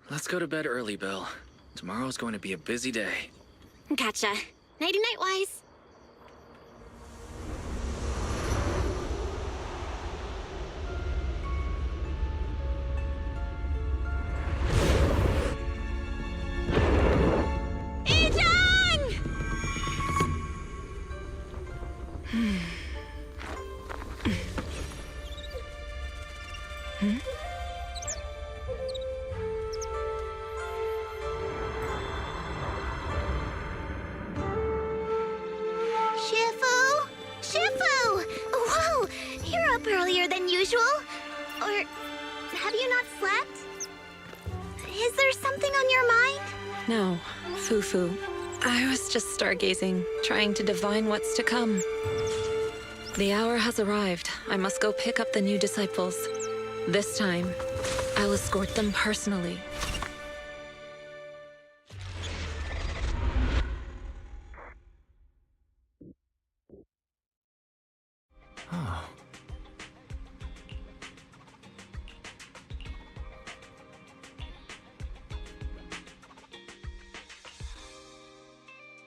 Let's go to bed early, Bill. Tomorrow's going to be a busy day. Gotcha. Nighty-night, Wise. Earlier than usual? Or have you not slept? Is there something on your mind? No, Foo-Foo. I was just stargazing, trying to divine what's to come. The hour has arrived. I must go pick up the new disciples. This time, I'll escort them personally.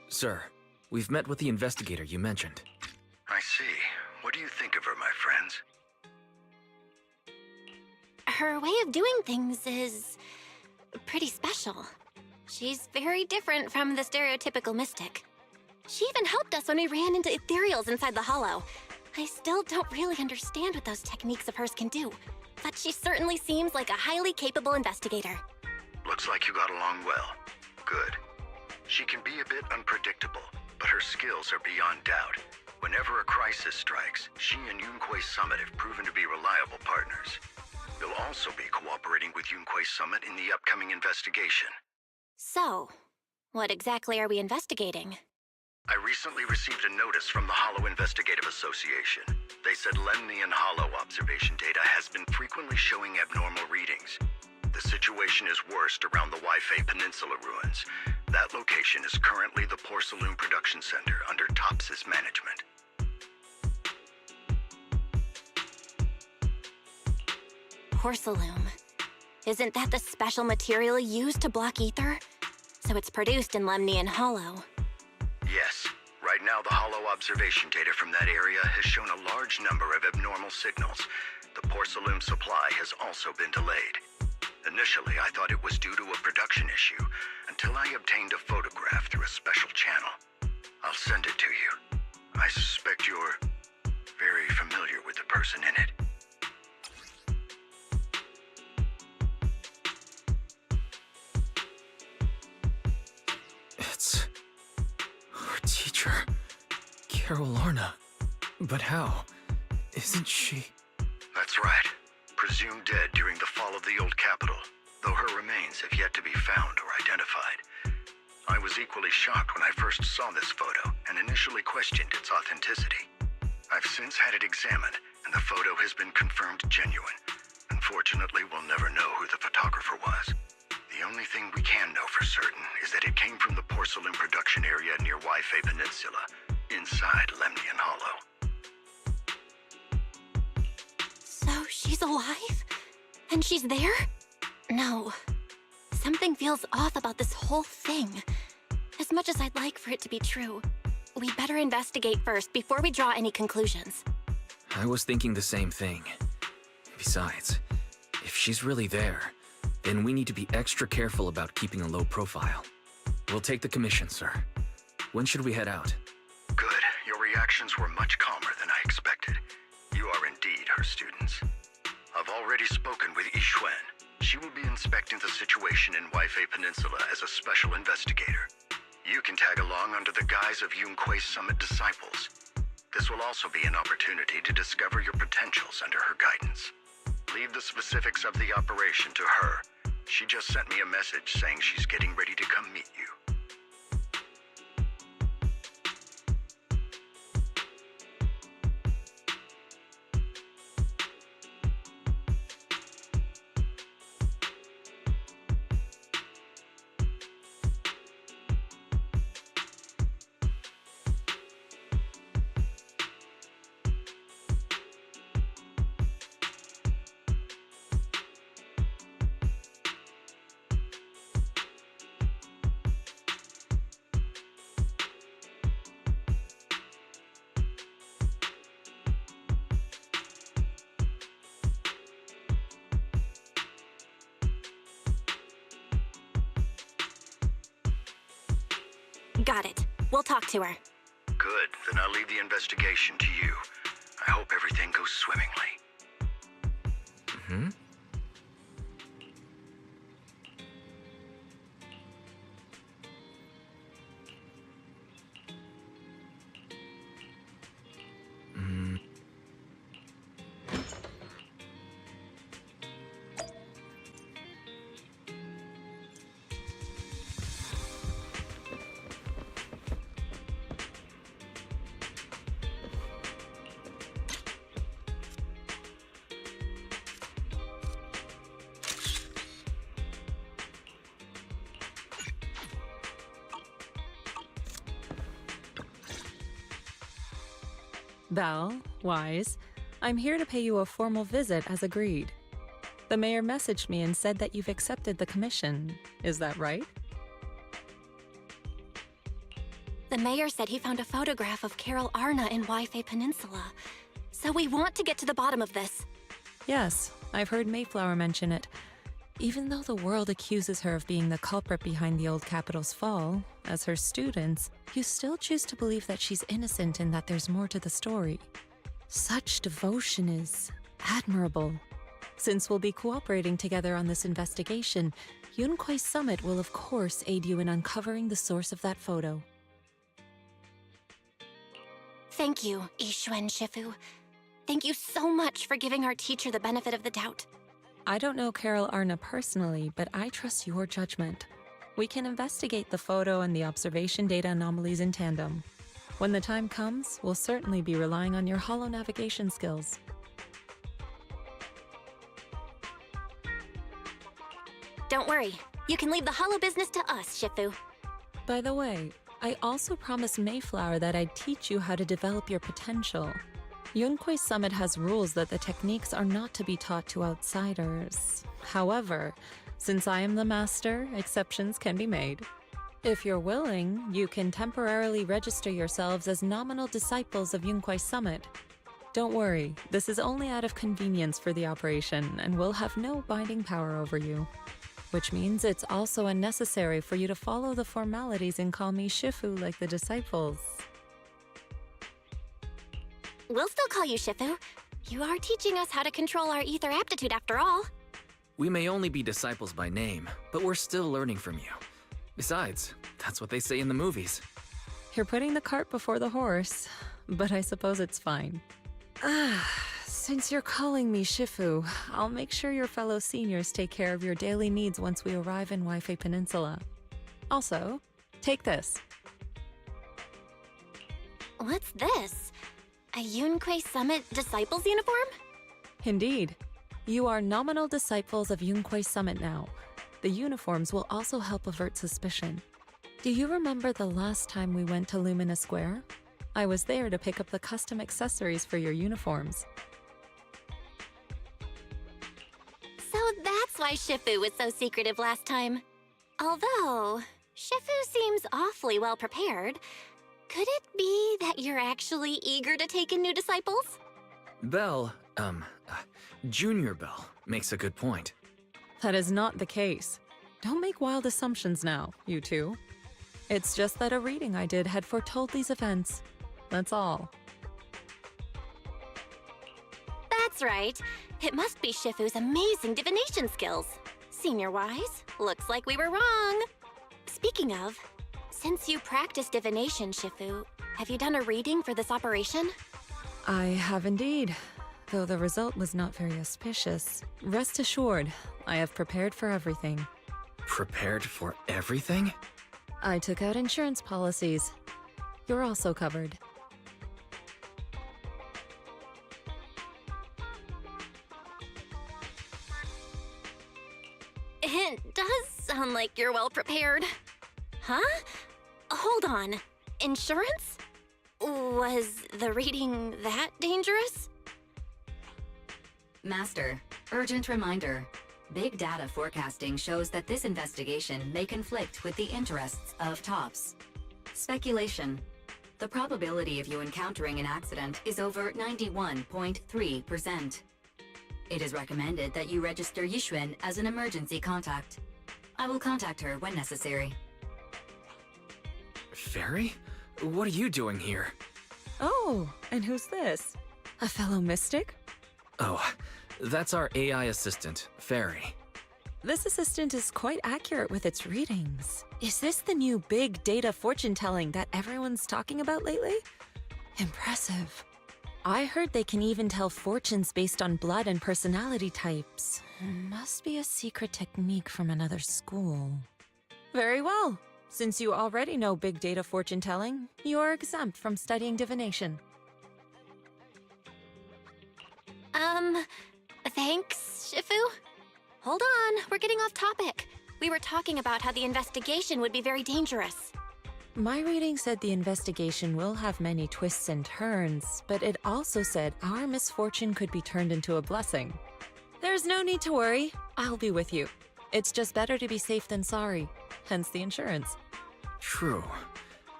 Sir, we've met with the investigator you mentioned. I see. What do you think of her, my friends? Her way of doing things is pretty special. She's very different from the stereotypical mystic. She even helped us when we ran into ethereals inside the Hollow. I still don't really understand what those techniques of hers can do, but she certainly seems like a highly capable investigator. Looks like you got along well. Good. She can be a bit unpredictable, but her skills are beyond doubt. Whenever a crisis strikes, she and Yunquei Summit have proven to be reliable partners. You'll also be cooperating with Yunquei Summit in the upcoming investigation. So, what exactly are we investigating? I recently received a notice from the Hollow Investigative Association. They said Lemnian Hollow observation data has been frequently showing abnormal readings. The situation is worst around the Waifei Peninsula ruins. That location is currently the Porcelain Production Center under Tops's management. Porcelain. Isn't that the special material used to block ether? So it's produced in Lemnian Hollow. Yes. Right now, the Hollow observation data from that area has shown a large number of abnormal signals. The porcelain supply has also been delayed. Initially, I thought it was due to a production issue, until I obtained a photograph through a special channel. I'll send it to you. I suspect you're very familiar with the person in it. It's our teacher, Carol Lorna. But how? Isn't she? That's right. Presumed dead during the fall of the old capital, though her remains have yet to be found or identified. I was equally shocked when I first saw this photo and initially questioned its authenticity. I've since had it examined, and the photo has been confirmed genuine. Unfortunately, we'll never know who the photographer was. The only thing we can know for certain is that it came from the porcelain production area near Waifei Peninsula, inside Lemnian Hollow. So she's alive? And she's there? No. Something feels off about this whole thing. As much as I'd like for it to be true, we'd better investigate first before we draw any conclusions. I was thinking the same thing. Besides, if she's really there, then we need to be extra careful about keeping a low profile. We'll take the commission, sir. When should we head out? Good. Your reactions were much calmer than I expected. You are indeed her students. I've already spoken with Yixuan. She will be inspecting the situation in Waifei Peninsula as a special investigator. You can tag along under the guise of Yunquei Summit disciples. This will also be an opportunity to discover your potentials under her guidance. Leave the specifics of the operation to her. She just sent me a message saying she's getting ready to come meet you. Got it. We'll talk to her. Good, then I'll leave the investigation to you. I hope everything goes swimmingly. Hmm? Belle, Wise, I'm here to pay you a formal visit as agreed. The mayor messaged me and said that you've accepted the commission. Is that right? The mayor said he found a photograph of Carol Arna in Wi-Fi Peninsula. So we want to get to the bottom of this. Yes, I've heard Mayflower mention it. Even though the world accuses her of being the culprit behind the old capital's fall, as her students, you still choose to believe that she's innocent and that there's more to the story. Such devotion is admirable. Since we'll be cooperating together on this investigation, Yunquei Summit will of course aid you in uncovering the source of that photo. Thank you, Yixuan Shifu. Thank you so much for giving our teacher the benefit of the doubt. I don't know Carol Arna personally, but I trust your judgment. We can investigate the photo and the observation data anomalies in tandem. When the time comes, we'll certainly be relying on your holo navigation skills. Don't worry. You can leave the holo business to us, Shifu. By the way, I also promised Mayflower that I'd teach you how to develop your potential. Yunquei Summit has rules that the techniques are not to be taught to outsiders. However, since I am the master, exceptions can be made. If you're willing, you can temporarily register yourselves as nominal disciples of Yunquei Summit. Don't worry, this is only out of convenience for the operation and will have no binding power over you. Which means it's also unnecessary for you to follow the formalities and call me Shifu like the disciples. We'll still call you Shifu. You are teaching us how to control our ether aptitude after all. We may only be disciples by name, but we're still learning from you. Besides, that's what they say in the movies. You're putting the cart before the horse, but I suppose it's fine. Since you're calling me Shifu, I'll make sure your fellow seniors take care of your daily needs once we arrive in Wi-Fi Peninsula. Also, take this. What's this? A Yunquei Summit Disciples uniform? Indeed. You are nominal disciples of Yunquei Summit now. The uniforms will also help avert suspicion. Do you remember the last time we went to Lumina Square? I was there to pick up the custom accessories for your uniforms. So that's why Shifu was so secretive last time. Although, Shifu seems awfully well prepared. Could it be that you're actually eager to take in new disciples? Belle, Junior Belle, makes a good point. That is not the case. Don't make wild assumptions now, you two. It's just that a reading I did had foretold these events. That's all. That's right. It must be Shifu's amazing divination skills. Senior-wise, looks like we were wrong. Speaking of, since you practice divination, Shifu, have you done a reading for this operation? I have indeed, though the result was not very auspicious. Rest assured, I have prepared for everything. Prepared for everything? I took out insurance policies. You're also covered. It does sound like you're well prepared. Huh? Hold on. Insurance? Was the reading that dangerous? Master, urgent reminder. Big data forecasting shows that this investigation may conflict with the interests of TOPS. Speculation. The probability of you encountering an accident is over 91.3%. It is recommended that you register Yixuan as an emergency contact. I will contact her when necessary. Fairy? What are you doing here? Oh, and who's this? A fellow mystic? Oh, that's our AI assistant, Fairy. This assistant is quite accurate with its readings. Is this the new big data fortune telling that everyone's talking about lately? Impressive. I heard they can even tell fortunes based on blood and personality types. Must be a secret technique from another school. Very well. Since you already know big data fortune telling, you are exempt from studying divination. Thanks, Shifu? Hold on, we're getting off topic. We were talking about how the investigation would be very dangerous. My reading said the investigation will have many twists and turns, but it also said our misfortune could be turned into a blessing. There's no need to worry. I'll be with you. It's just better to be safe than sorry, hence the insurance. True.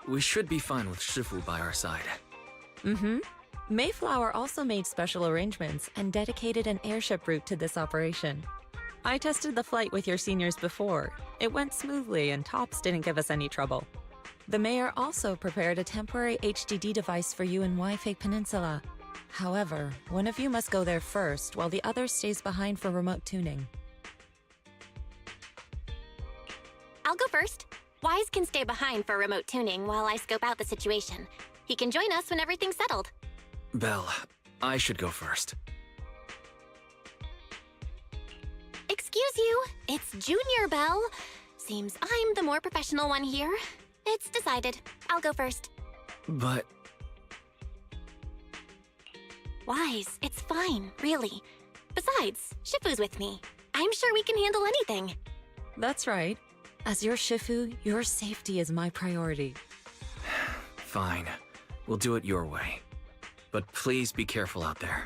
We should be fine with Shifu by our side. Mm-hmm. Mayflower also made special arrangements and dedicated an airship route to this operation. I tested the flight with your seniors before. It went smoothly and TOPS didn't give us any trouble. The mayor also prepared a temporary HDD device for you in Wi-Fi Peninsula. However, one of you must go there first while the other stays behind for remote tuning. I'll go first. Wise can stay behind for remote tuning while I scope out the situation. He can join us when everything's settled. Belle, I should go first. Excuse you, it's Junior Belle. Seems I'm the more professional one here. It's decided. I'll go first. But... Wise, it's fine, really. Besides, Shifu's with me. I'm sure we can handle anything. That's right. As your Shifu, your safety is my priority. Fine. We'll do it your way. But please be careful out there.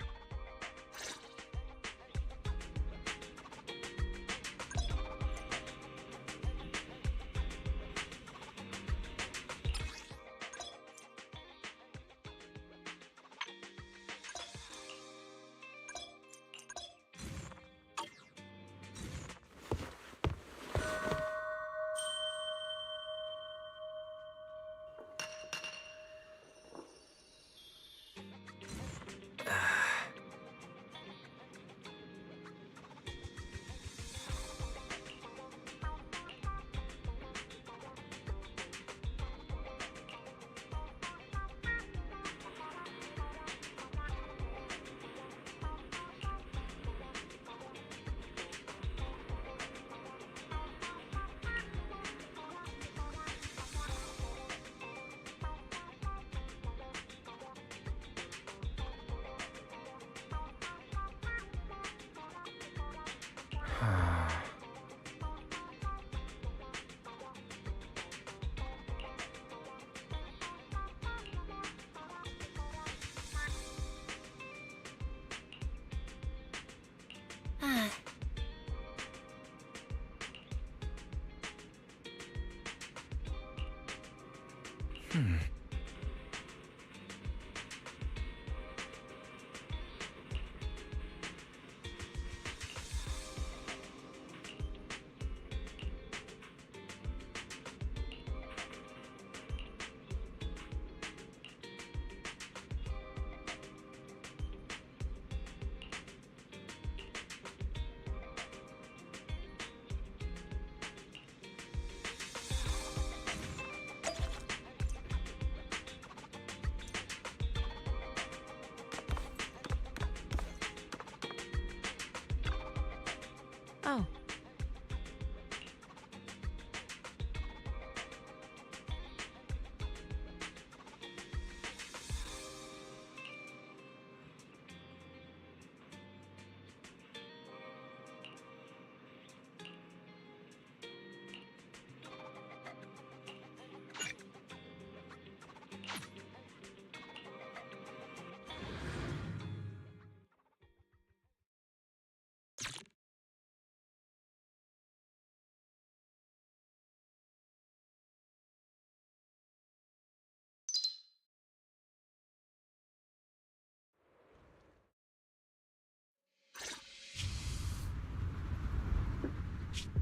Oh.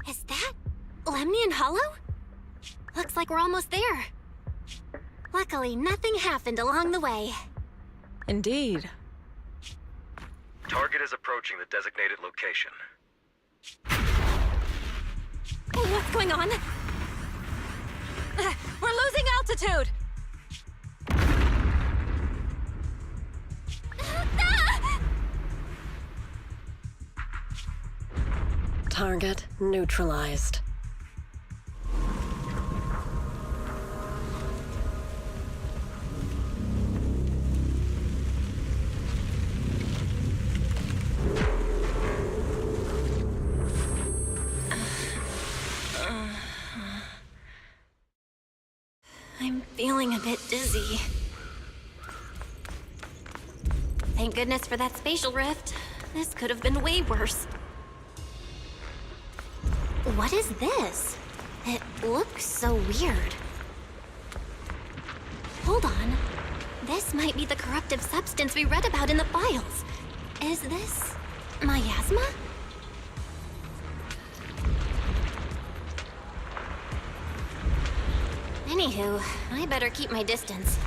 Is that Lemnian Hollow? Looks like we're almost there. Luckily, nothing happened along the way. Indeed. Target is approaching the designated location. What's going on? We're losing altitude! Target neutralized. I'm feeling a bit dizzy. Thank goodness for that spatial rift. This could have been way worse. What is this? It looks so weird. Hold on. This might be the corruptive substance we read about in the files. Is this miasma? Anywho, I better keep my distance.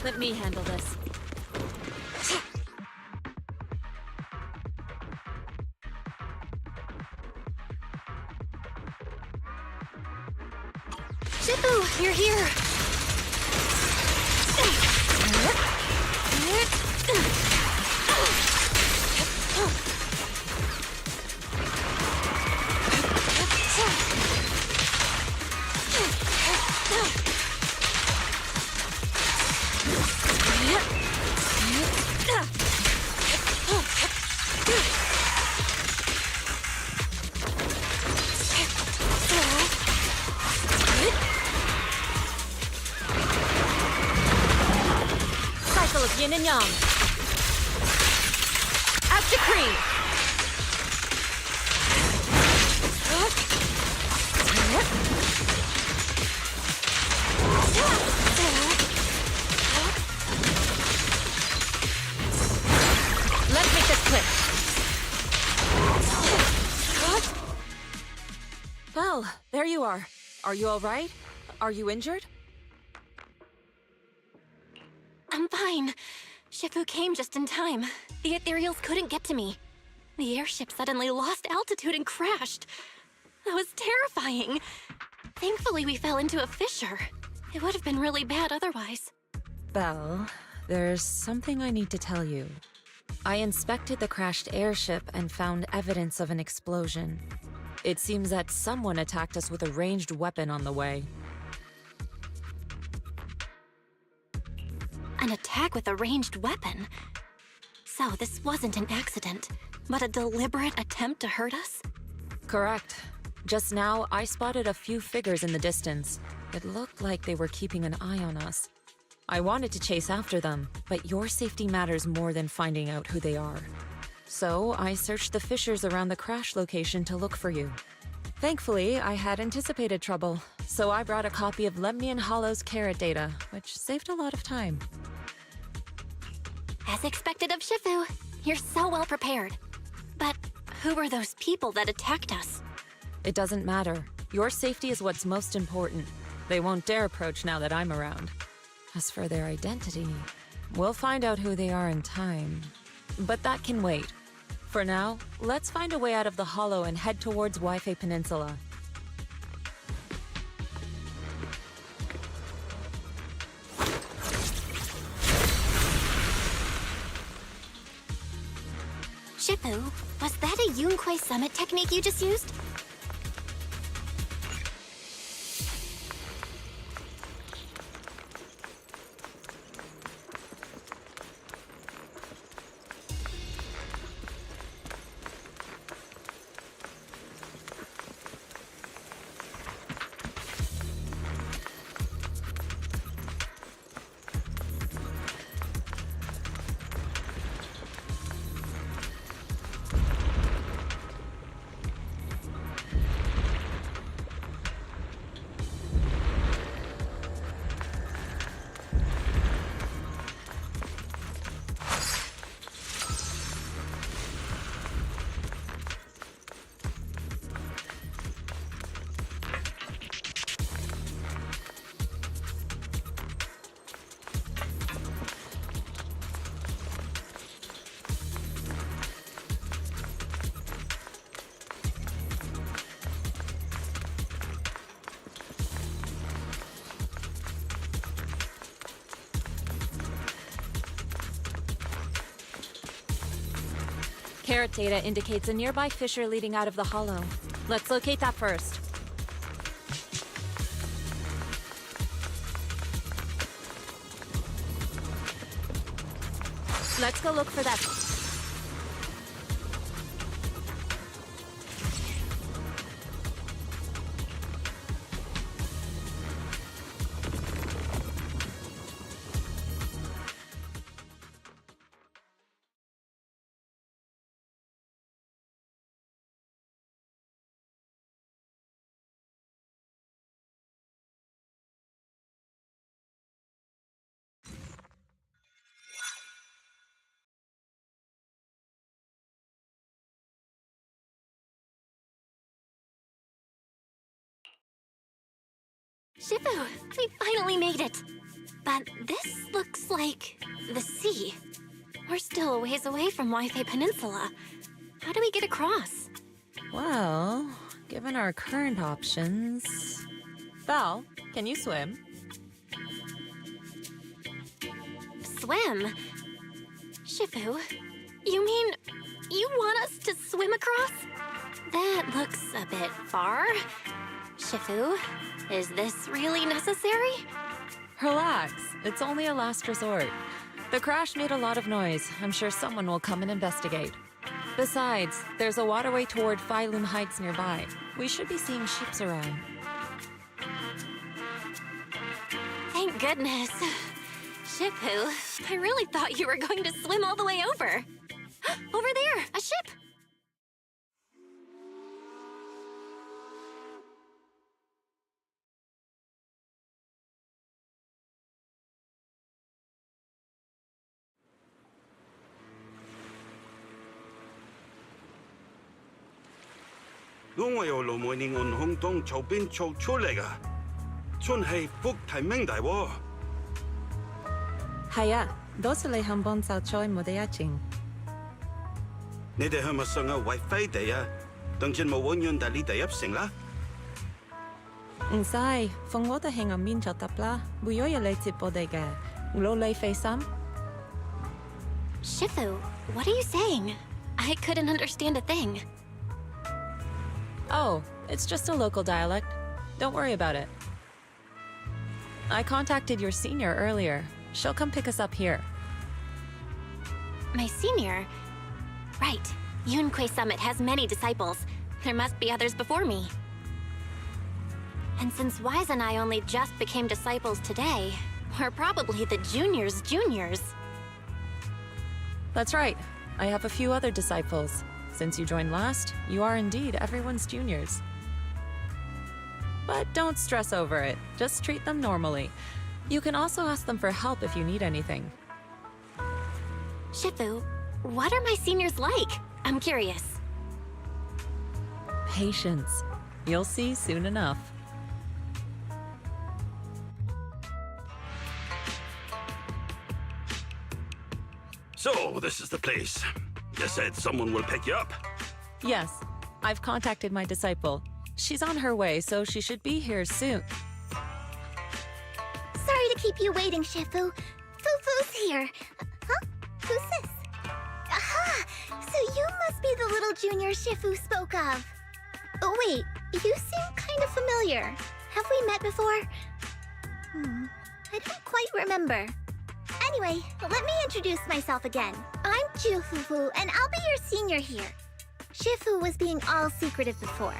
Let me handle this. Shippu, you're here! Cycle of yin and yang. As decreed. Let's make this quick. Well, there you are. Are you all right? Are you injured? I'm fine. Shippu came just in time. The ethereals couldn't get to me. The airship suddenly lost altitude and crashed. That was terrifying. Thankfully, we fell into a fissure. It would have been really bad otherwise. Belle, there's something I need to tell you. I inspected the crashed airship and found evidence of an explosion. It seems that someone attacked us with a ranged weapon on the way. An attack with a ranged weapon? So this wasn't an accident, but a deliberate attempt to hurt us? Correct. Just now, I spotted a few figures in the distance. It looked like they were keeping an eye on us. I wanted to chase after them, but your safety matters more than finding out who they are. So I searched the fissures around the crash location to look for you. Thankfully, I had anticipated trouble, so I brought a copy of Lemnian Hollow's carrot data, which saved a lot of time. As expected of Shifu, you're so well prepared. But who were those people that attacked us? It doesn't matter. Your safety is what's most important. They won't dare approach now that I'm around. As for their identity, we'll find out who they are in time. But that can wait. For now, let's find a way out of the hollow and head towards Waifei Peninsula. Shifu, was that a Yunquei Summit technique you just used? Carrot data indicates a nearby fissure leading out of the hollow. Let's locate that first. Let's go look for that. Shifu, we finally made it! But this looks like the sea. We're still a ways away from Waifei Peninsula. How do we get across? Well, given our current options... Val, can you swim? Swim? Shifu, you mean you want us to swim across? That looks a bit far. Shifu, is this really necessary? Relax, it's only a last resort. The crash made a lot of noise. I'm sure someone will come and investigate. Besides, there's a waterway toward Phylum Heights nearby. We should be seeing ships around. Thank goodness. Shifu, I really thought you were going to swim all the way over. Over there, a ship!我由路梅年按空洞草边抽出嚟噶，春氣福提明大喎。係啊，多謝你肯幫手再冇得一陣。你哋係咪想要為飛地啊？等陣冇揾完但你哋入城啦。唔使，放我哋喺暗面就得啦，會有人嚟接我哋嘅。攞你費心。Shifu, what are you saying? I couldn't understand a thing. Oh, it's just a local dialect. Don't worry about it. I contacted your senior earlier. She'll come pick us up here. My senior? Right. Yunque Summit has many disciples. There must be others before me. And since Wise and I only just became disciples today, we're probably the juniors' juniors. That's right. I have a few other disciples. Since you joined last, you are indeed everyone's juniors. But don't stress over it. Just treat them normally. You can also ask them for help if you need anything. Shifu, what are my seniors like? I'm curious. Patience. You'll see soon enough. So, this is the place. You said someone will pick you up. Yes, I've contacted my disciple. She's on her way, so she should be here soon. Sorry to keep you waiting, Shifu. Fufu's here. Huh? Who's this? Aha! So you must be the little junior Shifu spoke of. Oh, wait, you seem kind of familiar. Have we met before? I don't quite remember. Anyway, let me introduce myself again. I'm Ju Fufu, and I'll be your senior here. Shifu was being all secretive before.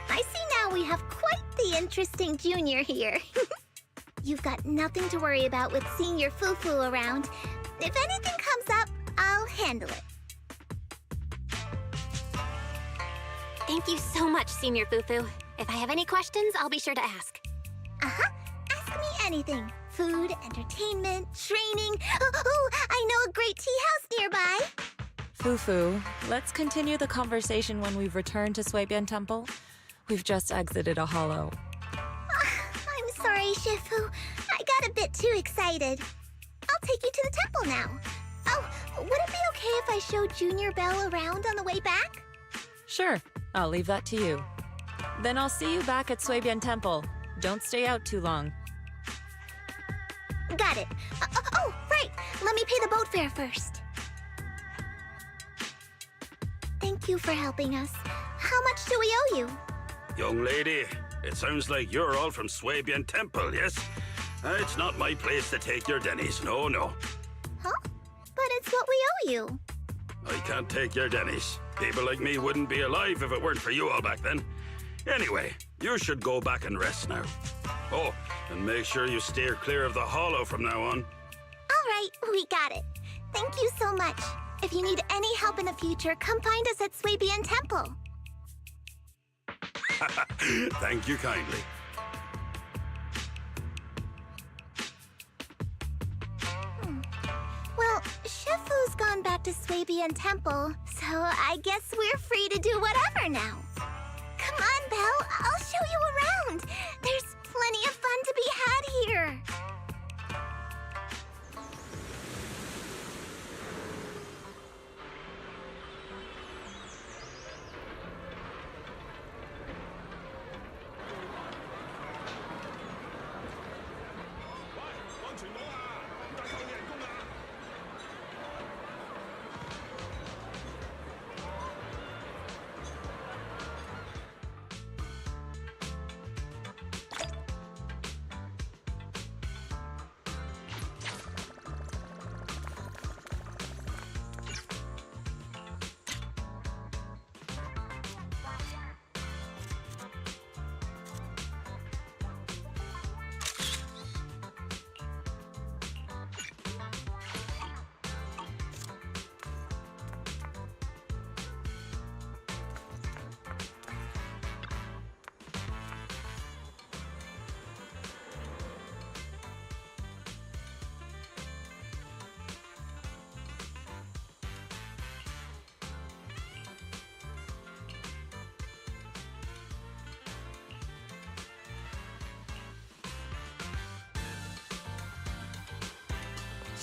I see now we have quite the interesting junior here. You've got nothing to worry about with Senior Fufu around. If anything comes up, I'll handle it. Thank you so much, Senior Fufu. If I have any questions, I'll be sure to ask. Uh-huh. Ask me anything. Food, entertainment, training. Oh, I know a great tea house nearby. Fufu, let's continue the conversation when we've returned to Suibian Temple. We've just exited a hollow. I'm sorry, Shifu. I got a bit too excited. I'll take you to the temple now. Oh, would it be okay if I showed Junior Belle around on the way back? Sure, I'll leave that to you. Then I'll see you back at Suibian Temple. Don't stay out too long. Got it. Oh, right. Let me pay the boat fare first. Thank you for helping us. How much do we owe you? Young lady, it sounds like you're all from Suibian Temple, yes? It's not my place to take your dennies, no, no. Huh? But it's what we owe you. I can't take your dennies. People like me wouldn't be alive if it weren't for you all back then. Anyway, you should go back and rest now. Oh, and make sure you steer clear of the hollow from now on. All right, we got it. Thank you so much. If you need any help in the future, come find us at Suibian Temple. Thank you kindly. Well, Shifu's gone back to Suibian Temple, so I guess we're free to do whatever now. Come on, Belle, I'll show you around. There's plenty of fun to be had here.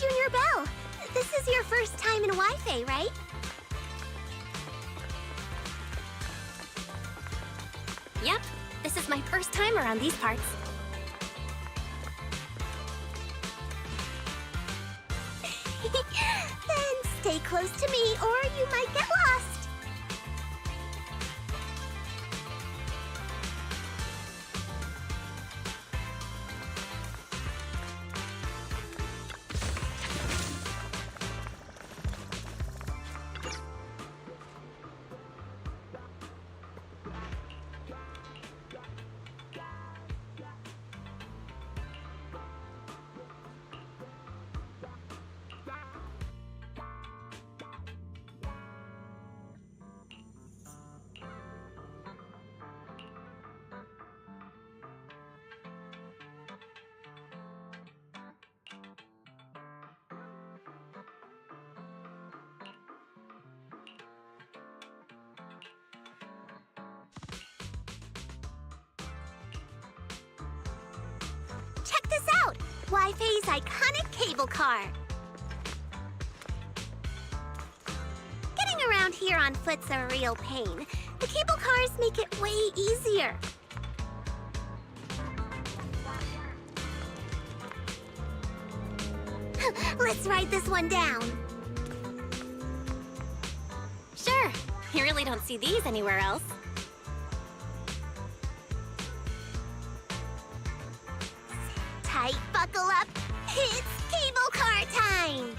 Junior Belle, this is your first time in Wi-Fi, right? Yep, this is my first time around these parts. Then stay close to me or you might get lost. Check this out! Wi-Fi's iconic cable car. Getting around here on foot's a real pain. The cable cars make it way easier. Let's ride this one down. Sure, you really don't see these anywhere else. Tight, buckle up. It's cable car time!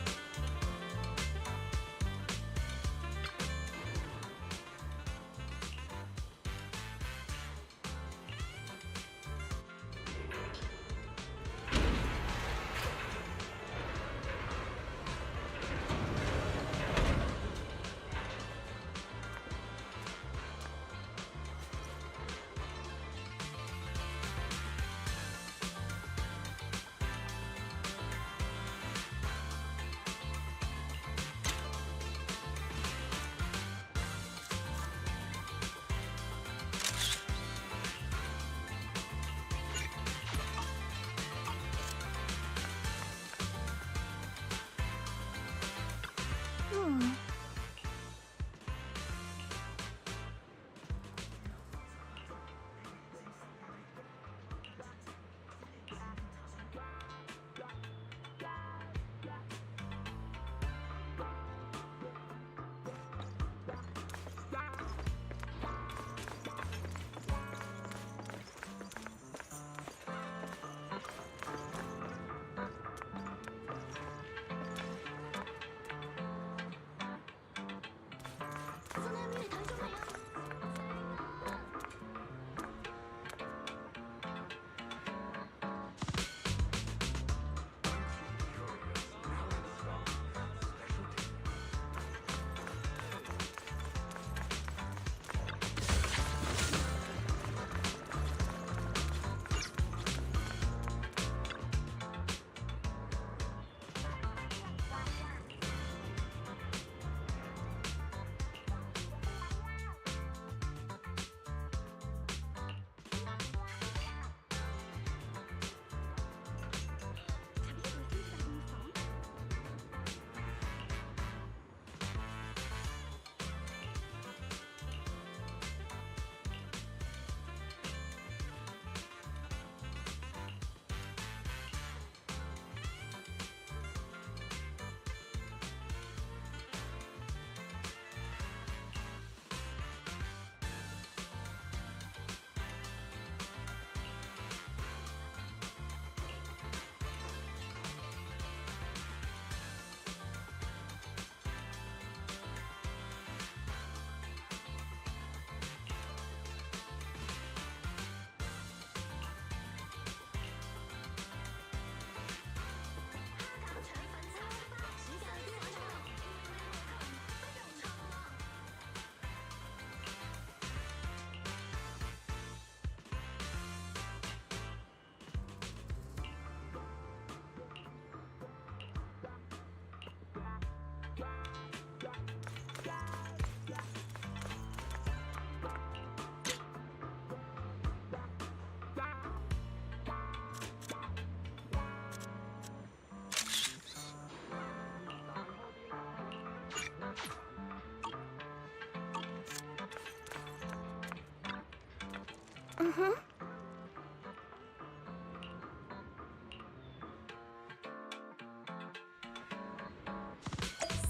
Mm-hmm.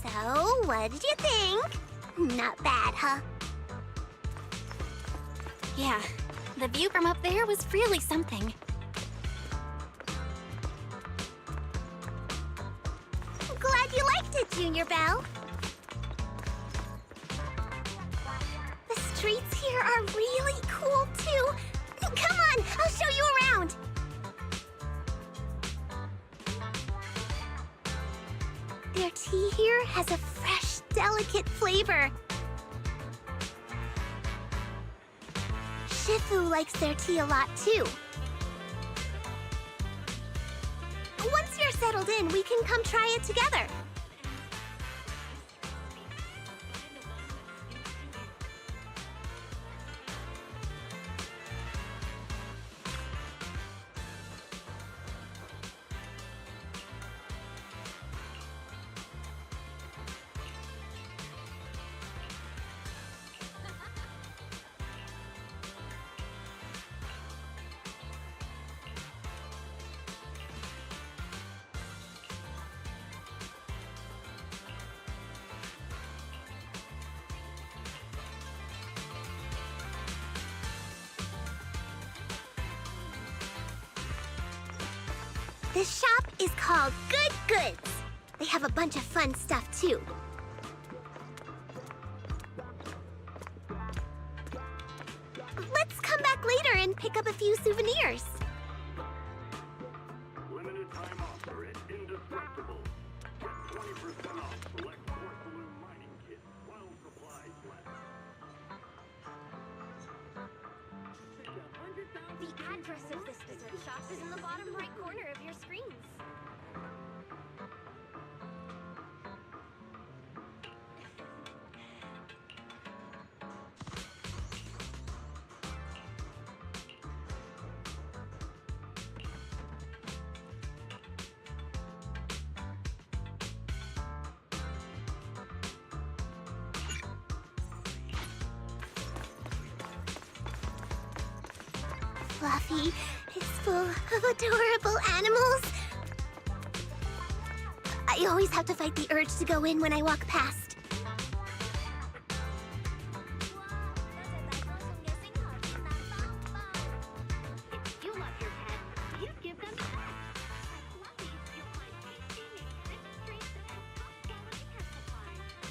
So, what did you think? Not bad, huh? Yeah, the view from up there was really something. Glad you liked it, Junior Belle. The streets here are really cool, too. Come on, I'll show you around. Their tea here has a fresh, delicate flavor. Shifu likes their tea a lot, too. Once you're settled in, we can come try it together. This shop is called Good Goods. They have a bunch of fun stuff, too. Let's come back later and pick up a few souvenirs. Limited time offer at Indestructible. Get 20% off select porcelain mining kit while supplies last. The address of this dessert shop is in the bottom right corner of your screens. Fluffy is full of adorable animals. I always have to fight the urge to go in when I walk past. If you love your pet, you give them pets. At Fluffy's, you'll find tasty, nutritious treats and top-quality pet supplies.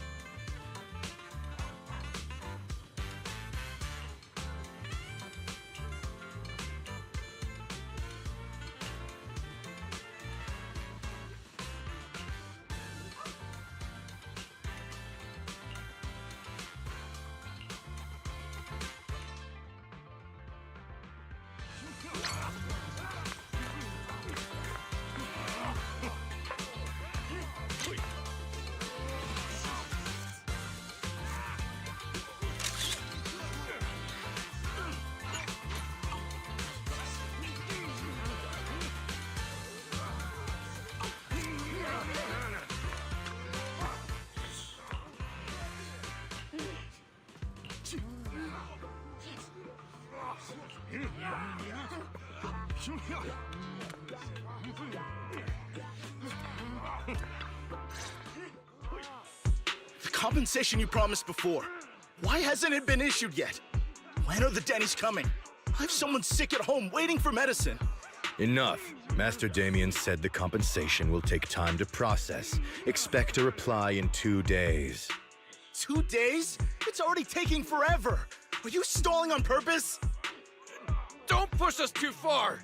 The compensation you promised before. Why hasn't it been issued yet? When are the Denny's coming? I have someone sick at home waiting for medicine. Enough. Master Damien said the compensation will take time to process. Expect a reply in 2 days. 2 days? It's already taking forever. Are you stalling on purpose? Don't push us too far!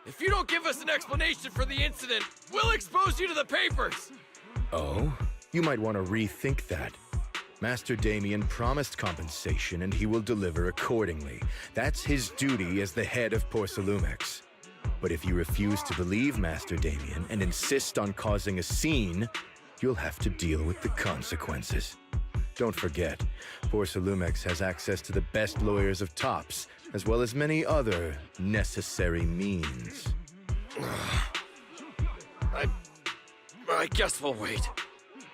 If you don't give us an explanation for the incident, we'll expose you to the papers! Oh? You might want to rethink that. Master Damien promised compensation and he will deliver accordingly. That's his duty as the head of Porcelumex. But if you refuse to believe Master Damien and insist on causing a scene, you'll have to deal with the consequences. Don't forget, Porcelumex has access to the best lawyers of Tops, as well as many other necessary means. I guess we'll wait.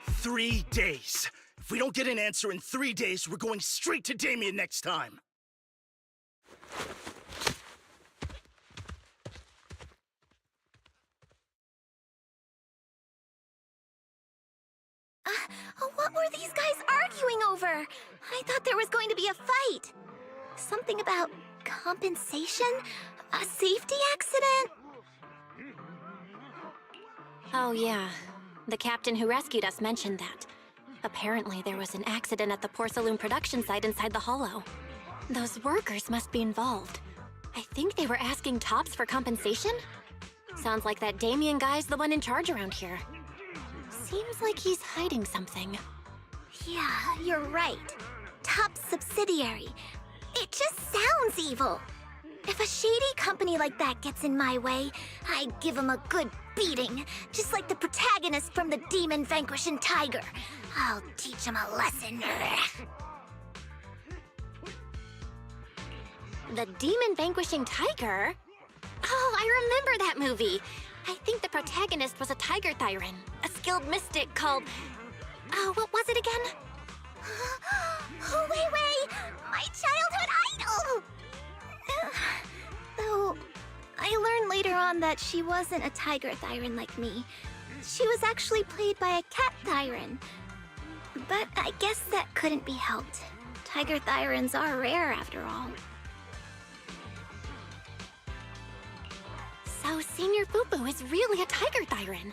3 days. If we don't get an answer in 3 days, we're going straight to Damien next time. before. I thought there was going to be a fight. Something about compensation? A safety accident? Oh, yeah. The captain who rescued us mentioned that. Apparently, there was an accident at the porcelain production site inside the hollow. Those workers must be involved. I think they were asking Tops for compensation? Sounds like that Damien guy's the one in charge around here. Seems like he's hiding something. Yeah, you're right. Top subsidiary. It just sounds evil. If a shady company like that gets in my way, I give them a good beating, just like the protagonist from the Demon Vanquishing Tiger. I'll teach him a lesson. The Demon Vanquishing Tiger? Oh, I remember that movie. I think the protagonist was a tiger Thyran, a skilled mystic called... Oh, what was it again? Oh, wait! My childhood idol! Though, I learned later on that she wasn't a tiger Thyran like me. She was actually played by a cat Thyran. But I guess that couldn't be helped. Tiger Thyrans are rare after all. So Senior Fufu is really a tiger Thyran.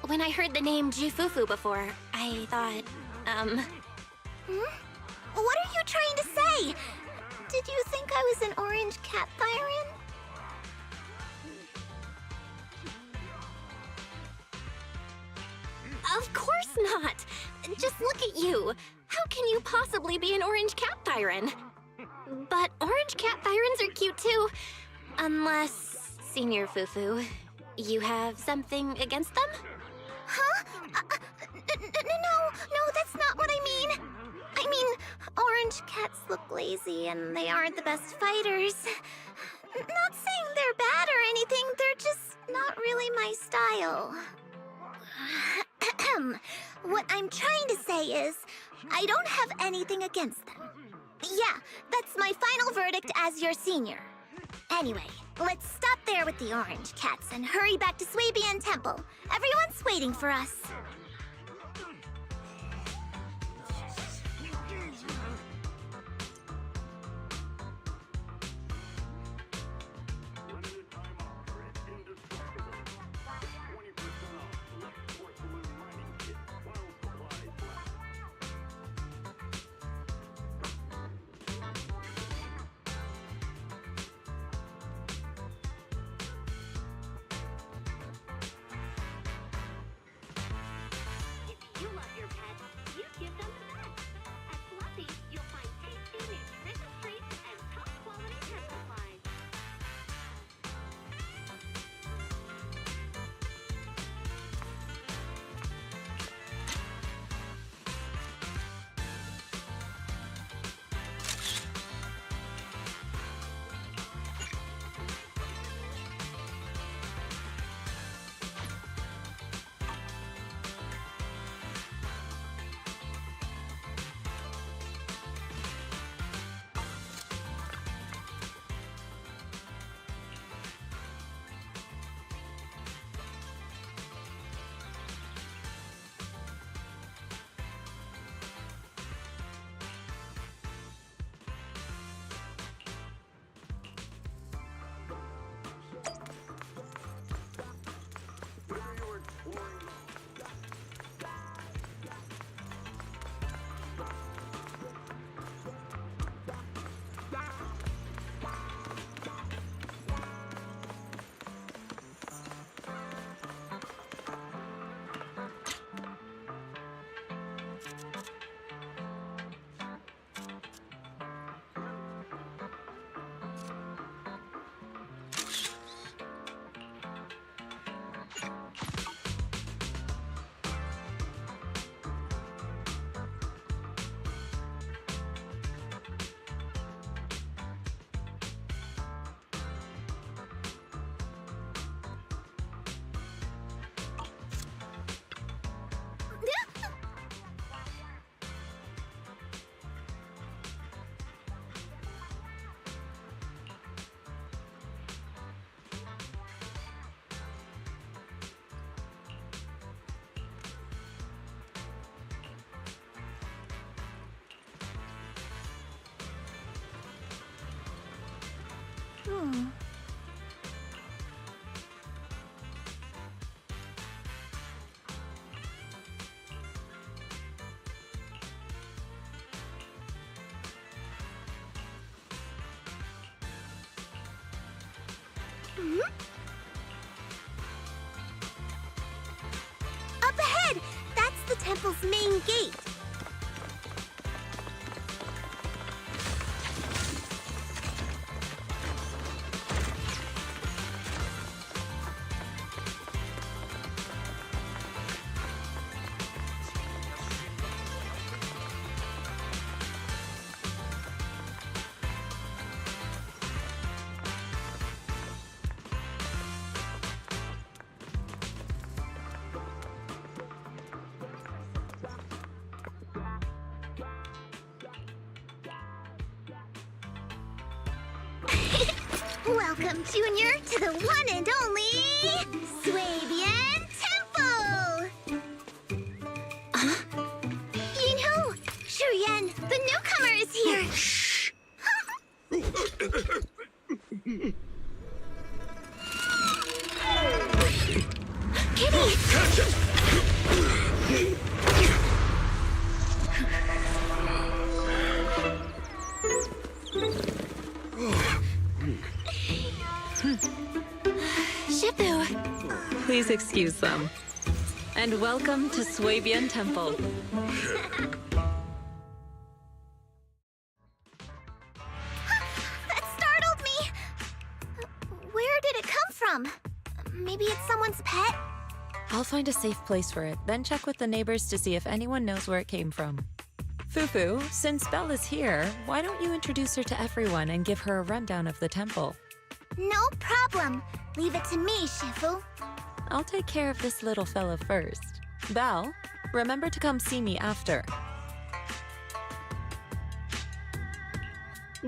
When I heard the name Jufufu before, I thought, What are you trying to say? Did you think I was an orange cat Thyran? Of course not! Just look at you! How can you possibly be an orange cat Thyran? But orange cat Thyrans are cute too. Unless, Senior Fufu, you have something against them? Huh? No, that's not what I mean. I mean, orange cats look lazy and they aren't the best fighters. Not saying they're bad or anything, they're just not really my style. What I'm trying to say is, I don't have anything against them. Yeah, that's my final verdict as your senior. Anyway, let's stop there with the orange cats and hurry back to Swabian Temple. Everyone's waiting for us. Up ahead! That's the temple's main gate. Welcome, Junior, to the one and only Swabian Temple! Yinhu! Shuyan, the newcomer is here! Shh! Kitty! Catch it! Shifu! Please excuse them. And welcome to Swabian Temple. That startled me! Where did it come from? Maybe it's someone's pet? I'll find a safe place for it, then check with the neighbors to see if anyone knows where it came from. Fufu, since Belle is here, why don't you introduce her to everyone and give her a rundown of the temple? No problem. Leave it to me, Shifu. I'll take care of this little fella first. Belle, remember to come see me after.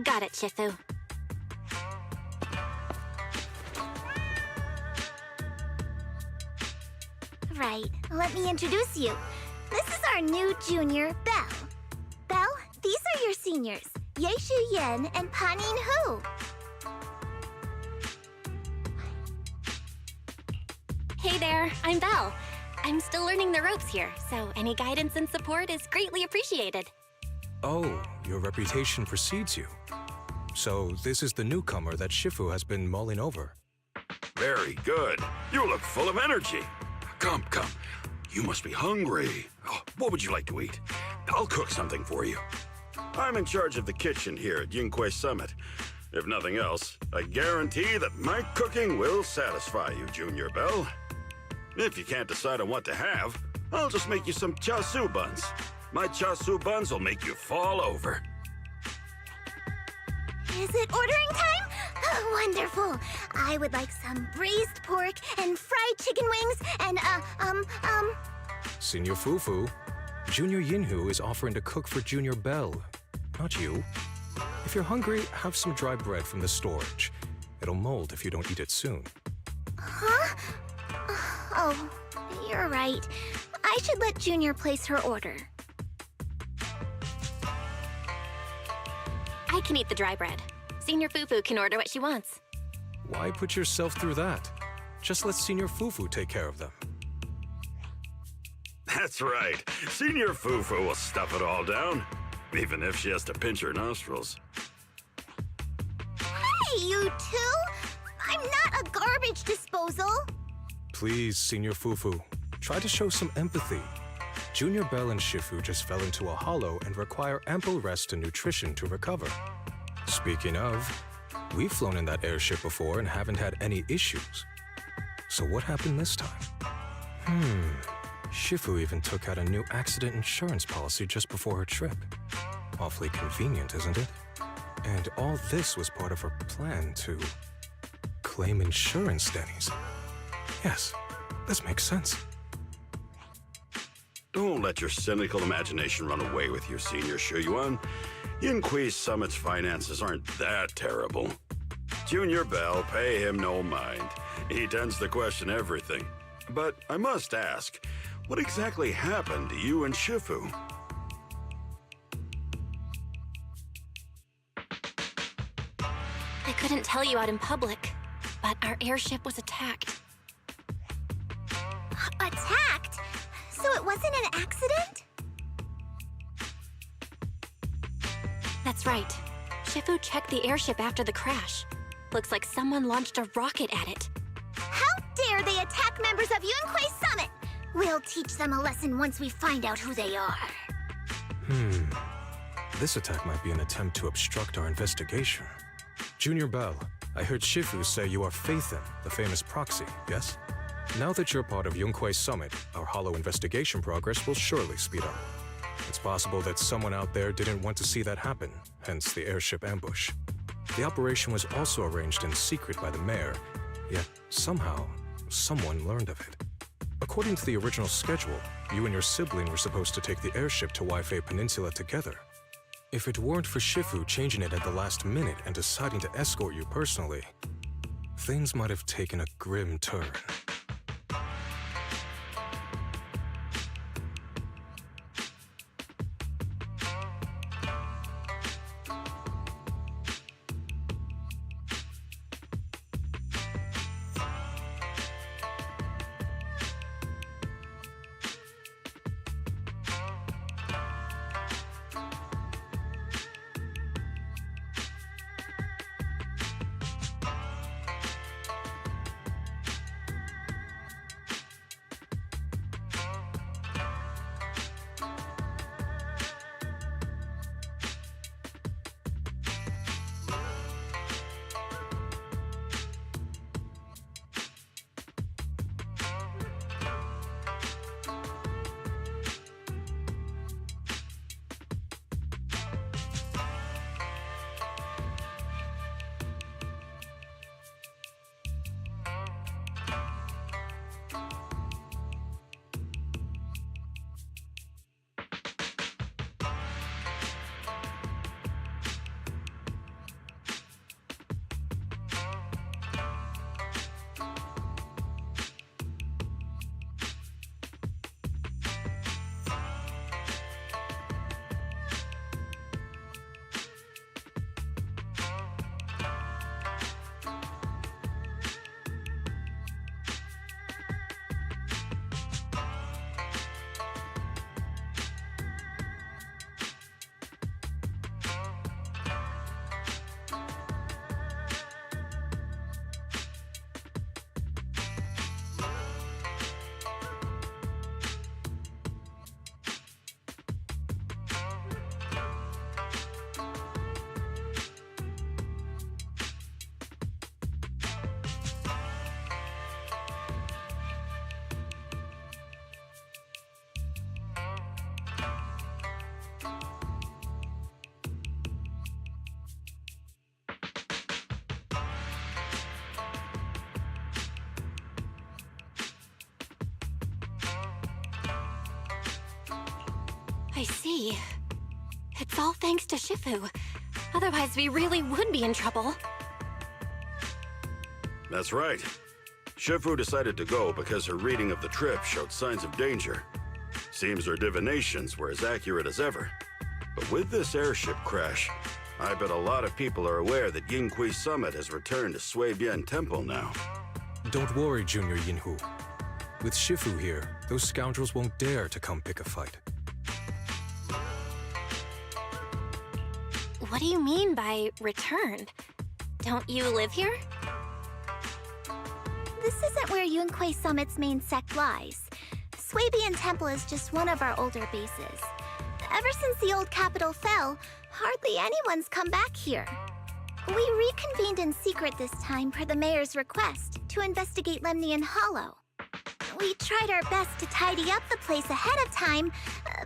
Got it, Shifu. Right, let me introduce you. This is our new junior, Belle. Belle, these are your seniors, Yeishu Yen and Panin Hu. Hey there, I'm Belle. I'm still learning the ropes here, so any guidance and support is greatly appreciated. Oh, your reputation precedes you. So this is the newcomer that Shifu has been mulling over. Very good. You look full of energy. Come, come. You must be hungry. Oh, what would you like to eat? I'll cook something for you. I'm in charge of the kitchen here at Yingque Summit. If nothing else, I guarantee that my cooking will satisfy you, Junior Belle. If you can't decide on what to have, I'll just make you some chasu buns. My chasu buns will make you fall over. Is it ordering time? Oh, wonderful. I would like some braised pork and fried chicken wings and, Senior Fufu, Junior Yinhu is offering to cook for Junior Belle, not you. If you're hungry, have some dry bread from the storage. It'll mold if you don't eat it soon. Huh? Oh, you're right. I should let Junior place her order. I can eat the dry bread. Senior Fufu can order what she wants. Why put yourself through that? Just let Senior Fufu take care of them. That's right. Senior Fufu will stuff it all down, even if she has to pinch her nostrils. Hey, you two! I'm not a garbage disposal! Please, Senior Fufu, try to show some empathy. Junior Belle and Shifu just fell into a hollow and require ample rest and nutrition to recover. Speaking of, we've flown in that airship before and haven't had any issues. So what happened this time? Shifu even took out a new accident insurance policy just before her trip. Awfully convenient, isn't it? And all this was part of her plan to claim insurance, Denny's. Yes, this makes sense. Don't let your cynical imagination run away with you, Senior Shuyuan. Yingque Summit's finances aren't that terrible. Junior Belle, pay him no mind. He tends to question everything. But I must ask, what exactly happened to you and Shifu? I couldn't didn't tell you out in public, but our airship was attacked. Attacked? So it wasn't an accident? That's right. Shifu checked the airship after the crash. Looks like someone launched a rocket at it. How dare they attack members of Yunquei Summit? We'll teach them a lesson once we find out who they are. This attack might be an attempt to obstruct our investigation. Junior Bell, I heard Shifu say you are Faithin, the famous proxy, yes? Now that you're part of Yunquei Summit, our hollow investigation progress will surely speed up. It's possible that someone out there didn't want to see that happen, hence the airship ambush. The operation was also arranged in secret by the mayor, yet somehow, someone learned of it. According to the original schedule, you and your sibling were supposed to take the airship to Waifei Peninsula together. If it weren't for Shifu changing it at the last minute and deciding to escort you personally, things might have taken a grim turn. I see. It's all thanks to Shifu. Otherwise, we really would be in trouble. That's right. Shifu decided to go because her reading of the trip showed signs of danger. Seems her divinations were as accurate as ever. But with this airship crash, I bet a lot of people are aware that Yinhui Summit has returned to Suibian Temple now. Don't worry, Junior Yinhu. With Shifu here, those scoundrels won't dare to come pick a fight. What do you mean by returned? Don't you live here? This isn't where Yunquei Summit's main sect lies. Suibian Temple is just one of our older bases. Ever since the old capital fell, hardly anyone's come back here. We reconvened in secret this time per the mayor's request to investigate Lemnian Hollow. We tried our best to tidy up the place ahead of time,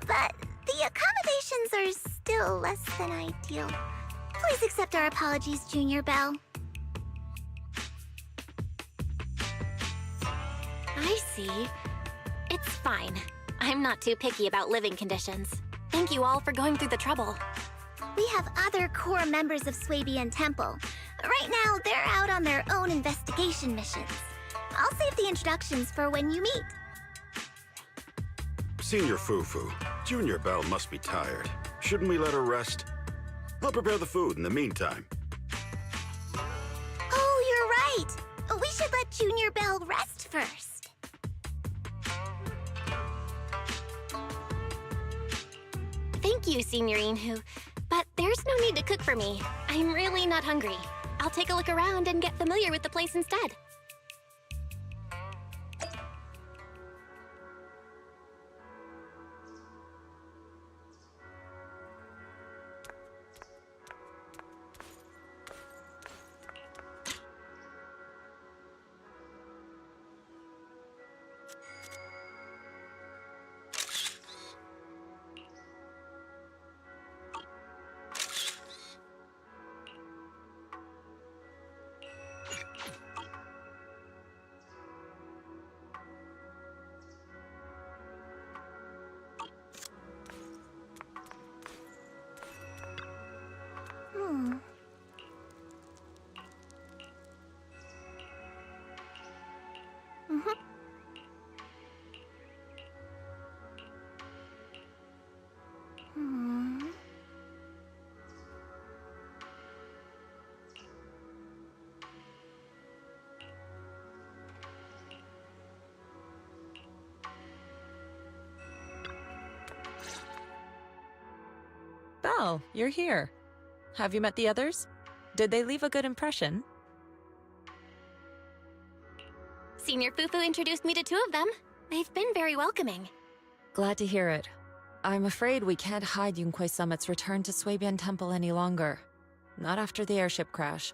but the accommodations are still less than ideal. Please accept our apologies, Junior Bell. I see. It's fine. I'm not too picky about living conditions. Thank you all for going through the trouble. We have other core members of Suibian Temple. Right now, they're out on their own investigation missions. I'll save the introductions for when you meet. Senior Fufu, Junior Bell must be tired. Shouldn't we let her rest? I'll prepare the food in the meantime. you, Signorine Hu, but there's no need to cook for me. I'm really not hungry. I'll take a look around and get familiar with the place instead. Belle, you're here. Have you met the others? Did they leave a good impression? Senior Fufu introduced me to two of them. They've been very welcoming. Glad to hear it. I'm afraid we can't hide Yunquei Summit's return to Swabian Temple any longer. Not after the airship crash.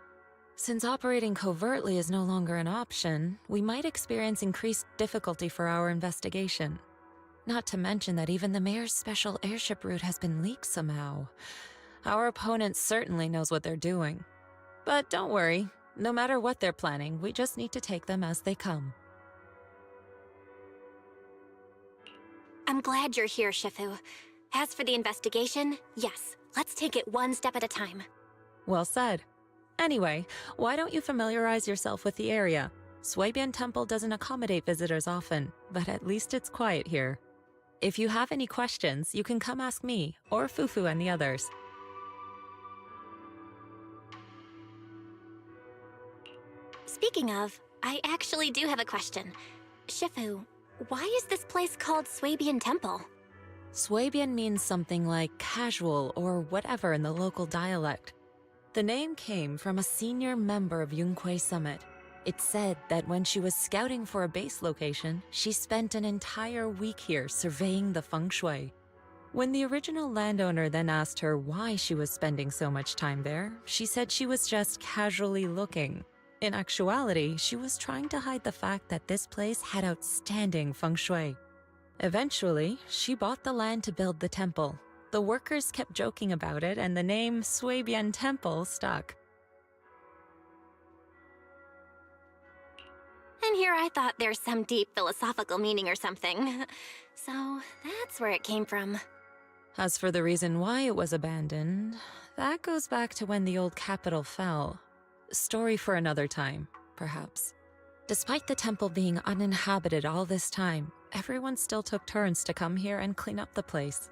Since operating covertly is no longer an option, we might experience increased difficulty for our investigation. Not to mention that even the mayor's special airship route has been leaked somehow. Our opponent certainly knows what they're doing. But don't worry, no matter what they're planning, we just need to take them as they come. I'm glad you're here, Shifu. As for the investigation, yes, let's take it one step at a time. Well said. Anyway, why don't you familiarize yourself with the area? Swabian Temple doesn't accommodate visitors often, but at least it's quiet here. If you have any questions, you can come ask me, or Fufu and the others. Speaking of, I actually do have a question. Shifu, why is this place called Swabian Temple? Swabian means something like casual or whatever in the local dialect. The name came from a senior member of Yunquei Summit. It's said that when she was scouting for a base location, she spent an entire week here surveying the feng shui. When the original landowner then asked her why she was spending so much time there, she said she was just casually looking. In actuality, she was trying to hide the fact that this place had outstanding feng shui. Eventually, she bought the land to build the temple. The workers kept joking about it, and the name Swabian Temple stuck. And here I thought there's some deep philosophical meaning or something. So that's where it came from. As for the reason why it was abandoned, that goes back to when the old capital fell. Story for another time, perhaps. Despite the temple being uninhabited all this time, everyone still took turns to come here and clean up the place.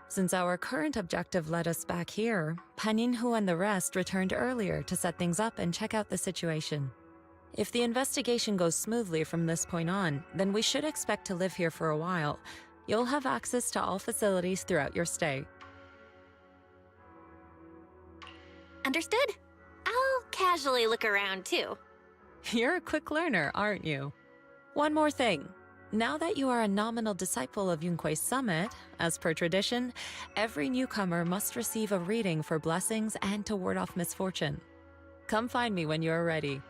Since our current objective led us back here, Paninhu and the rest returned earlier to set things up and check out the situation. If the investigation goes smoothly from this point on, then we should expect to live here for a while. You'll have access to all facilities throughout your stay. Understood? I'll casually look around too. You're a quick learner, aren't you? One more thing. Now that you are a nominal disciple of Yunquei Summit, as per tradition, every newcomer must receive a reading for blessings and to ward off misfortune. Come find me when you're ready.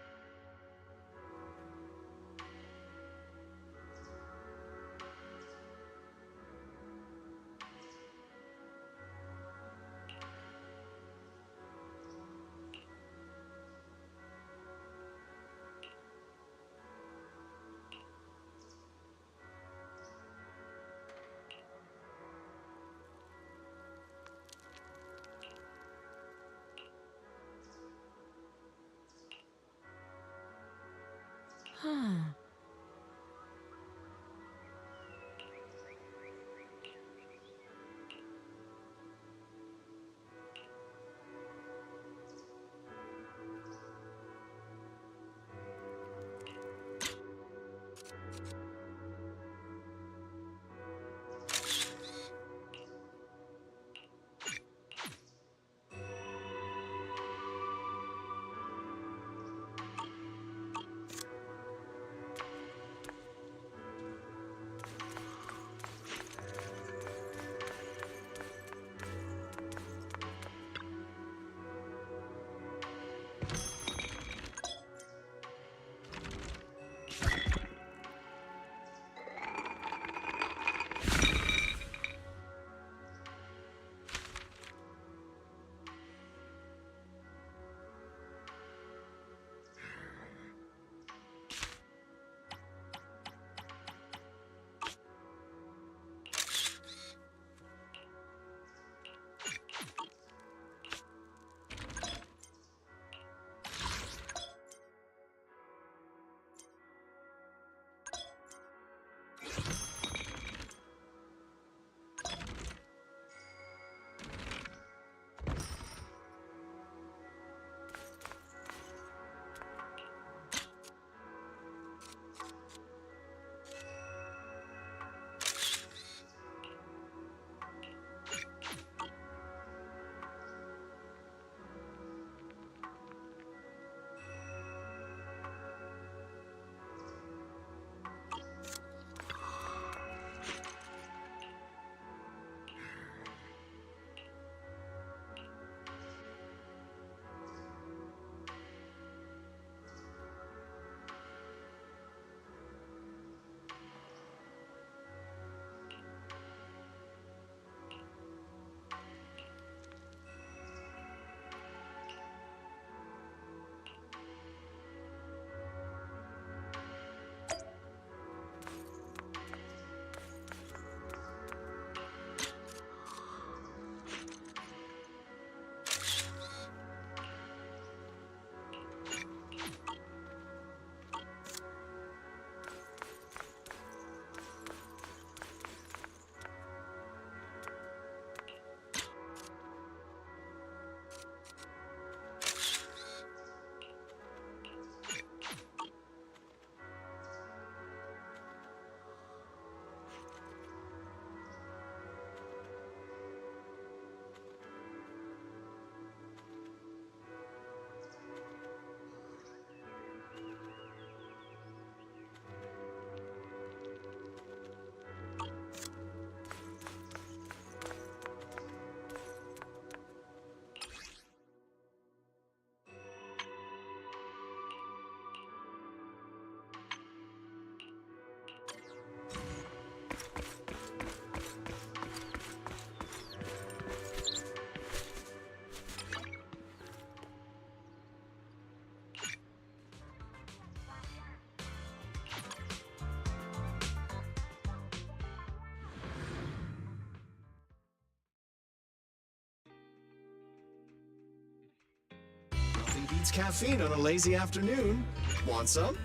beats caffeine on a lazy afternoon. Want some?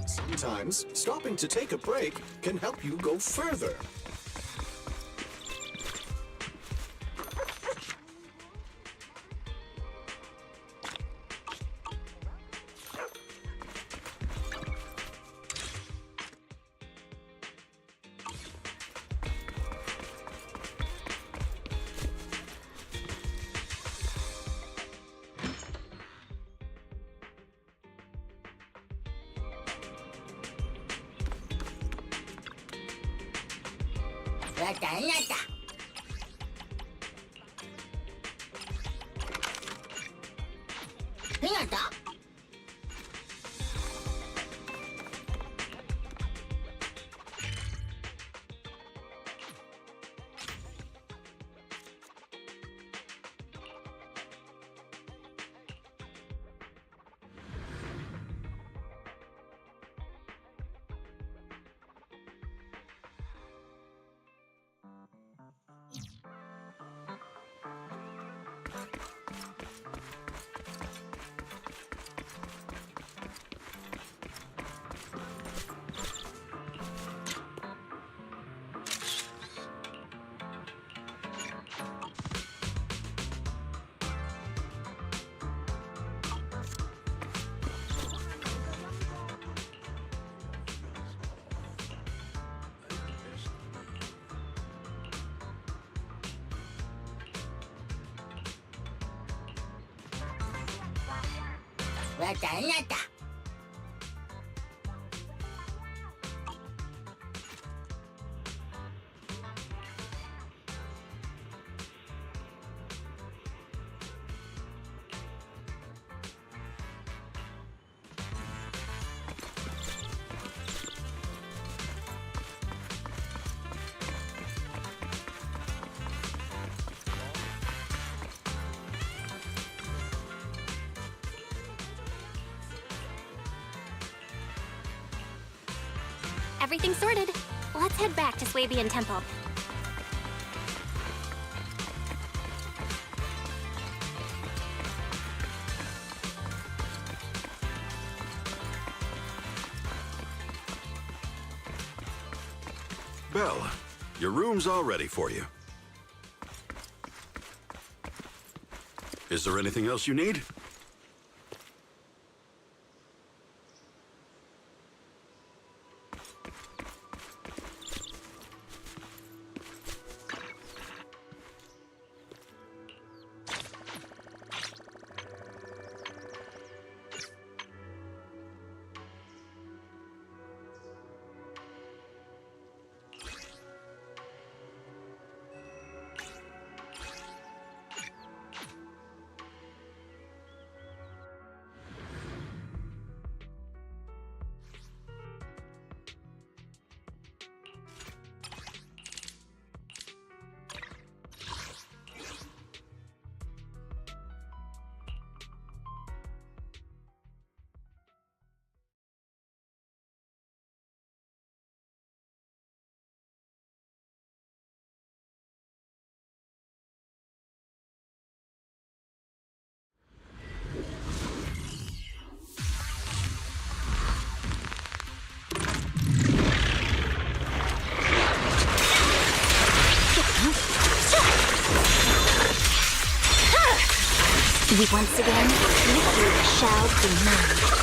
Sometimes, stopping to take a break can help you go further. Everything's sorted. Let's head back to Swabian Temple. Belle, your room's all ready for you. Is there anything else you need? We once again, victory shall be mine.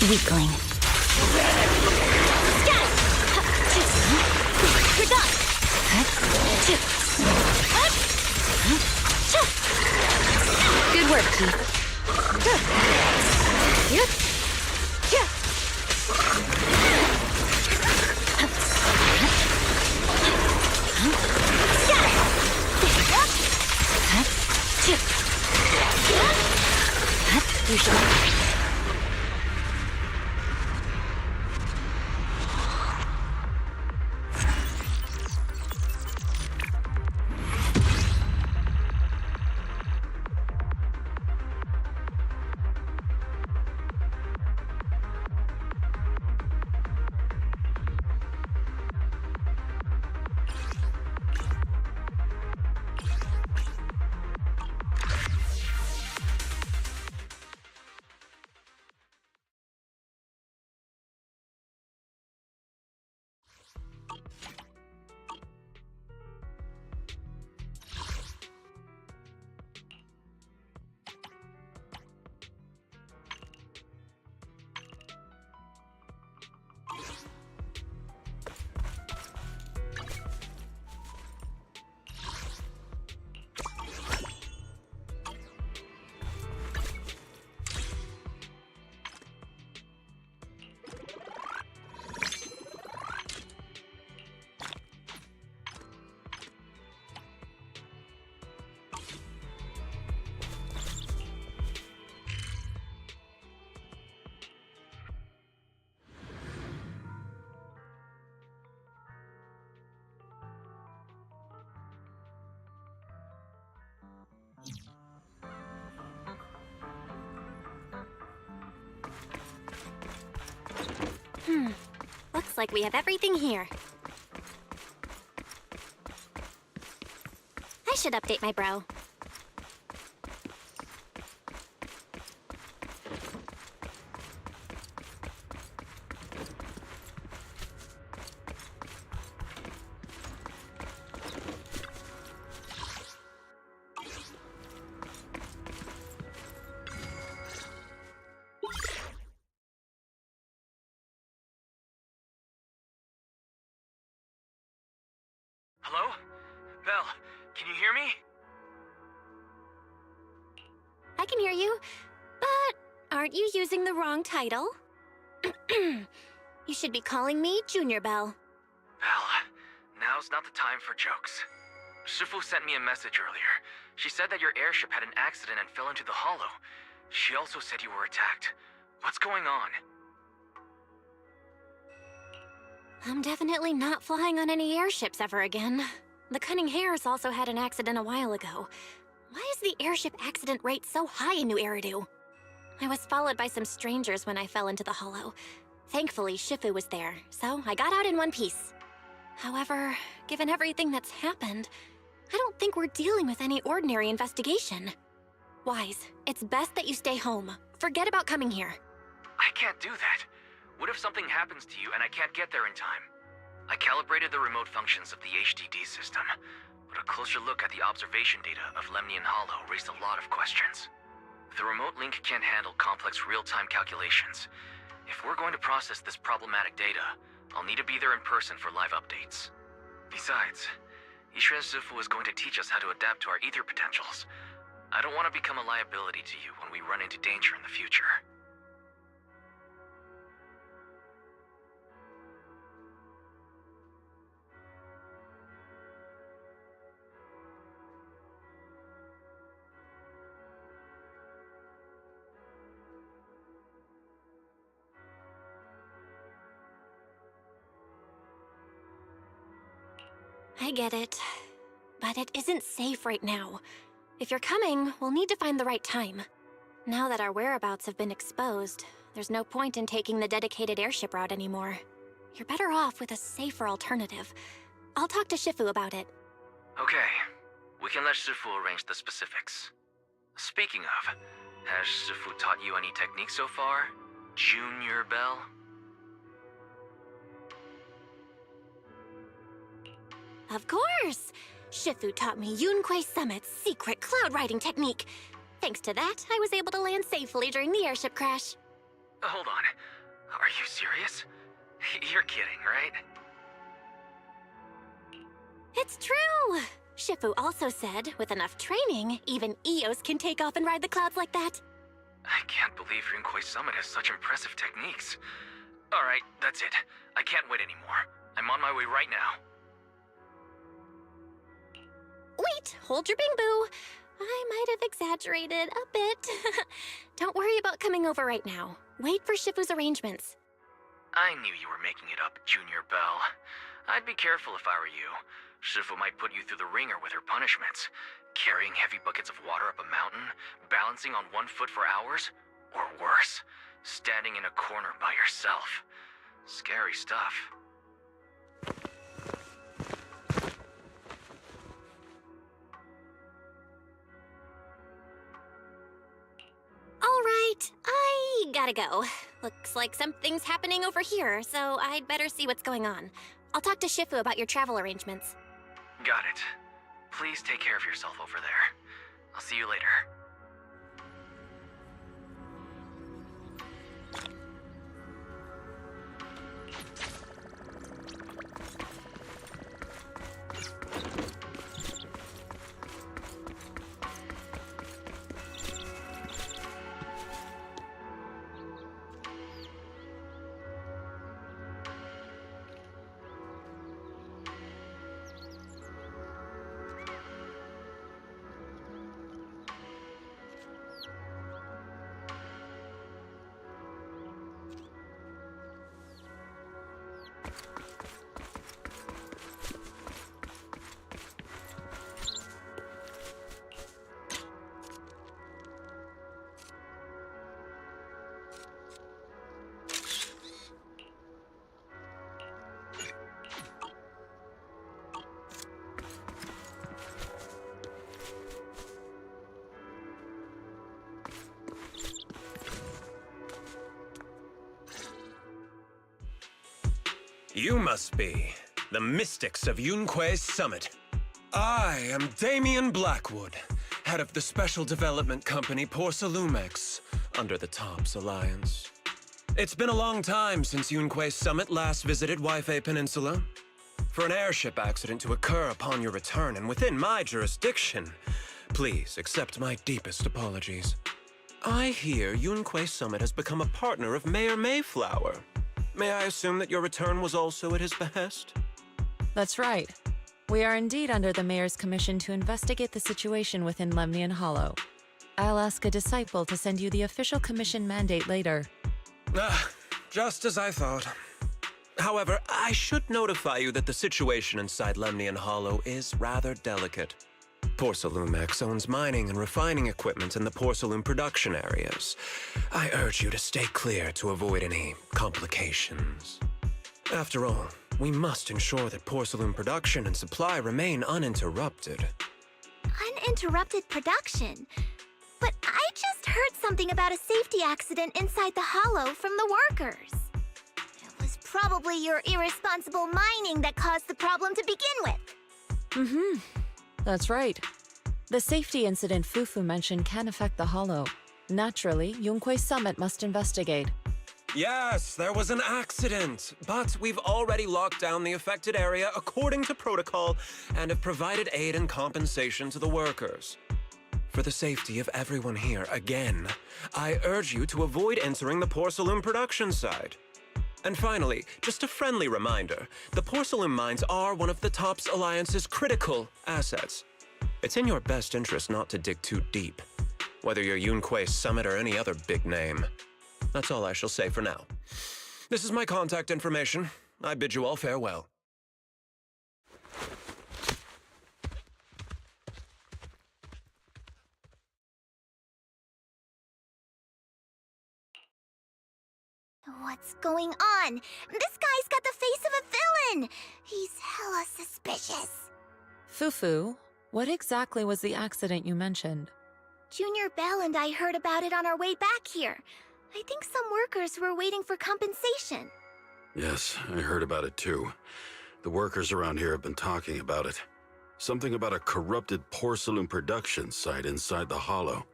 Weakling. Good work, Keith. You should. Looks like we have everything here. I should update my bro. Hello? Belle, can you hear me? I can hear you, but aren't you using the wrong title? You should be calling me Junior Belle. Belle, now's not the time for jokes. Shifu sent me a message earlier. She said that your airship had an accident and fell into the hollow. She also said you were attacked. What's going on? I'm definitely not flying on any airships ever again. The Cunning Hares also had an accident a while ago. Why is the airship accident rate so high in New Eridu? I was followed by some strangers when I fell into the hollow. Thankfully, Shifu was there, so I got out in one piece. However, given everything that's happened, I don't think we're dealing with any ordinary investigation. Wise, it's best that you stay home. Forget about coming here. I can't do that. What if something happens to you and I can't get there in time? I calibrated the remote functions of the HDD system, but a closer look at the observation data of Lemnian Hollow raised a lot of questions. The remote link can't handle complex real-time calculations. If we're going to process this problematic data, I'll need to be there in person for live updates. Besides, Yishuan Shifu is going to teach us how to adapt to our ether potentials. I don't want to become a liability to you when we run into danger in the future. I get it. But it isn't safe right now. If you're coming, we'll need to find the right time. Now that our whereabouts have been exposed, there's no point in taking the dedicated airship route anymore. You're better off with a safer alternative. I'll talk to Shifu about it. Okay. We can let Shifu arrange the specifics. Speaking of, has Shifu taught you any techniques so far? Junior Belle? Of course! Shifu taught me Yunquei Summit's secret cloud riding technique. Thanks to that, I was able to land safely during the airship crash. Hold on. Are you serious? You're kidding, right? It's true! Shifu also said, with enough training, even Eos can take off and ride the clouds like that. I can't believe Yunque's summit has such impressive techniques. Alright, that's it. I can't wait anymore. I'm on my way right now. Wait, hold your bing boo. I might have exaggerated a bit. Don't worry about coming over right now. Wait for Shifu's arrangements. I knew you were making it up, Junior Bell. I'd be careful if I were you. Shifu might put you through the ringer with her punishments. Carrying heavy buckets of water up a mountain, balancing on 1 foot for hours, or worse, standing in a corner by yourself. Scary stuff. All right, I gotta go. Looks like something's happening over here, so I'd better see what's going on. I'll talk to Shifu about your travel arrangements. Got it. Please take care of yourself over there. I'll see you later. You must be the mystics of Yunque's summit. I am Damian Blackwood, head of the special development company Porcelumex, under the TOPS Alliance. It's been a long time since Yunque's summit last visited Waifei Peninsula. For an airship accident to occur upon your return and within my jurisdiction, please accept my deepest apologies. I hear Yunque's summit has become a partner of Mayor Mayflower. May I assume that your return was also at his behest? That's right. We are indeed under the Mayor's commission to investigate the situation within Lemnian Hollow. I'll ask a disciple to send you the official commission mandate later. Just as I thought. However, I should notify you that the situation inside Lemnian Hollow is rather delicate. Porcelumex owns mining and refining equipment in the porcelain production areas. I urge you to stay clear to avoid any complications. After all, we must ensure that porcelain production and supply remain uninterrupted. Uninterrupted production? But I just heard something about a safety accident inside the hollow from the workers. It was probably your irresponsible mining that caused the problem to begin with. That's right. The safety incident Fufu mentioned can affect the Hollow. Naturally, Yunque's summit must investigate. Yes, there was an accident, but we've already locked down the affected area according to protocol and have provided aid and compensation to the workers. For the safety of everyone here, again, I urge you to avoid entering the porcelain production site. And finally, just a friendly reminder, the porcelain mines are one of the TOPS Alliance's critical assets. It's in your best interest not to dig too deep, whether you're Yunque's summit or any other big name. That's all I shall say for now. This is my contact information. I bid you all farewell. What's going on? This guy's got the face of a villain! He's hella suspicious. Fufu, what exactly was the accident you mentioned? Junior Bell and I heard about it on our way back here. I think some workers were waiting for compensation. Yes, I heard about it too. The workers around here have been talking about it. Something about a corrupted porcelain production site inside the hollow.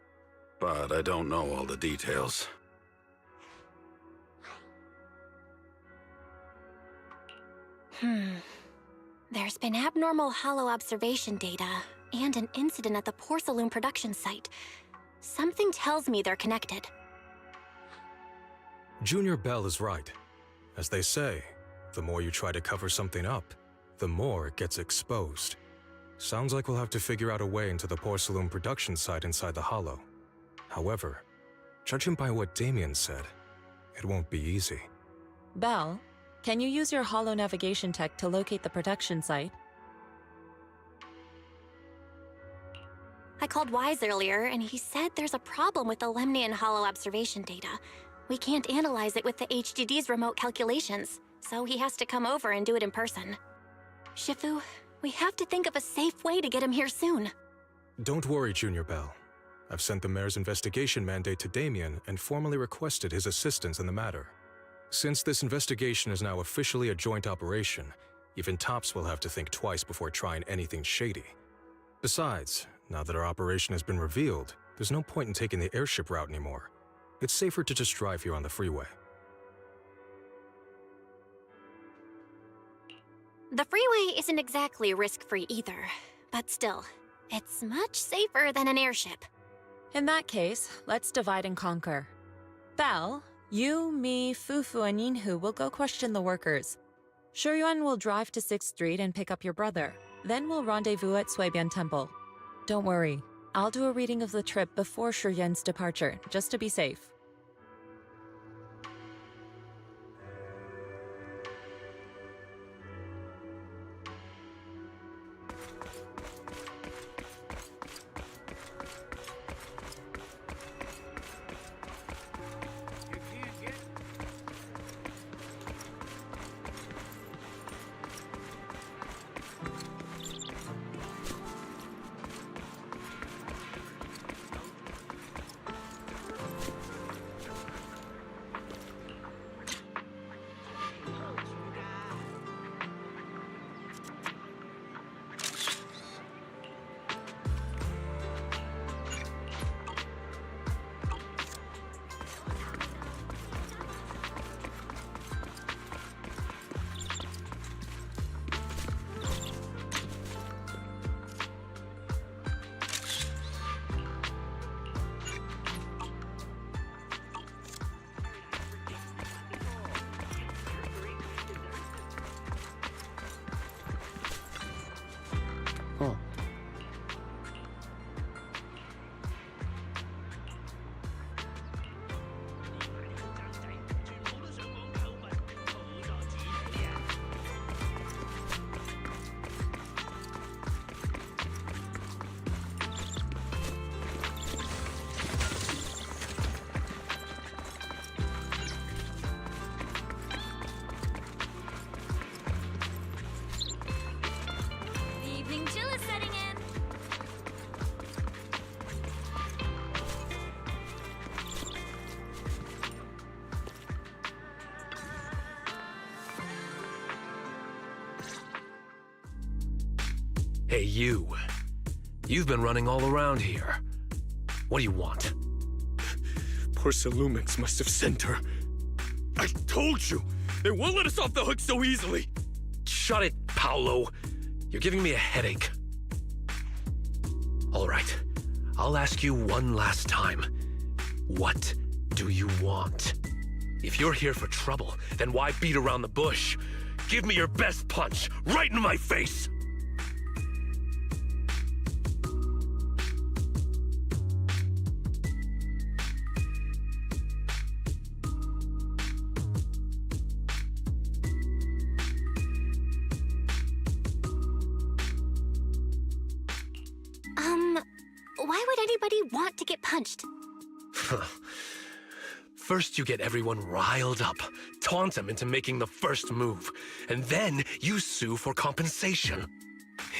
But I don't know all the details. There's been abnormal hollow observation data and an incident at the porcelain production site. Something tells me they're connected. Junior Bell is right. As they say, the more you try to cover something up, the more it gets exposed. Sounds like we'll have to figure out a way into the porcelain production site inside the hollow. However, judging by what Damien said, it won't be easy. Bell, can you use your hollow navigation tech to locate the production site? I called Wise earlier, and he said there's a problem with the Lemnian hollow observation data. We can't analyze it with the HDD's remote calculations, so he has to come over and do it in person. Shifu, we have to think of a safe way to get him here soon. Don't worry, Junior Bell. I've sent the mayor's investigation mandate to Damien and formally requested his assistance in the matter. Since this investigation is now officially a joint operation, even Tops will have to think twice before trying anything shady. Besides, now that our operation has been revealed, there's no point in taking the airship route anymore. It's safer to just drive here on the freeway. The freeway isn't exactly risk-free either, but still, it's much safer than an airship. In that case, let's divide and conquer. Bell, you, me, Fufu, and Yinhu will go question the workers. Shuyuan will drive to 6th Street and pick up your brother. Then we'll rendezvous at Suibian Temple. Don't worry, I'll do a reading of the trip before Shuyuan's departure, just to be safe. Hey, you. You've been running all around here. What do you want? Porcelumix must have sent her. I told you! They won't let us off the hook so easily! Shut it, Paolo. You're giving me a headache. All right. I'll ask you one last time. What do you want? If you're here for trouble, then why beat around the bush? Give me your best punch, right in my face! Why would anybody want to get punched? First you get everyone riled up, taunt them into making the first move, and then you sue for compensation.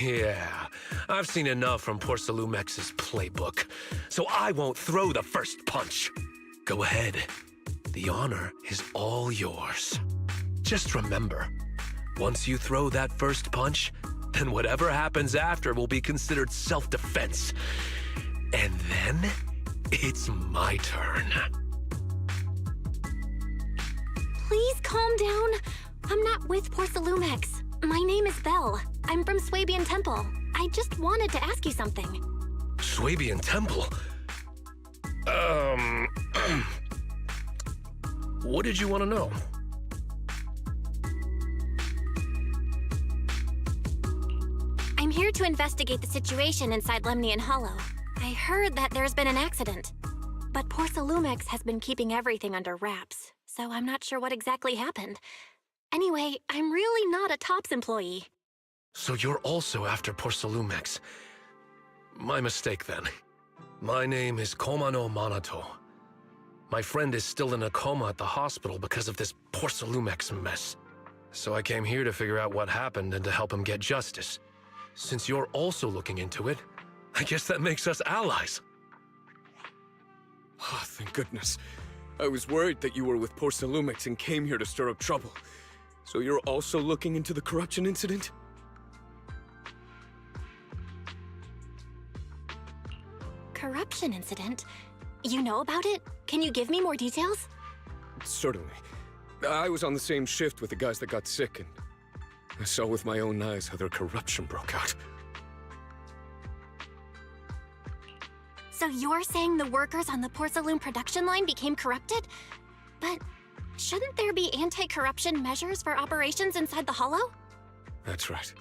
Yeah, I've seen enough from Porcelumex's playbook, so I won't throw the first punch. Go ahead. The honor is all yours. Just remember, once you throw that first punch, then whatever happens after will be considered self-defense. And then, it's my turn. Please calm down. I'm not with Porcelumex. My name is Belle. I'm from Swabian Temple. I just wanted to ask you something. Swabian Temple? What did you want to know? I'm here to investigate the situation inside Lemnian Hollow. I heard that there's been an accident. But Porcelumex has been keeping everything under wraps, so I'm not sure what exactly happened. Anyway, I'm really not a TOPS employee. So you're also after Porcelumex. My mistake, then. My name is Komano Manato. My friend is still in a coma at the hospital because of this Porcelumex mess. So I came here to figure out what happened and to help him get justice. Since you're also looking into it, I guess that makes us allies. Oh, thank goodness. I was worried that you were with Porcelumex and came here to stir up trouble. So you're also looking into the corruption incident? Corruption incident? You know about it? Can you give me more details? Certainly. I was on the same shift with the guys that got sick, and I saw with my own eyes how their corruption broke out. So you're saying the workers on the Porcelume production line became corrupted? But shouldn't there be anti-corruption measures for operations inside the Hollow? That's right.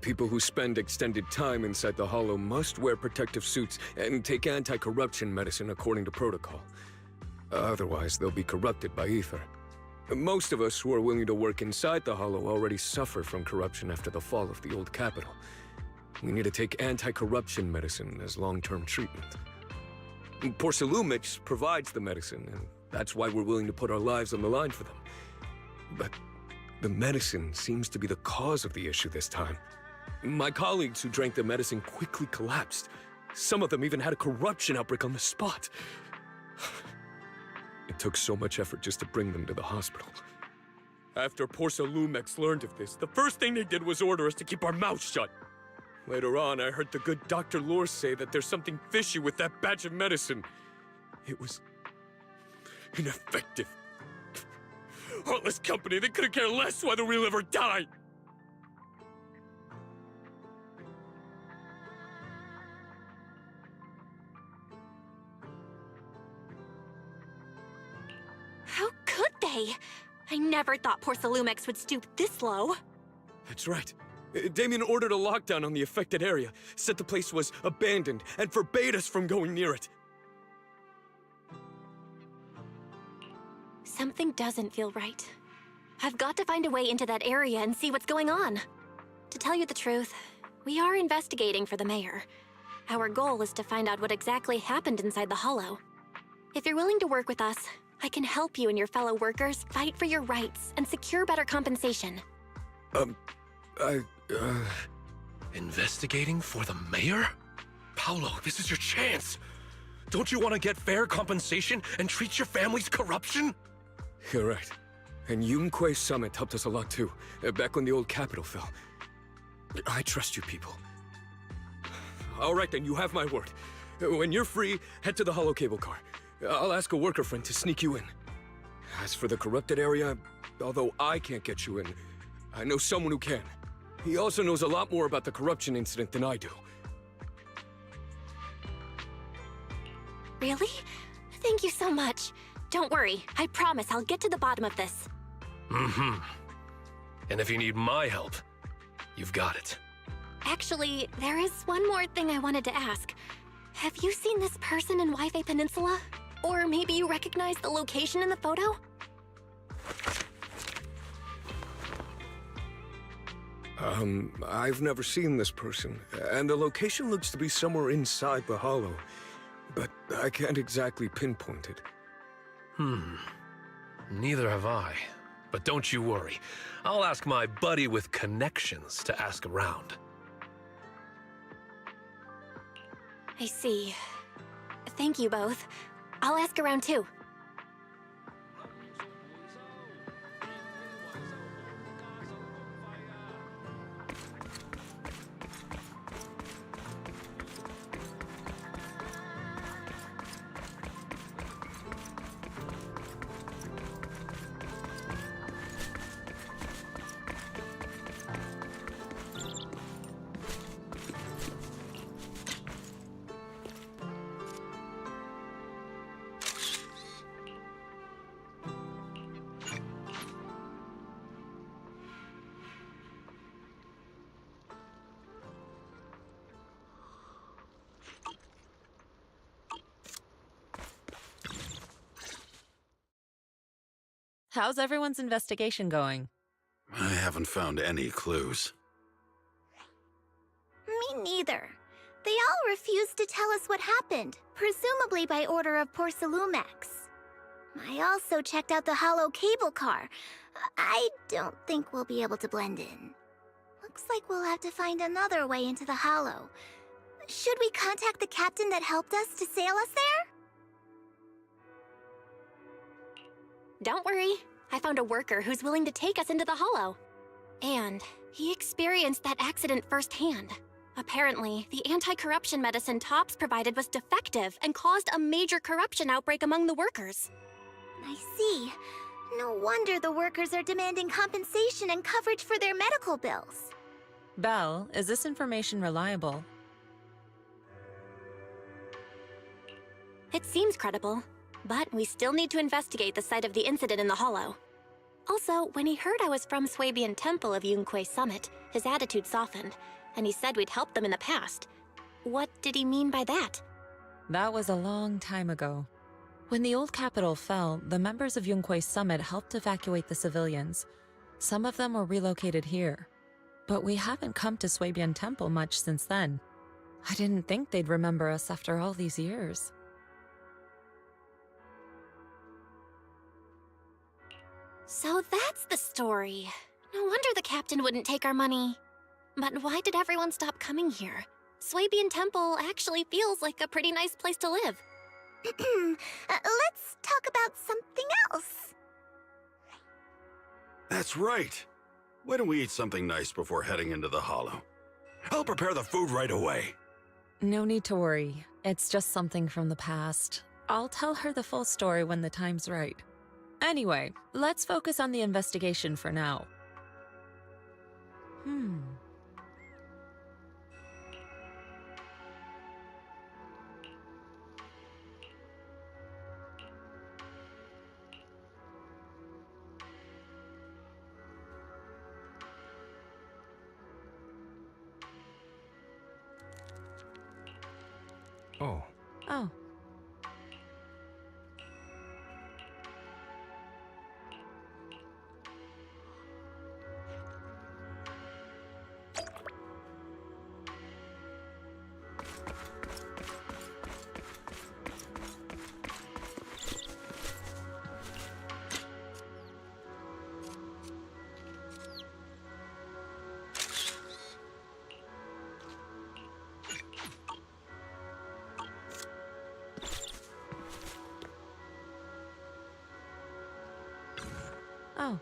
People who spend extended time inside the Hollow must wear protective suits and take anti-corruption medicine according to protocol. Otherwise, they'll be corrupted by ether. Most of us who are willing to work inside the Hollow already suffer from corruption after the fall of the old capital. We need to take anti-corruption medicine as long-term treatment. Porcelumex provides the medicine, and that's why we're willing to put our lives on the line for them. But the medicine seems to be the cause of the issue this time. My colleagues who drank the medicine quickly collapsed. Some of them even had a corruption outbreak on the spot. It took so much effort just to bring them to the hospital. After Porcelumex learned of this, the first thing they did was order us to keep our mouths shut. Later on, I heard the good Dr. Lore say that there's something fishy with that batch of medicine. It was ineffective. Heartless company, they couldn't care less whether we live or die. How could they? I never thought Porcelumex would stoop this low. That's right. Damien ordered a lockdown on the affected area, said the place was abandoned, and forbade us from going near it. Something doesn't feel right. I've got to find a way into that area and see what's going on. To tell you the truth, we are investigating for the mayor. Our goal is to find out what exactly happened inside the Hollow. If you're willing to work with us, I can help you and your fellow workers fight for your rights and secure better compensation. Investigating for the mayor? Paolo, this is your chance. Don't you want to get fair compensation and treat your family's corruption? You're right. And Yunque Summit helped us a lot too, back when the old capital fell. I trust you people. All right then, you have my word. When you're free, head to the Hollow Cable Car. I'll ask a worker friend to sneak you in. As for the corrupted area, although I can't get you in, I know someone who can. He also knows a lot more about the corruption incident than I do. Really? Thank you so much. Don't worry, I promise I'll get to the bottom of this. Mm-hmm. And if you need my help, you've got it. Actually, there is one more thing I wanted to ask. Have you seen this person in Waife Peninsula? Or maybe you recognize the location in the photo? I've never seen this person, and the location looks to be somewhere inside the Hollow, but I can't exactly pinpoint it. Neither have I. But don't you worry. I'll ask my buddy with connections to ask around. I see. Thank you both. I'll ask around too. How's everyone's investigation going? I haven't found any clues. Me neither. They all refused to tell us what happened, presumably by order of Porcelumex. I also checked out the hollow cable car. I don't think we'll be able to blend in. Looks like we'll have to find another way into the hollow. Should we contact the captain that helped us to sail us there? Don't worry. I found a worker who's willing to take us into the hollow. And he experienced that accident firsthand. Apparently, the anti-corruption medicine Tops provided was defective and caused a major corruption outbreak among the workers. I see. No wonder the workers are demanding compensation and coverage for their medical bills. Belle, is this information reliable? It seems credible, but we still need to investigate the site of the incident in the hollow. Also, when he heard I was from Swabian Temple of Yunque Summit, his attitude softened, and he said we'd helped them in the past. What did he mean by that? That was a long time ago. When the old capital fell, the members of Yunque Summit helped evacuate the civilians. Some of them were relocated here. But we haven't come to Swabian Temple much since then. I didn't think they'd remember us after all these years. So that's the story. No wonder the captain wouldn't take our money. But why did everyone stop coming here? Swabian Temple actually feels like a pretty nice place to live. Let's talk about something else. That's right. Why don't we eat something nice before heading into the hollow? I'll prepare the food right away. No need to worry. It's just something from the past. I'll tell her the full story when the time's right. Anyway, let's focus on the investigation for now. Oh. Oh. Oh.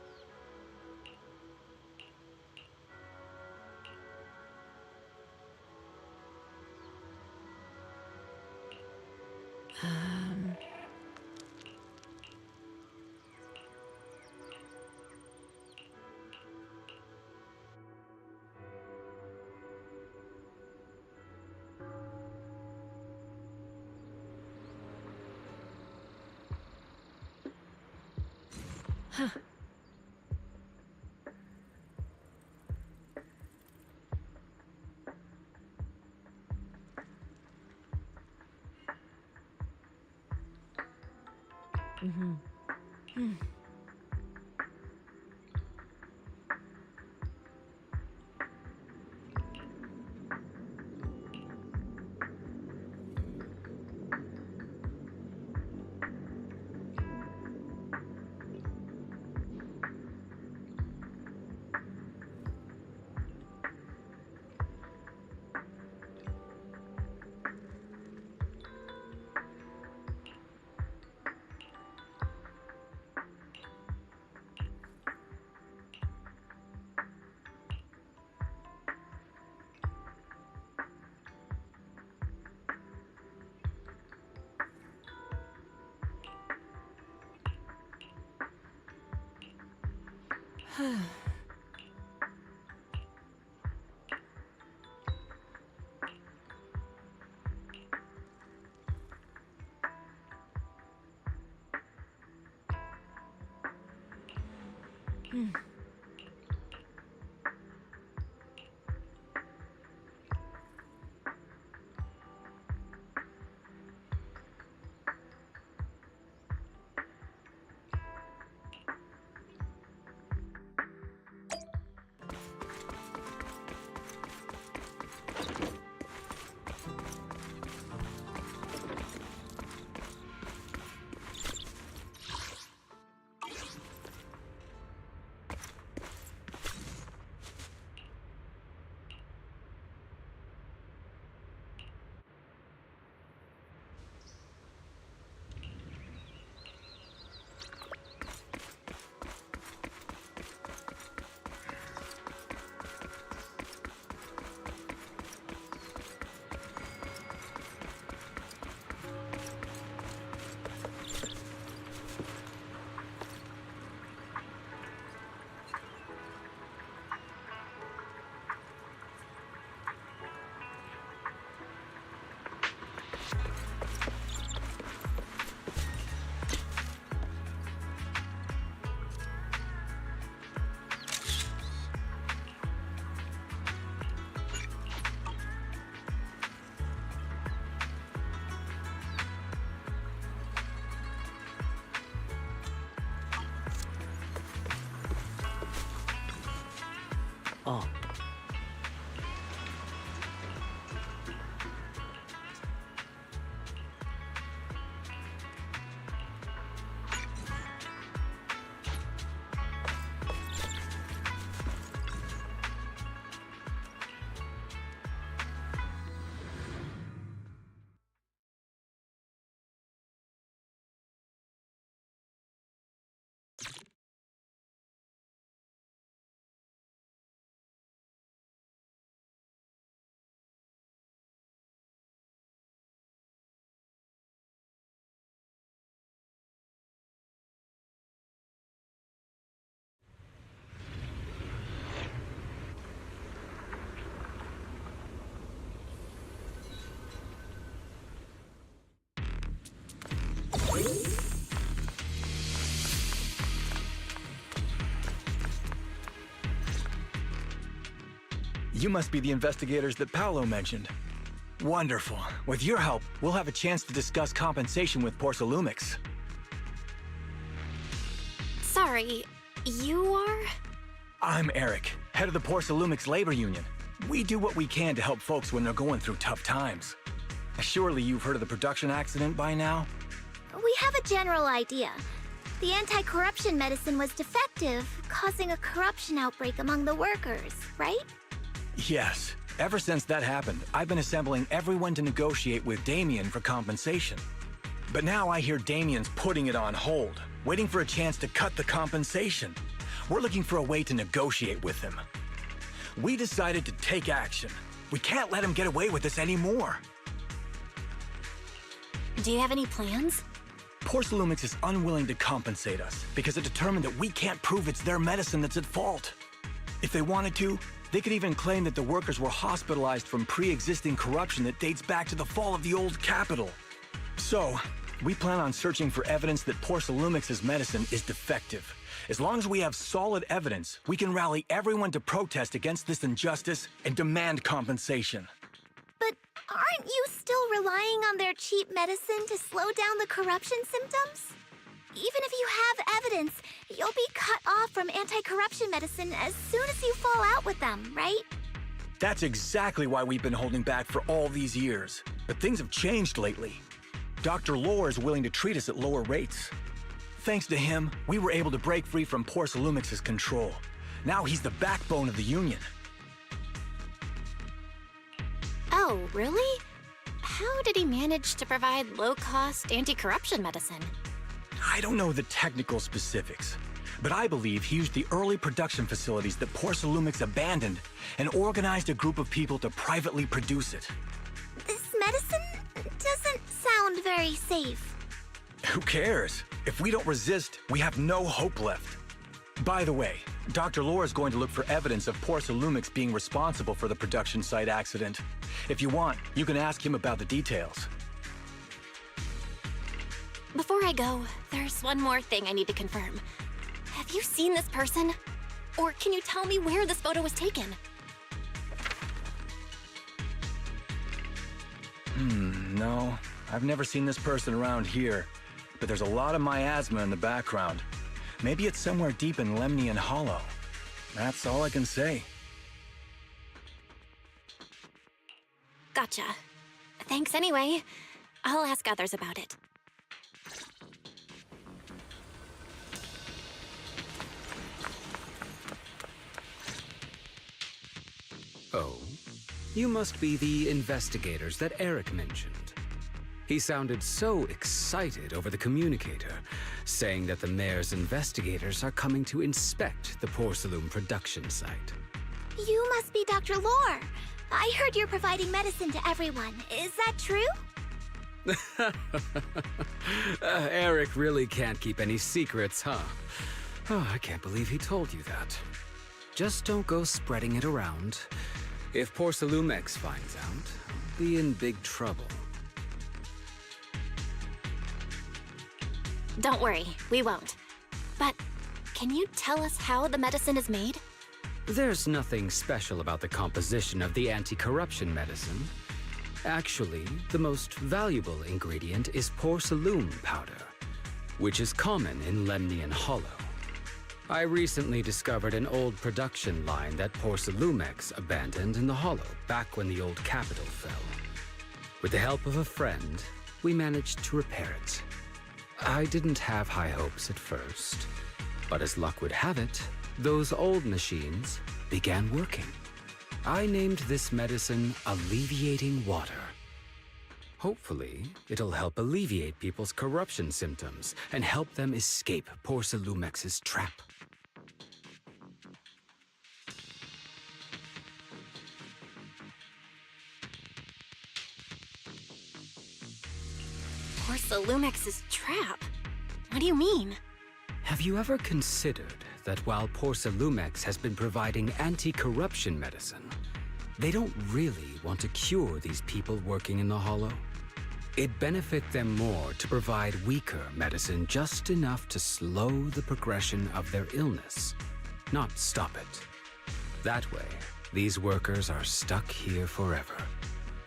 Huh. Oh. You must be the investigators that Paolo mentioned. Wonderful. With your help, we'll have a chance to discuss compensation with Porsalumix. Sorry, you are? I'm Eric, head of the Porsalumix Labor Union. We do what we can to help folks when they're going through tough times. Surely you've heard of the production accident by now? We have a general idea. The anti-corruption medicine was defective, causing a corruption outbreak among the workers, right? Yes. Ever since that happened, I've been assembling everyone to negotiate with Damien for compensation. But now I hear Damien's putting it on hold, waiting for a chance to cut the compensation. We're looking for a way to negotiate with him. We decided to take action. We can't let him get away with this anymore. Do you have any plans? Porsalumix is unwilling to compensate us because it determined that we can't prove it's their medicine that's at fault. If they wanted to, they could even claim that the workers were hospitalized from pre-existing corruption that dates back to the fall of the old capital. So, we plan on searching for evidence that Porsalumix's medicine is defective. As long as we have solid evidence, we can rally everyone to protest against this injustice and demand compensation. But aren't you still relying on their cheap medicine to slow down the corruption symptoms? Even if you have evidence, you'll be cut off from anti-corruption medicine as soon as you fall out with them, right? That's exactly why we've been holding back for all these years. But things have changed lately. Dr. Lore is willing to treat us at lower rates. Thanks to him, we were able to break free from Porsalumix's control. Now he's the backbone of the Union. Oh, really? How did he manage to provide low-cost anti-corruption medicine? I don't know the technical specifics, but I believe he used the early production facilities that Porsalumix abandoned and organized a group of people to privately produce it. This medicine doesn't sound very safe. Who cares? If we don't resist, we have no hope left. By the way, Dr. Lore is going to look for evidence of Porsalumix being responsible for the production site accident. If you want, you can ask him about the details. Before I go, there's one more thing I need to confirm. Have you seen this person? Or can you tell me where this photo was taken? No. I've never seen this person around here. But there's a lot of miasma in the background. Maybe it's somewhere deep in Lemnian Hollow. That's all I can say. Gotcha. Thanks anyway. I'll ask others about it. Oh, you must be the investigators that Eric mentioned. He sounded so excited over the communicator, saying that the mayor's investigators are coming to inspect the Porsalume production site. You must be Dr. Lore. I heard you're providing medicine to everyone. Is that true? Eric really can't keep any secrets, huh? Oh, I can't believe he told you that. Just don't go spreading it around. If Porsalumix finds out, I'll be in big trouble. Don't worry, we won't. But can you tell us how the medicine is made? There's nothing special about the composition of the anti-corruption medicine. Actually, the most valuable ingredient is Porsalume powder, which is common in Lemnian Hollow. I recently discovered an old production line that Porcelumex abandoned in the Hollow back when the old capital fell. With the help of a friend, we managed to repair it. I didn't have high hopes at first, but as luck would have it, those old machines began working. I named this medicine Alleviating Water. Hopefully, it'll help alleviate people's corruption symptoms and help them escape Porcelumex's trap. Porcelumex's trap? What do you mean? Have you ever considered that while Porcelumex has been providing anti-corruption medicine, they don't really want to cure these people working in the Hollow? It'd benefit them more to provide weaker medicine just enough to slow the progression of their illness, not stop it. That way, these workers are stuck here forever.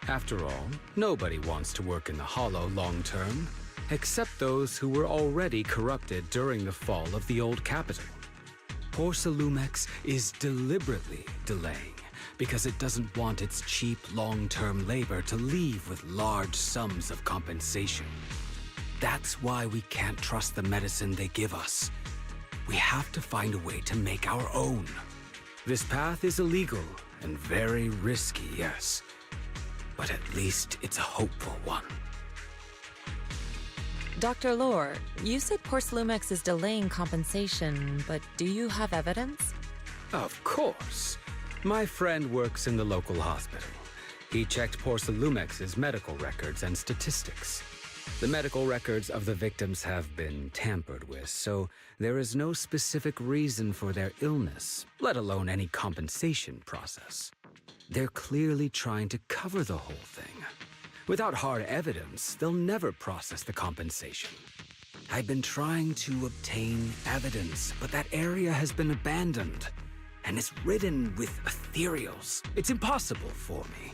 After all, nobody wants to work in the Hollow long-term, except those who were already corrupted during the fall of the old capital. Porcelumex is deliberately delaying because it doesn't want its cheap long-term labor to leave with large sums of compensation. That's why we can't trust the medicine they give us. We have to find a way to make our own. This path is illegal and very risky, yes, but at least it's a hopeful one. Dr. Lore, you said Porcelumex is delaying compensation, but do you have evidence? Of course. My friend works in the local hospital. He checked Porcelumex's medical records and statistics. The medical records of the victims have been tampered with, so there is no specific reason for their illness, let alone any compensation process. They're clearly trying to cover the whole thing. Without hard evidence, they'll never process the compensation. I've been trying to obtain evidence, but that area has been abandoned, and it's ridden with ethereals. It's impossible for me.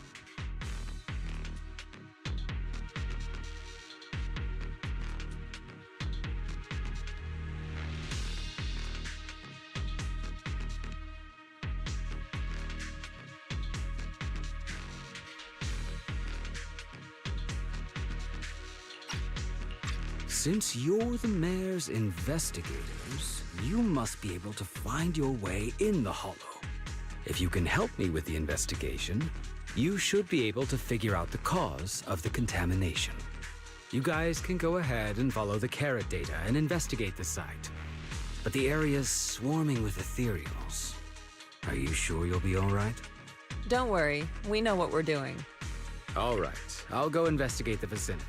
Since you're the mayor's investigators, you must be able to find your way in the Hollow. If you can help me with the investigation, you should be able to figure out the cause of the contamination. You guys can go ahead and follow the carrot data and investigate the site. But the area's swarming with ethereals. Are you sure you'll be all right? Don't worry, we know what we're doing. All right, I'll go investigate the vicinity.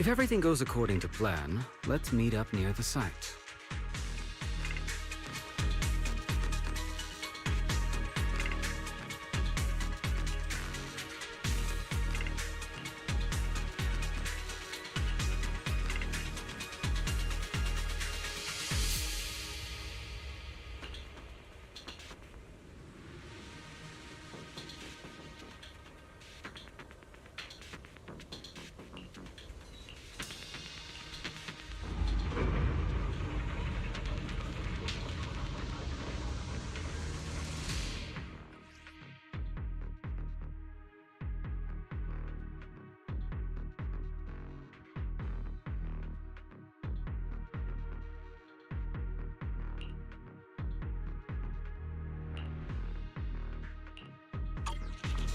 If everything goes according to plan, let's meet up near the site.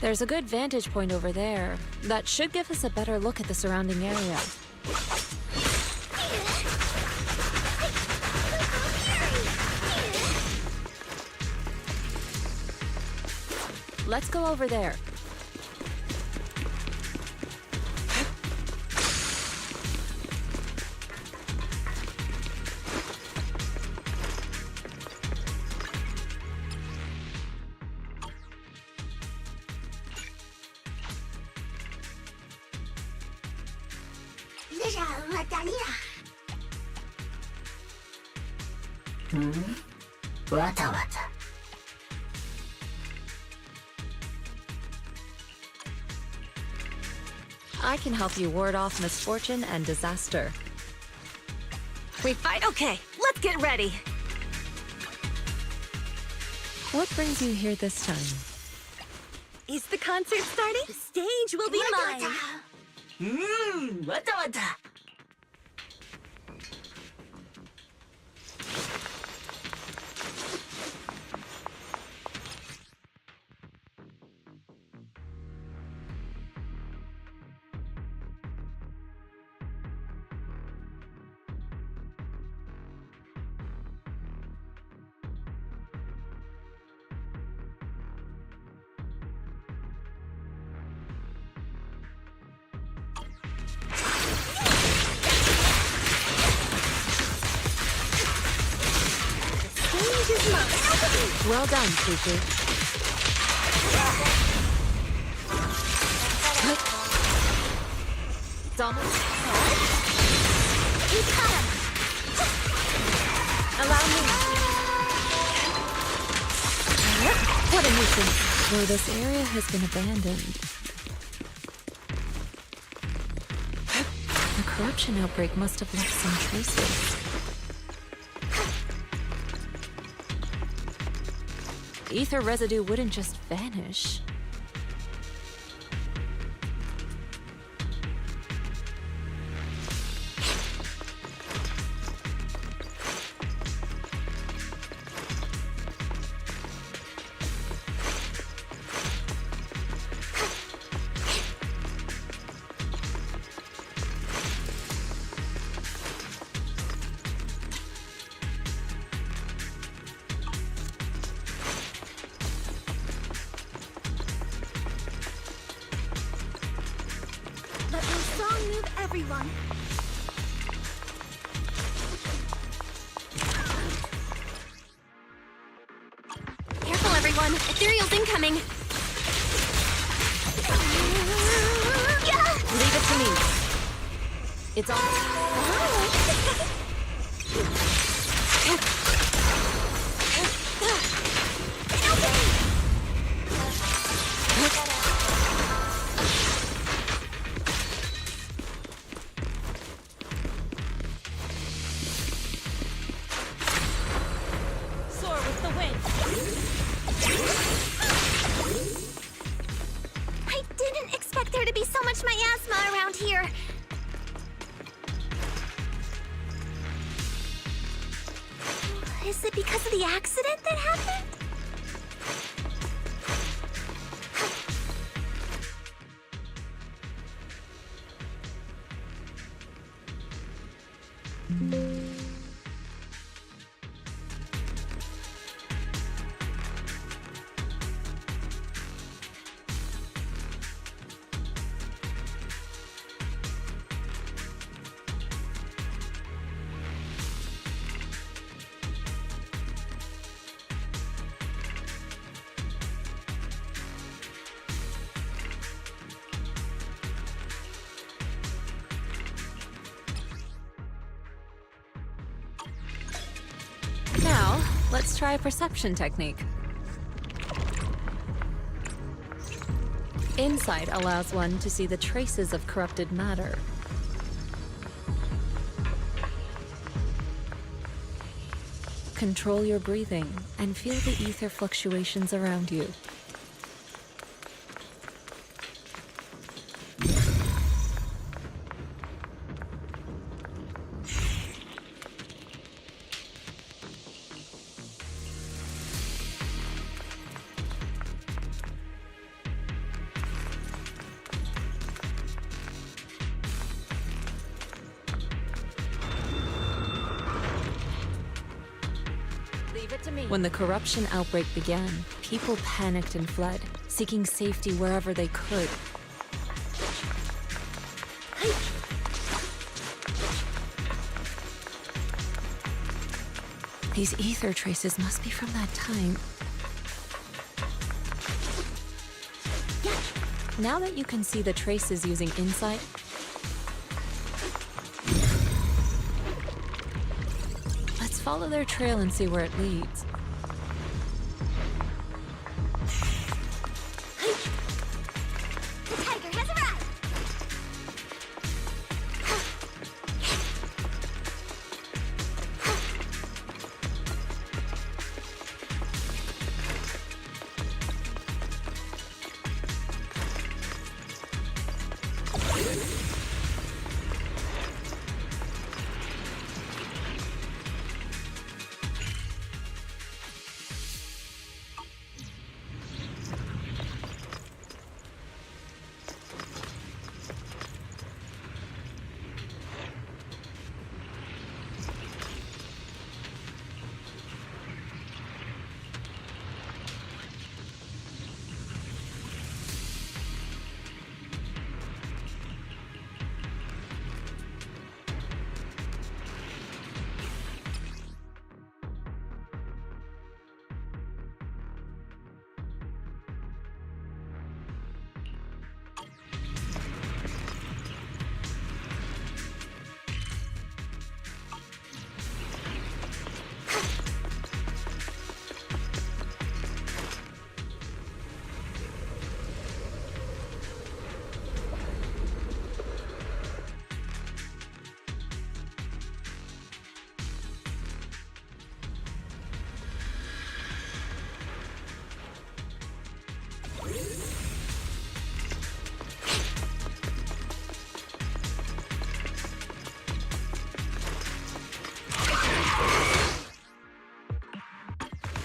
There's a good vantage point over there. That should give us a better look at the surrounding area. Let's go over there. I can help you ward off misfortune and disaster. We fight? Okay, let's get ready. What brings you here this time? Is the concert starting? The stage will be mine. 왔다 왔다. Well done, Fufu. It's almost... You caught him. Allow me. What a nuisance. Though this area has been abandoned. The corruption outbreak must have left some traces. Ether residue wouldn't just vanish. Let my song move everyone. Careful, everyone. Ethereal's incoming. Leave it to me. It's all... Soar with the wind. I didn't expect there to be so much miasma around here. Is it because of the accident that happened? Now, let's try a perception technique. Insight allows one to see the traces of corrupted matter. Control your breathing and feel the ether fluctuations around you. When the corruption outbreak began, people panicked and fled, seeking safety wherever they could. These ether traces must be from that time. Now that you can see the traces using insight, let's follow their trail and see where it leads. The tiger has arrived.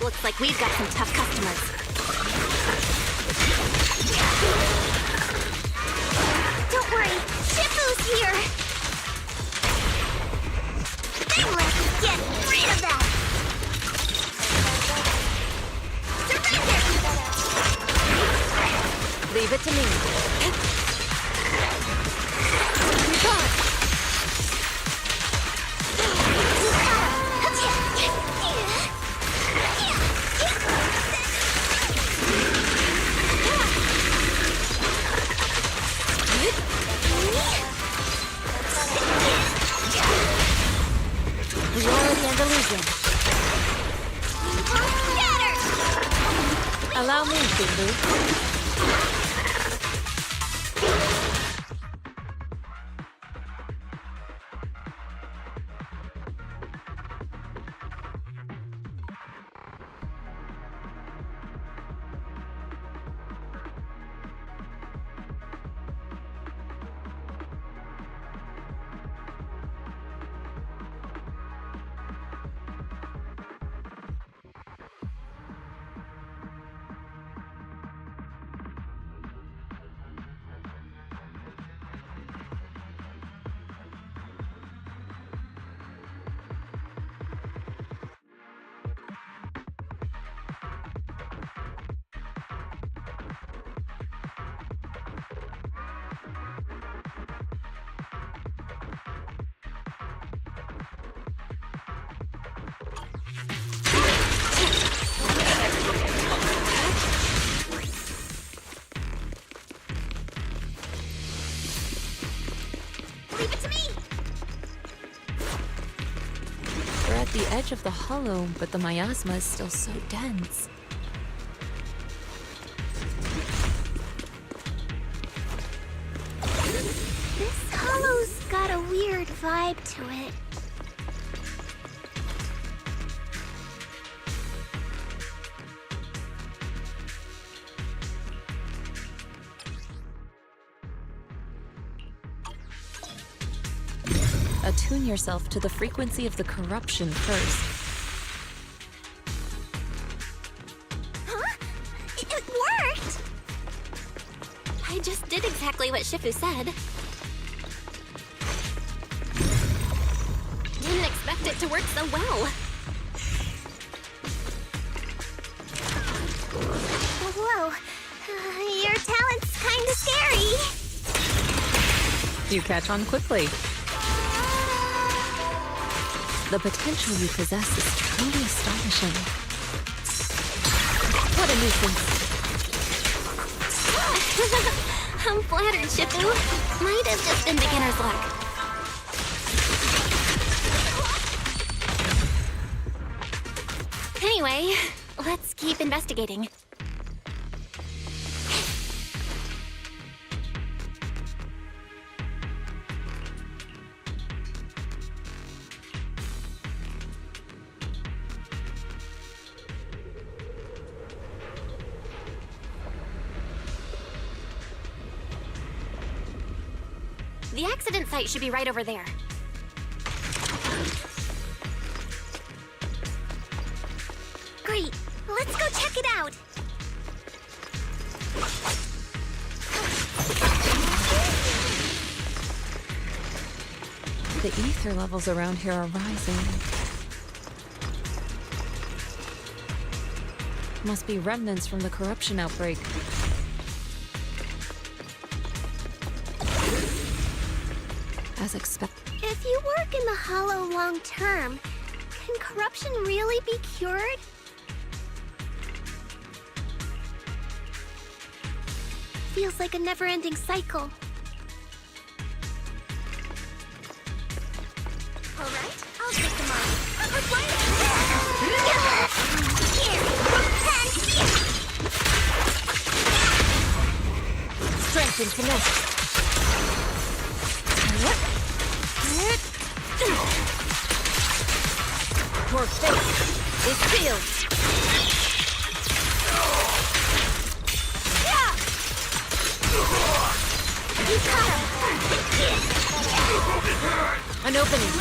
Looks like we've got some tough customers. Don't worry, Shifu's here! Then let's get rid of that! Surrender! Leave it to me. We already have illusion. Allow me, Shifu. We're at the edge of the hollow, but the miasma is still so dense. This hollow's got a weird vibe to it. Attune yourself to the frequency of the corruption first. Huh? It worked! I just did exactly what Shifu said. Didn't expect it to work so well. Whoa. Your talent's kinda scary. You catch on quickly. The potential you possess is truly astonishing. What a nuisance. I'm flattered, Shifu. Might have just been beginner's luck. Anyway, let's keep investigating. The accident site should be right over there. Great. Let's go check it out. The ether levels around here are rising. Must be remnants from the corruption outbreak. As expected. If you work in the Hollow long term, can corruption really be cured? Feels like a never-ending cycle. All right, I'll take them on. Strength and finesse. Your fate is sealed. You caught him. An opening.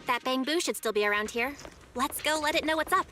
That bamboo should still be around here. Let's go let it know what's up.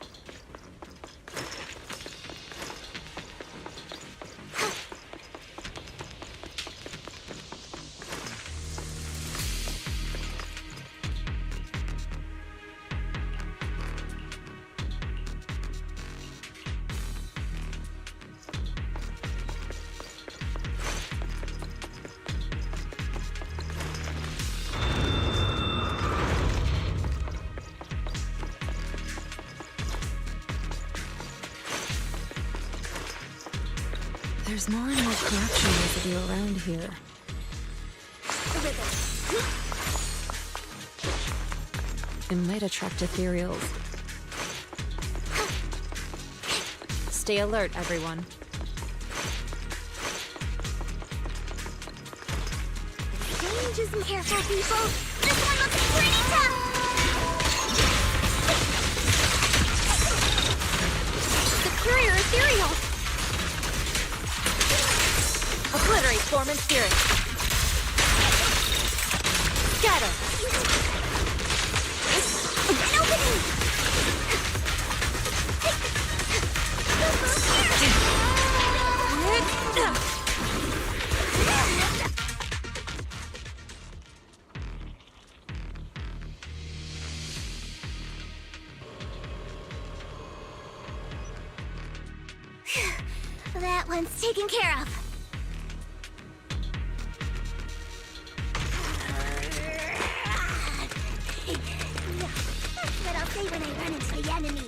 There's more and more corruption residue around here. It might attract ethereals. Stay alert, everyone. Changes me. Careful, people. This one looks pretty tough. Superior ethereal! Obliterate form and spirit. Scatter. An opening. That one's taken care of. That's what I'll say when I run into the enemy.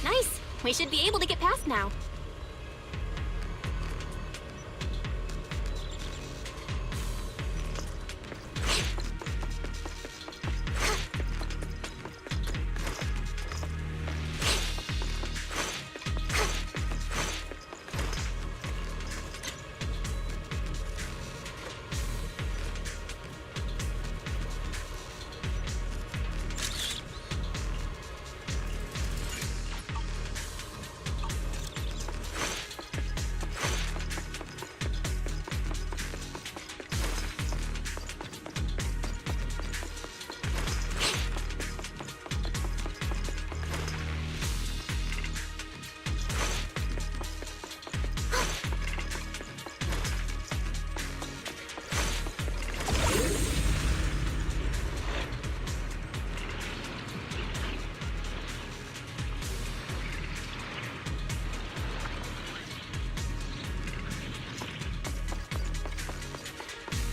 Nice. We should be able to get past now.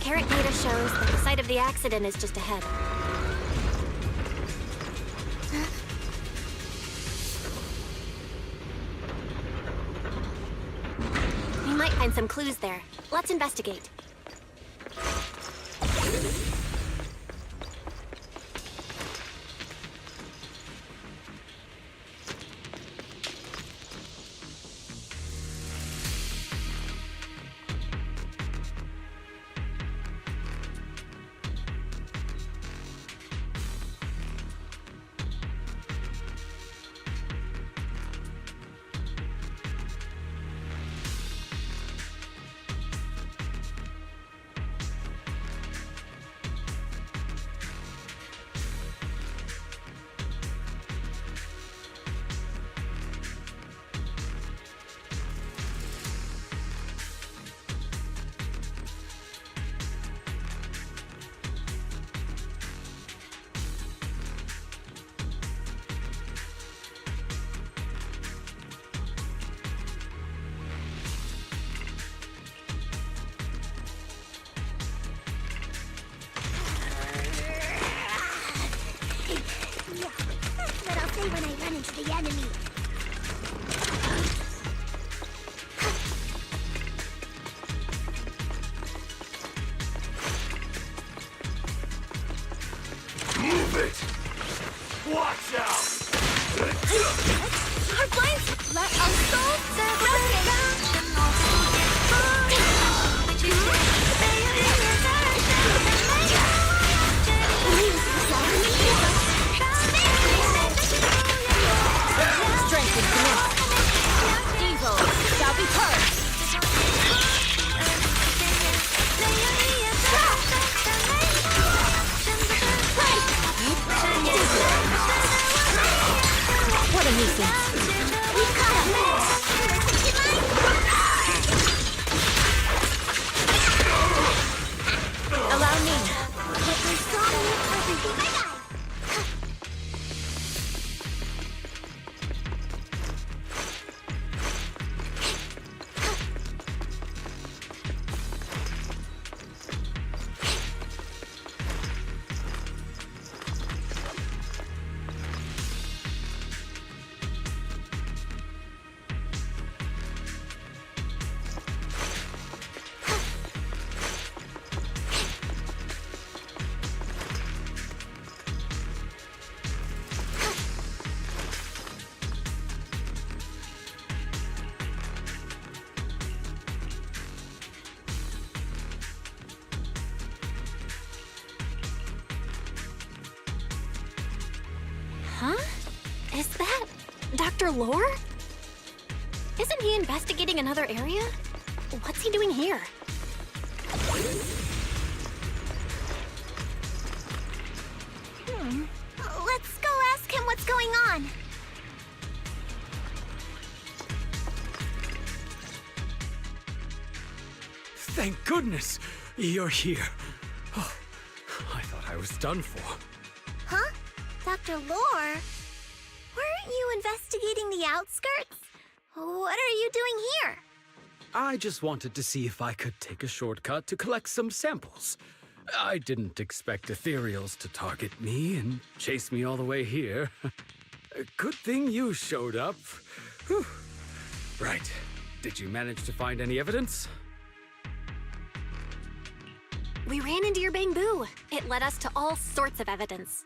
Carrot data shows that the site of the accident is just ahead. We might find some clues there. Let's investigate. into the enemy. Move it! Watch out! Hard lines! Let our souls Strength and command. Evil shall be purged. What a nuisance. We've caught him. Allow me. But they saw me everything. Bye-bye. Huh? Is that Dr. Lore? Isn't he investigating another area? What's he doing here? Let's go ask him what's going on. Thank goodness you're here. Oh, I thought I was done for. Huh? Dr. Lore? Weren't you investigating the outskirts? What are you doing here? I just wanted to see if I could take a shortcut to collect some samples. I didn't expect ethereals to target me and chase me all the way here. Good thing you showed up. Whew. Right. Did you manage to find any evidence? We ran into your bamboo. It led us to all sorts of evidence.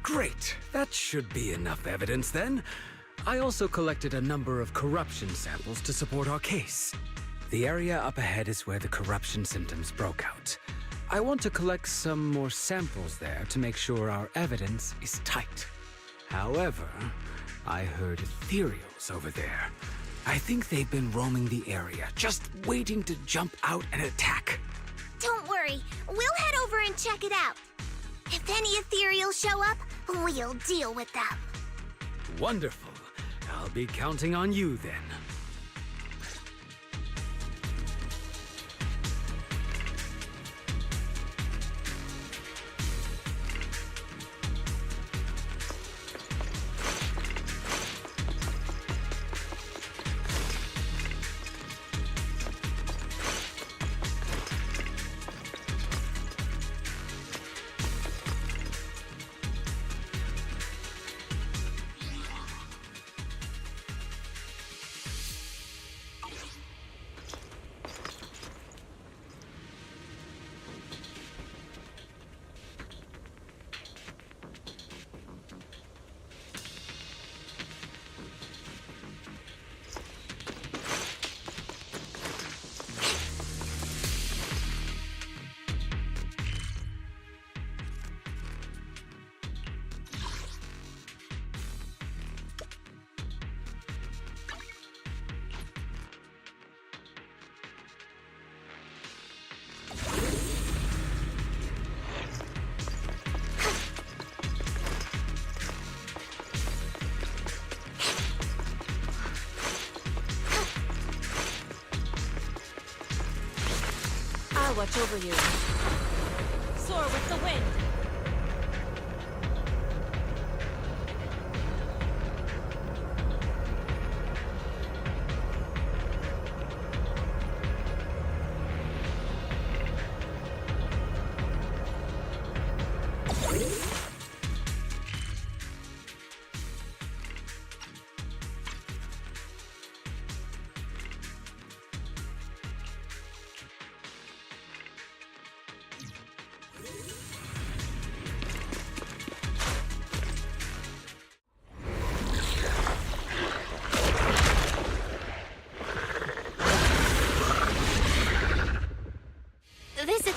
Great. That should be enough evidence then. I also collected a number of corruption samples to support our case. The area up ahead is where the corruption symptoms broke out. I want to collect some more samples there to make sure our evidence is tight. However, I heard ethereals over there. I think they've been roaming the area, just waiting to jump out and attack. Don't worry, we'll head over and check it out. If any ethereals show up, we'll deal with them. Wonderful. I'll be counting on you then. I'll watch over you. Soar with the wind.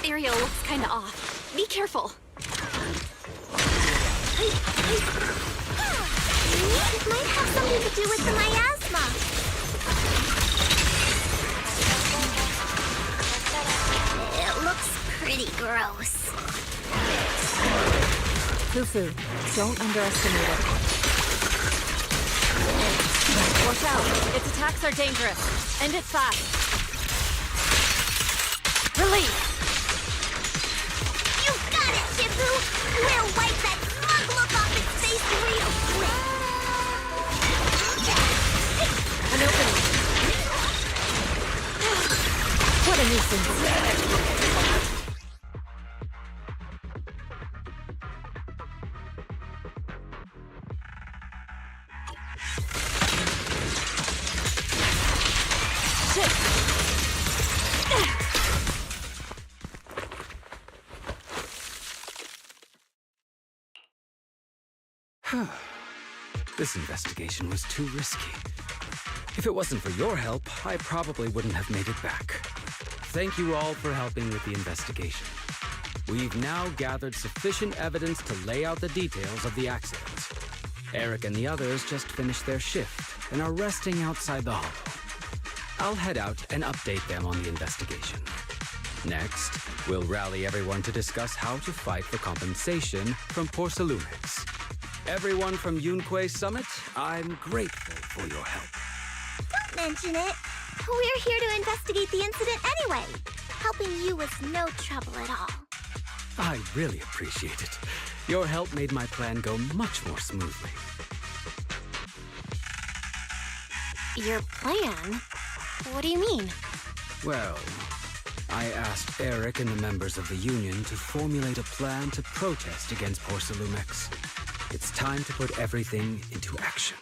ethereal looks kinda off. Be careful. It might have something to do with the miasma. It looks pretty gross. Fufu, don't underestimate it. Watch out! Its attacks are dangerous. End it fast. Release! You got it, Shifu! We'll wipe that smug look off its face real quick. An opening. What a nuisance. This investigation was too risky. If it wasn't for your help, I probably wouldn't have made it back. Thank you all for helping with the investigation. We've now gathered sufficient evidence to lay out the details of the accident. Eric and the others just finished their shift and are resting outside the hollow. I'll head out and update them on the investigation. Next, we'll rally everyone to discuss how to fight for compensation from Porcelumix. Everyone from Yunque Summit, I'm grateful for your help. Don't mention it. We're here to investigate the incident anyway. Helping you was no trouble at all. I really appreciate it. Your help made my plan go much more smoothly. Your plan? What do you mean? Well, I asked Eric and the members of the Union to formulate a plan to protest against Porcelumix. It's time to put everything into action.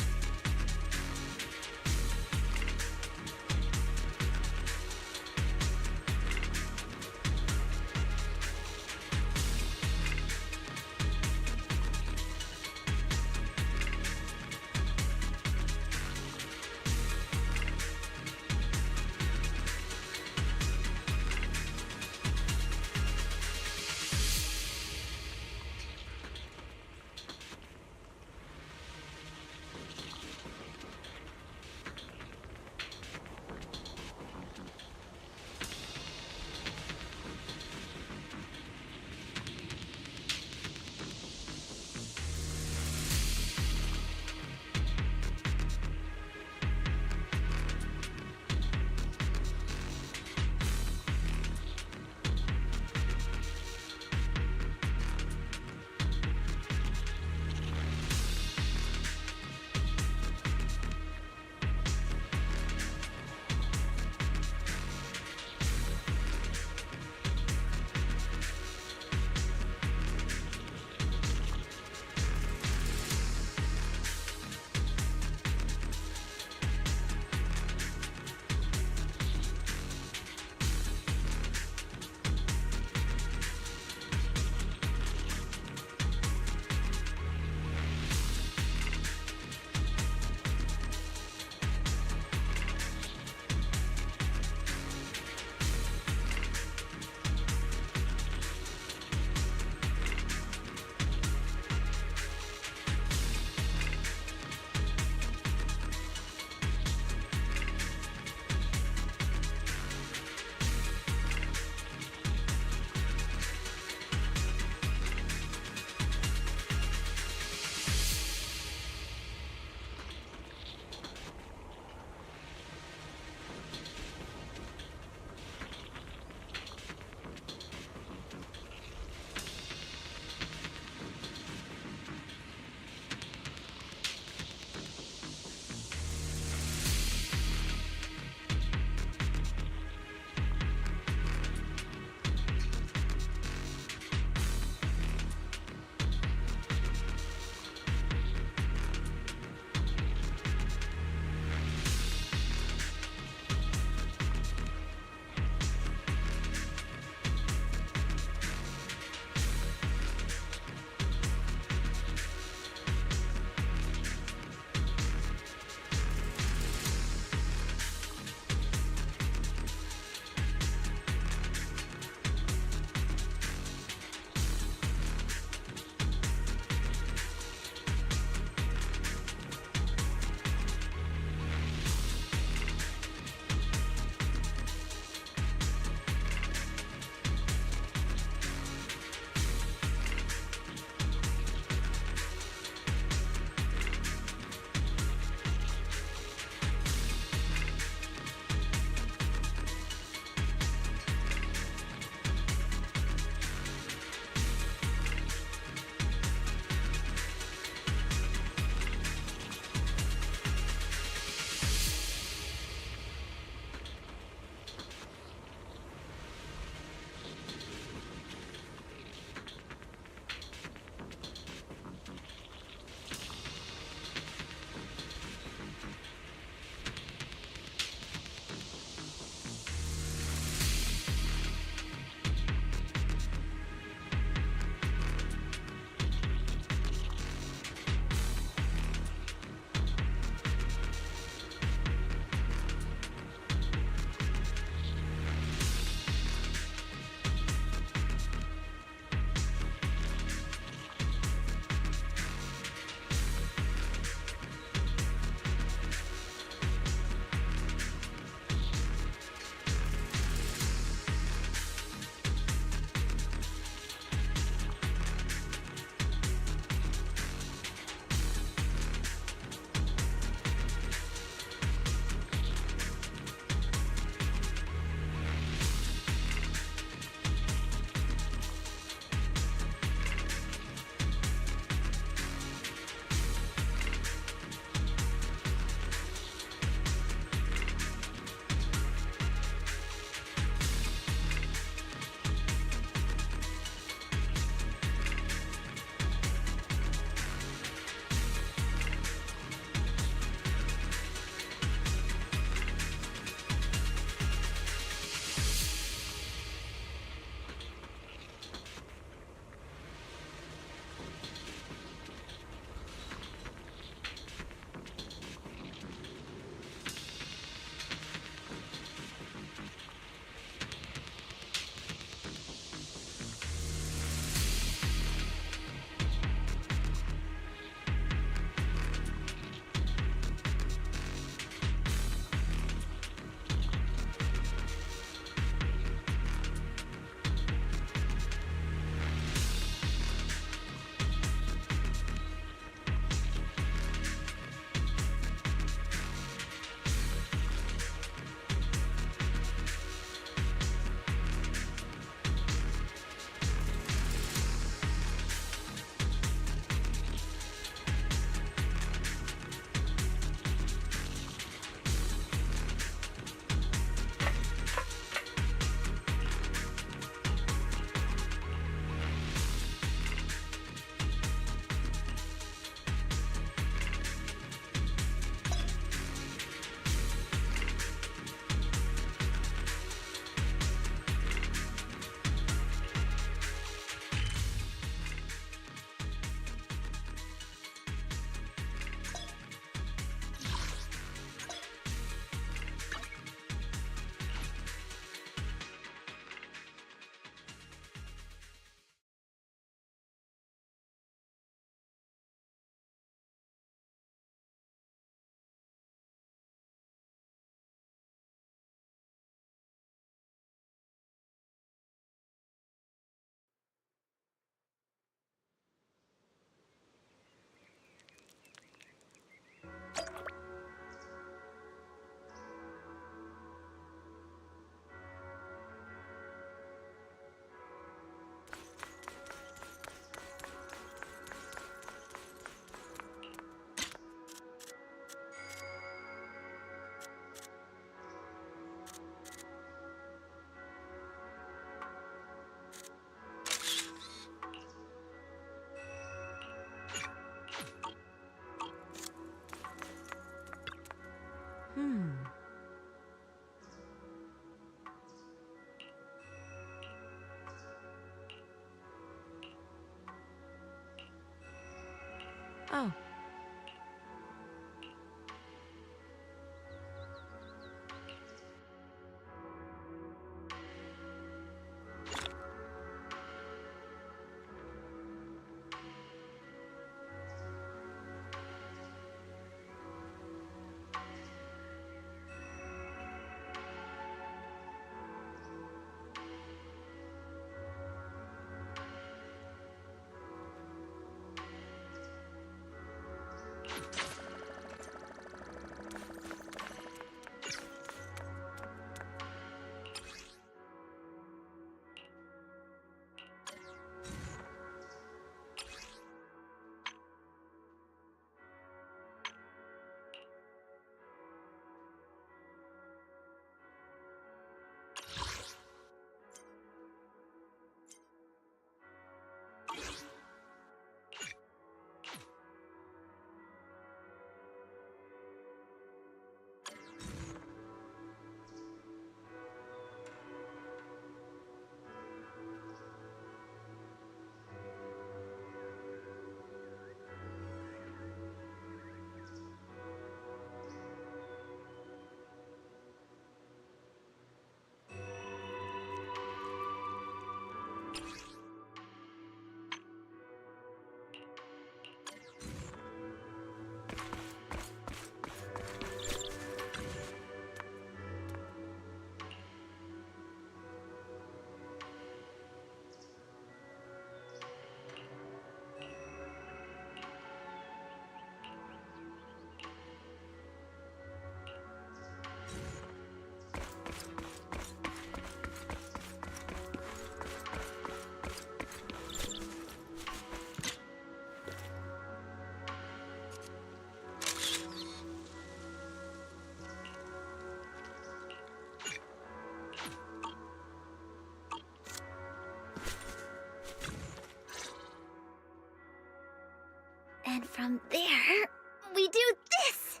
from there, we do this!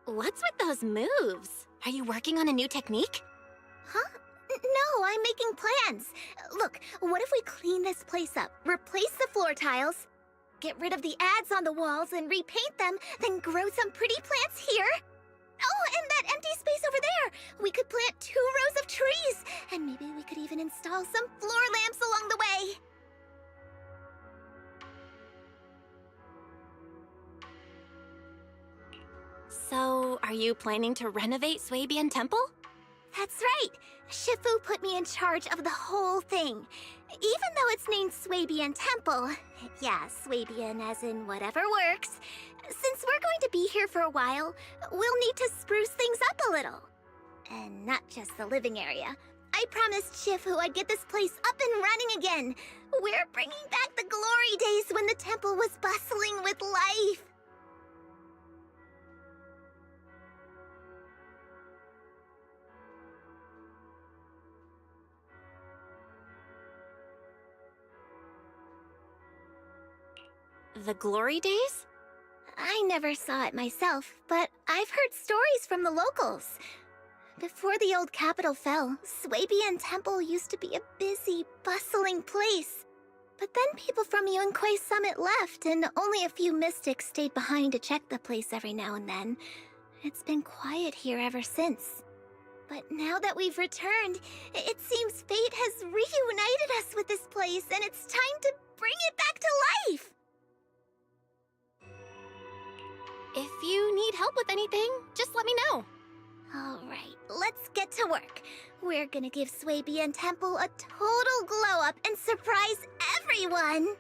What's with those moves? Are you working on a new technique? Huh? No, I'm making plans. Look, what if we clean this place up, replace the floor tiles, get rid of the ads on the walls and repaint them, then grow some pretty plants here? Oh, and that empty space over there! We could plant 2 rows of trees, and maybe we could even install some floor lamps along the way. So, are you planning to renovate Swabian Temple? That's right! Shifu put me in charge of the whole thing. Even though it's named Swabian Temple, yeah, Swabian as in whatever works, since we're going to be here for a while, we'll need to spruce things up a little. And not just the living area. I promised Shifu I'd get this place up and running again. We're bringing back the glory days when the temple was bustling with life. The glory days? I never saw it myself, but I've heard stories from the locals. Before the old capital fell, Swabian Temple used to be a busy, bustling place. But then people from Yunque's summit left, and only a few mystics stayed behind to check the place every now and then. It's been quiet here ever since. But now that we've returned, it seems fate has reunited us with this place, and it's time to bring it back to life! If you need help with anything, just let me know. All right, let's get to work. We're gonna give Swabian Temple a total glow-up and surprise everyone!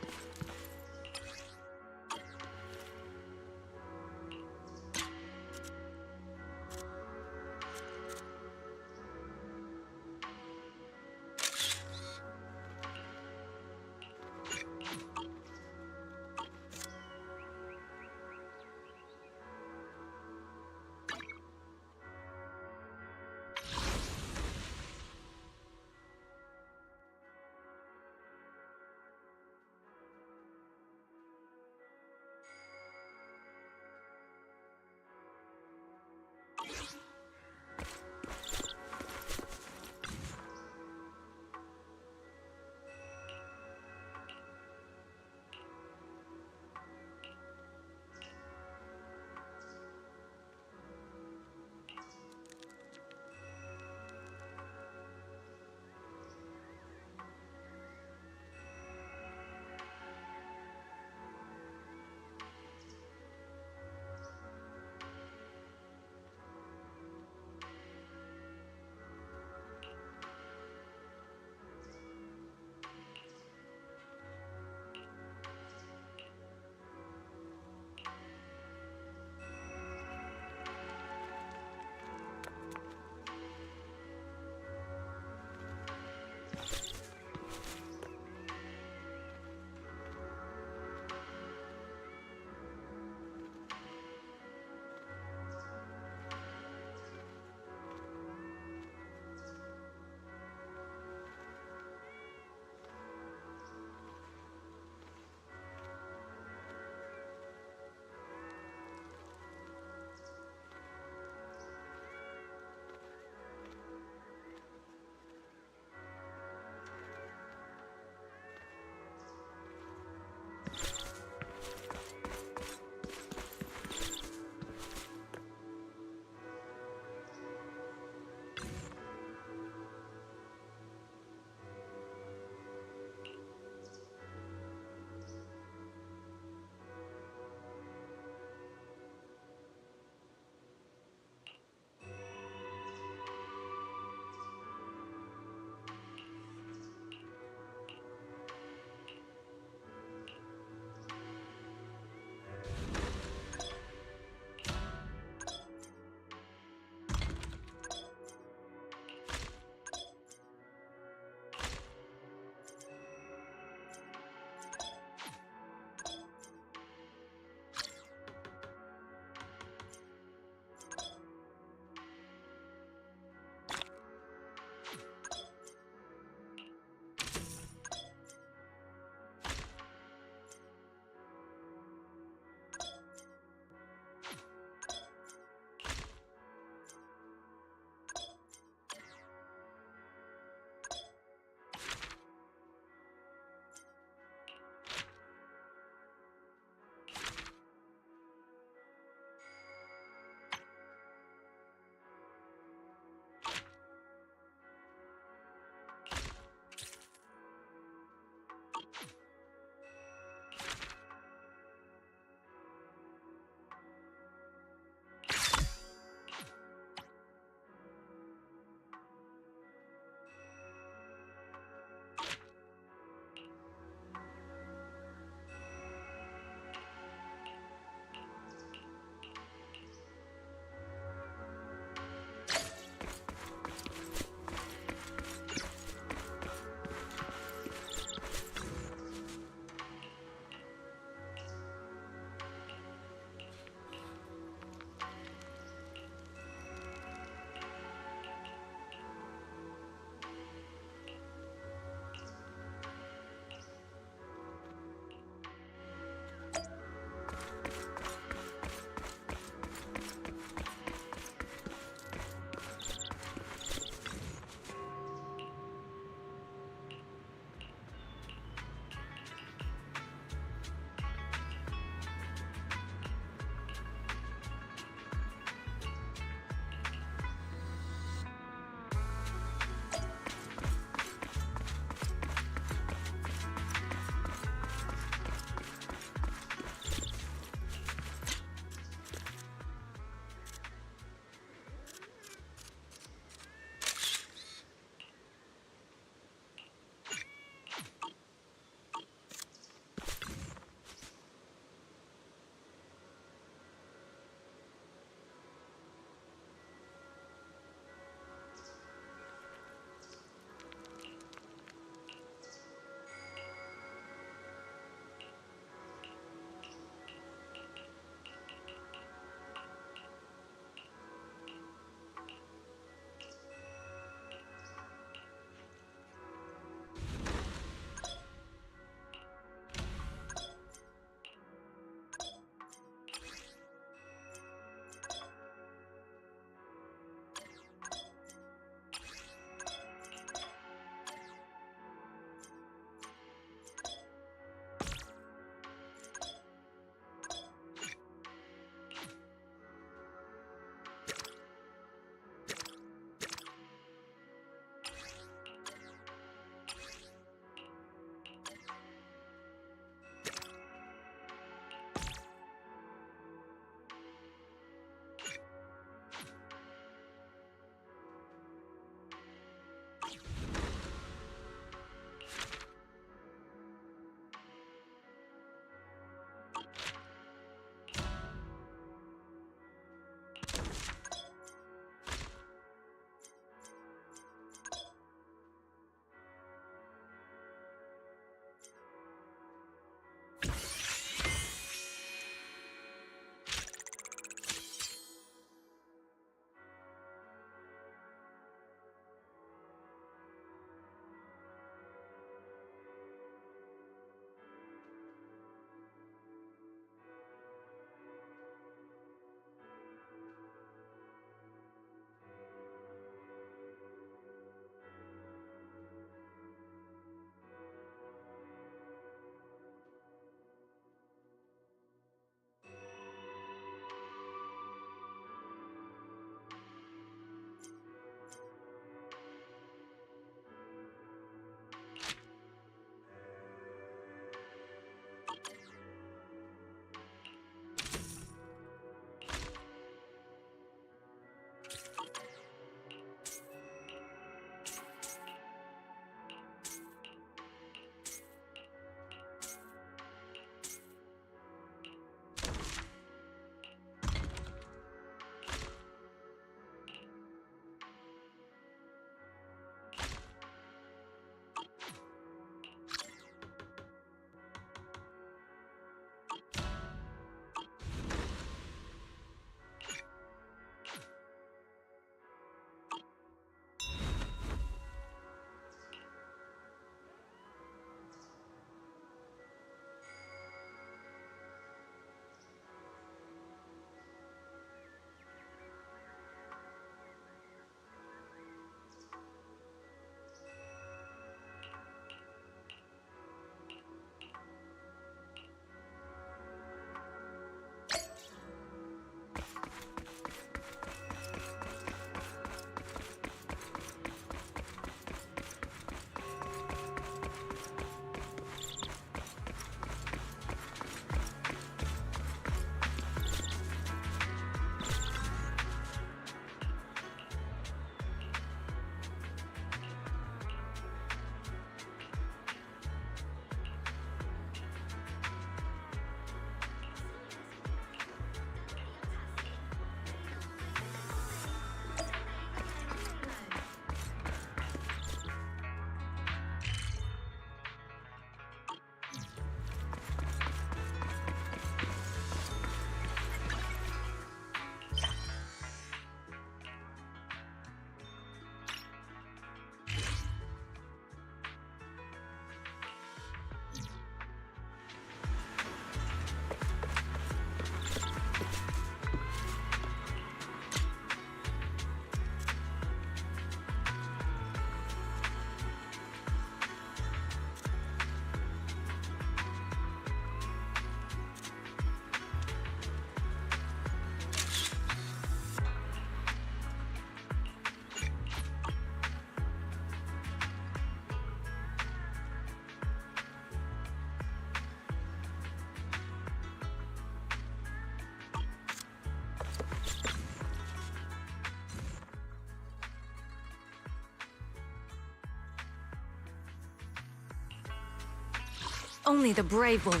Only the brave will win.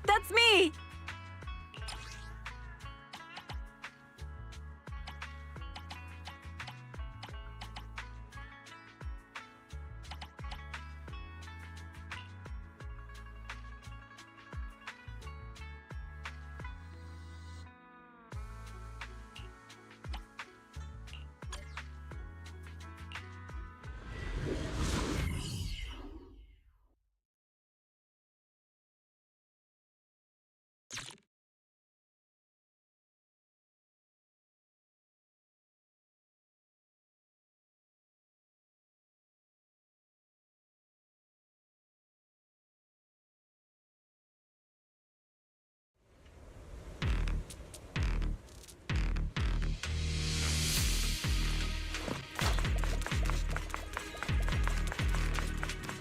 That's me!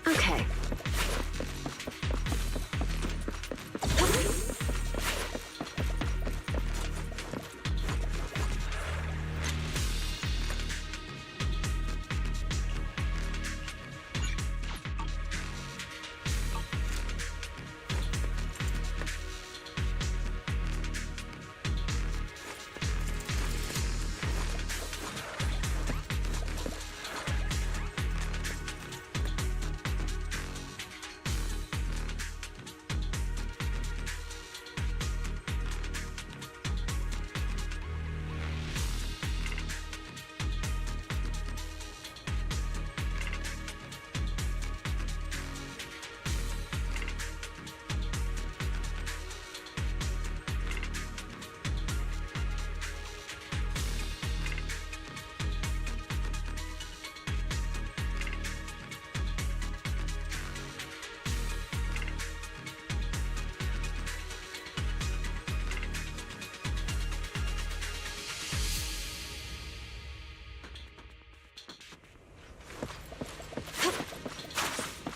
Okay.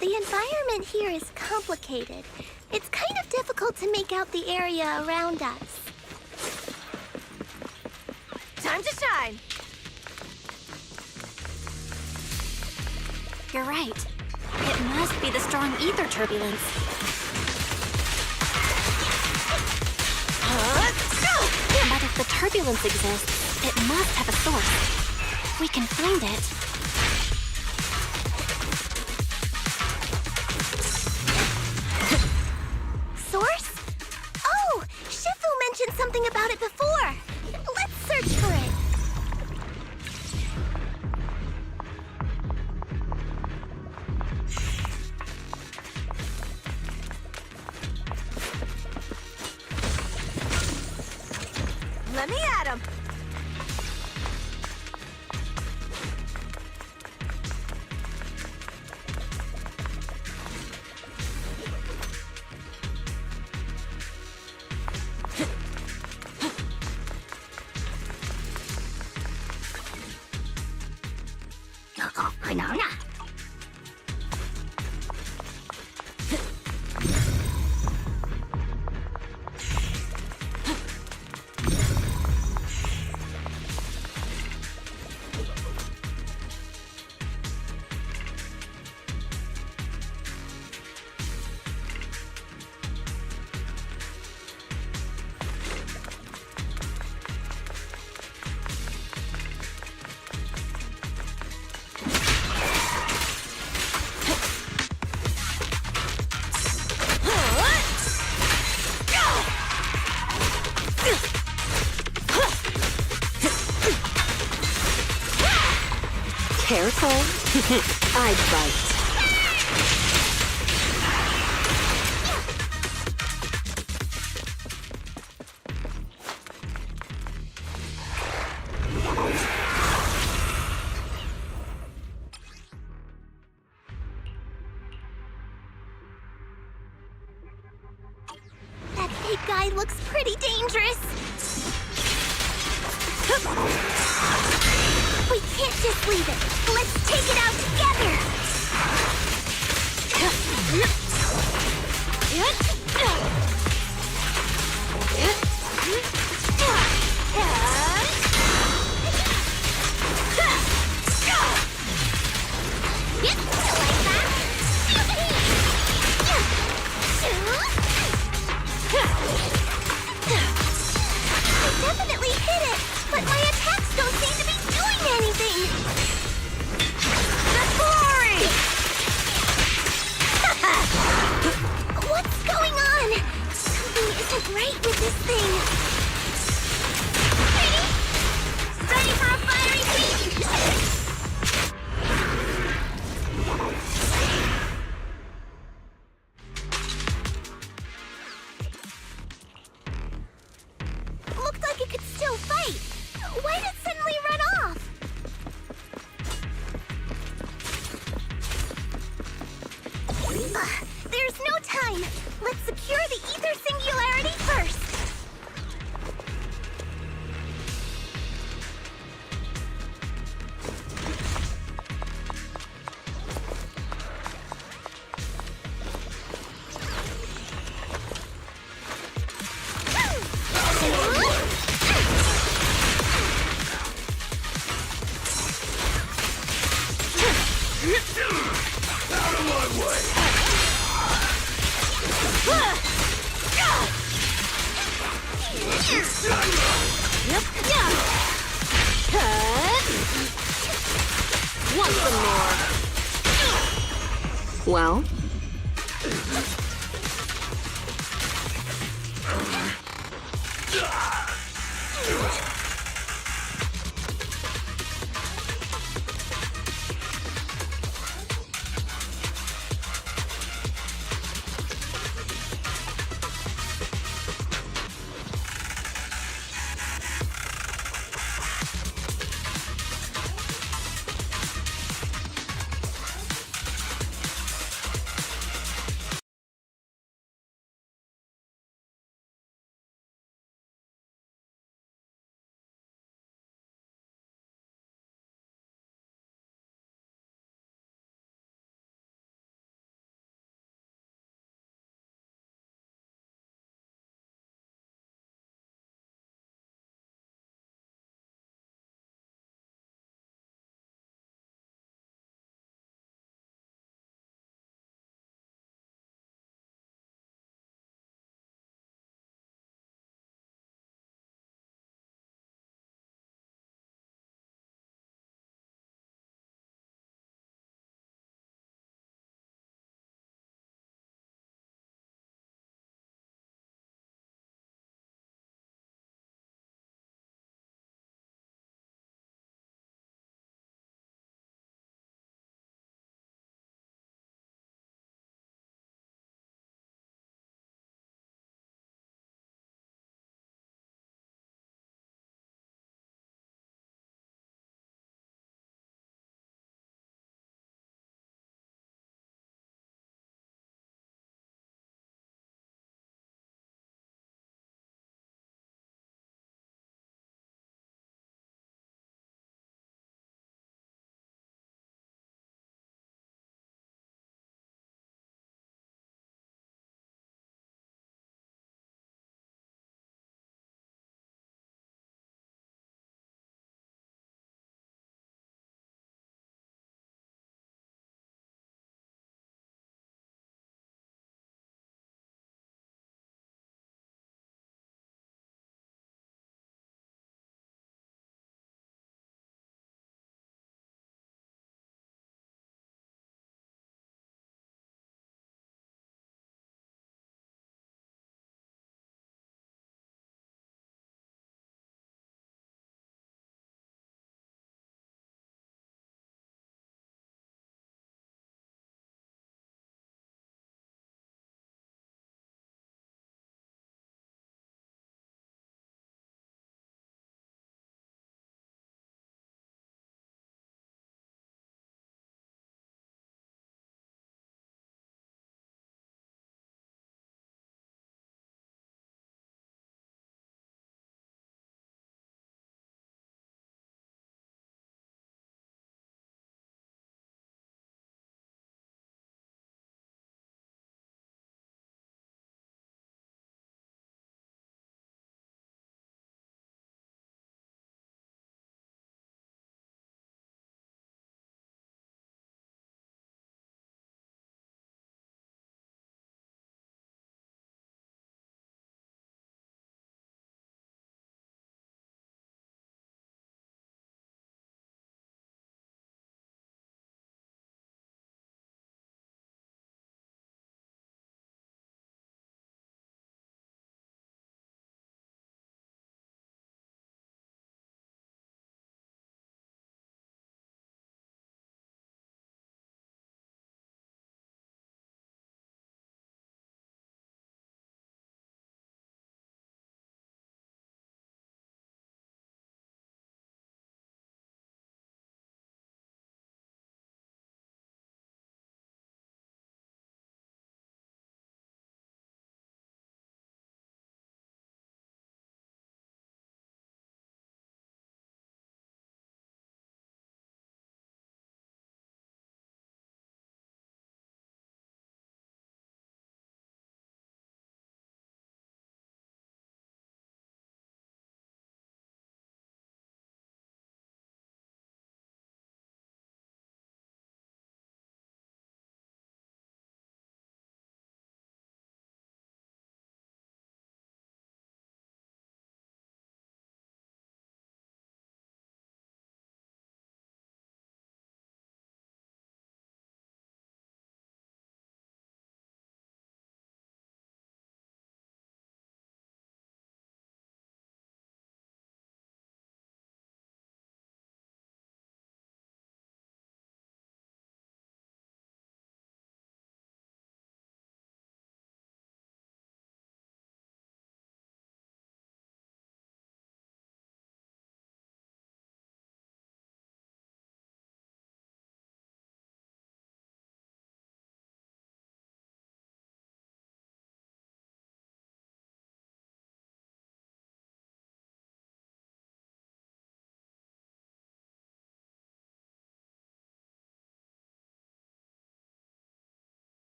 The environment here is complicated. It's kind of difficult to make out the area around us. Time to shine! You're right. It must be the strong ether turbulence. But if the turbulence exists, it must have a source. If we can find it. Source? Oh, Shifu mentioned something about it before. Let's search for it. Let me at him! Careful. I'd bite. That big guy looks pretty dangerous. We can't just leave it. Let's take it out together. great with this thing. Ready for a fiery beam! Looked like it could still fight. Why did it suddenly run off? There's no time. Let's secure the ether singularity first. Out of my way! Yep. Yeah. Cut. Want some more? Well?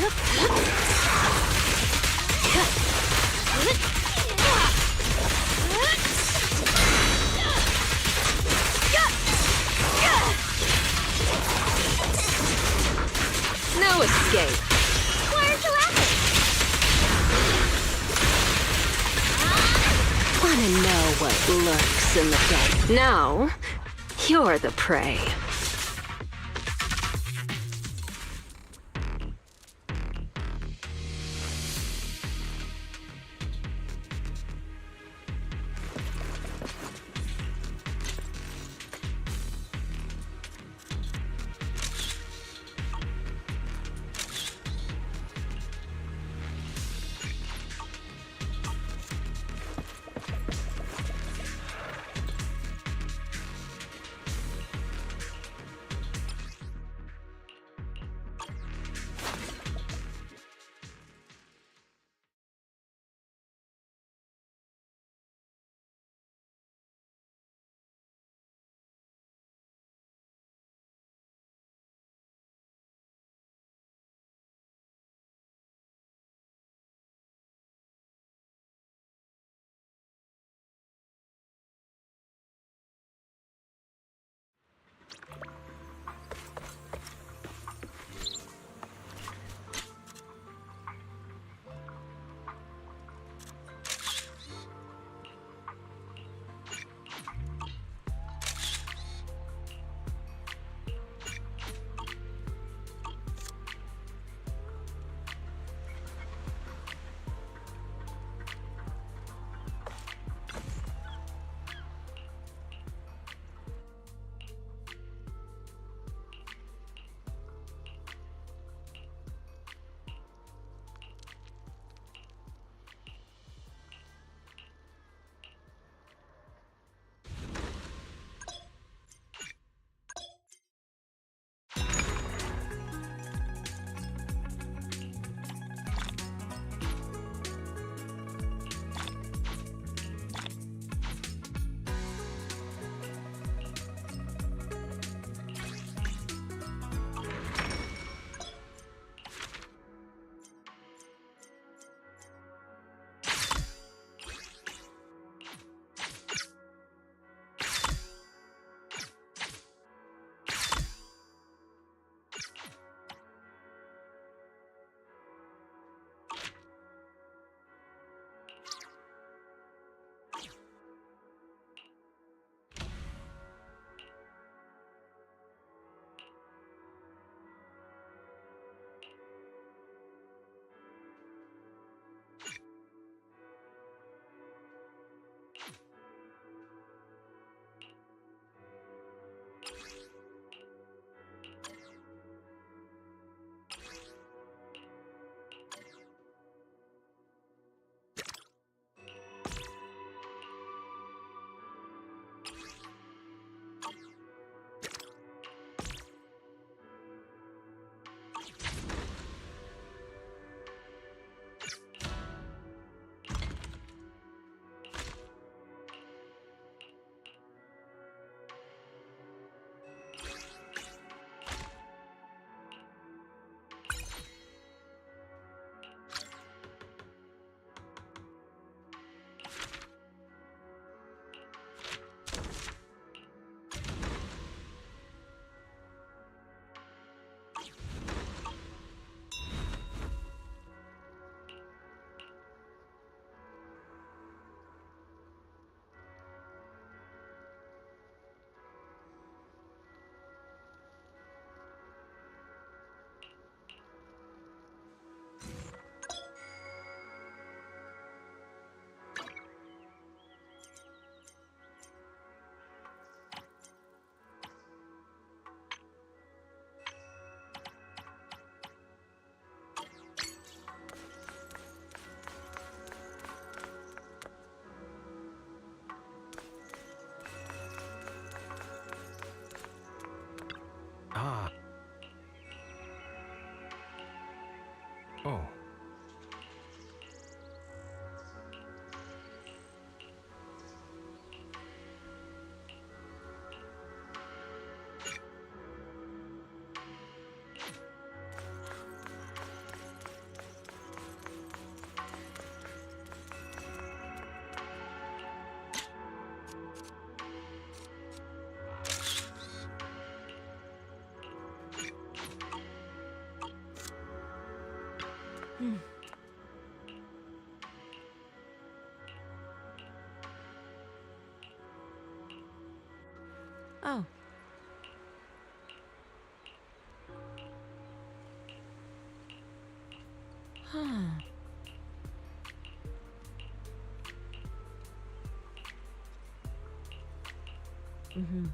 No escape. Why aren't you laughing? Wanna know what lurks in the dark? Now, you're the prey. Ah. Oh. Oh. Huh. Mm-hmm.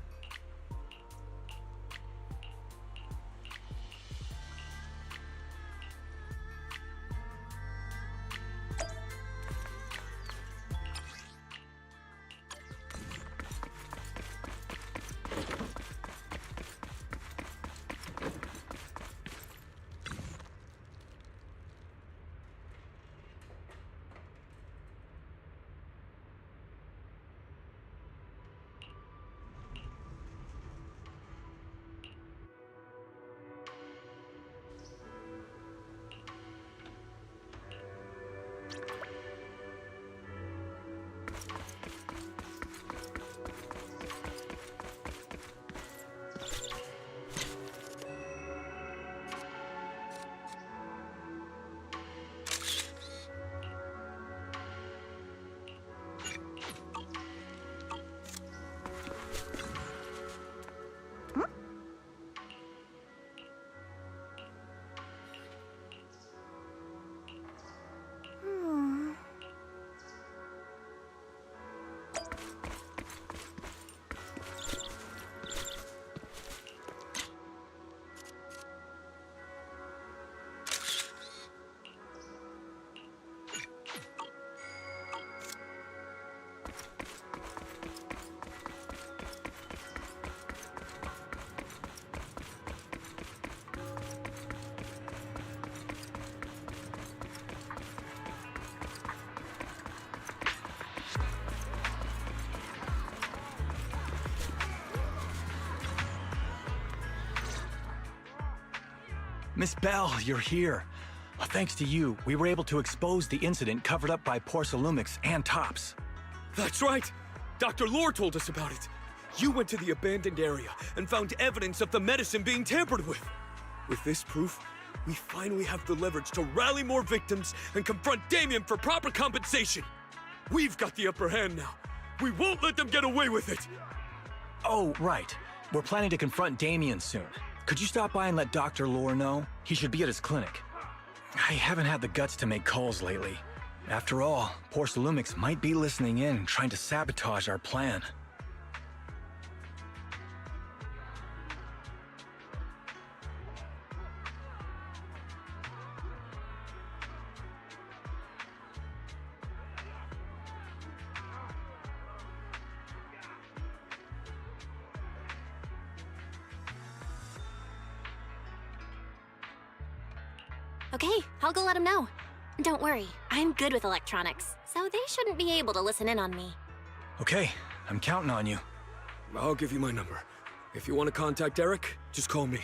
Miss Bell, you're here. Thanks to you, we were able to expose the incident covered up by Porsalumix and Tops. That's right! Dr. Lore told us about it. You went to the abandoned area and found evidence of the medicine being tampered with. With this proof, we finally have the leverage to rally more victims and confront Damien for proper compensation. We've got the upper hand now. We won't let them get away with it. Oh, right. We're planning to confront Damien soon. Could you stop by and let Dr. Lore know? He should be at his clinic. I haven't had the guts to make calls lately. After all, Porsalumix might be listening in, trying to sabotage our plan. Okay, I'll go let him know. Don't worry, I'm good with electronics, so they shouldn't be able to listen in on me. Okay, I'm counting on you. I'll give you my number. If you want to contact Eric, just call me.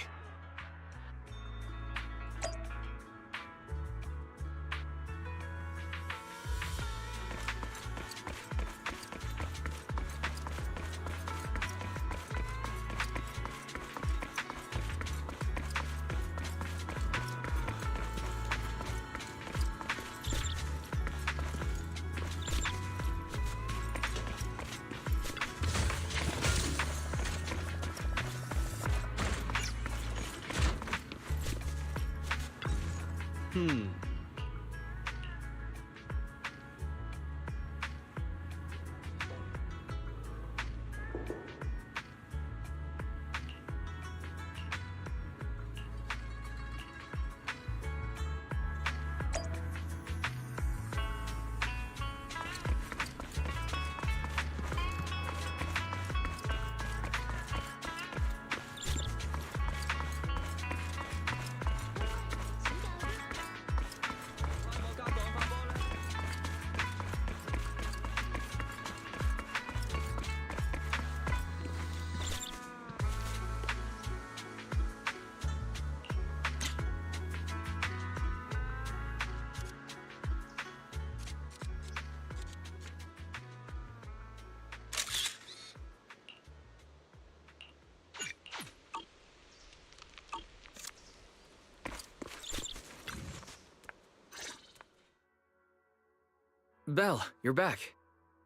Belle, you're back.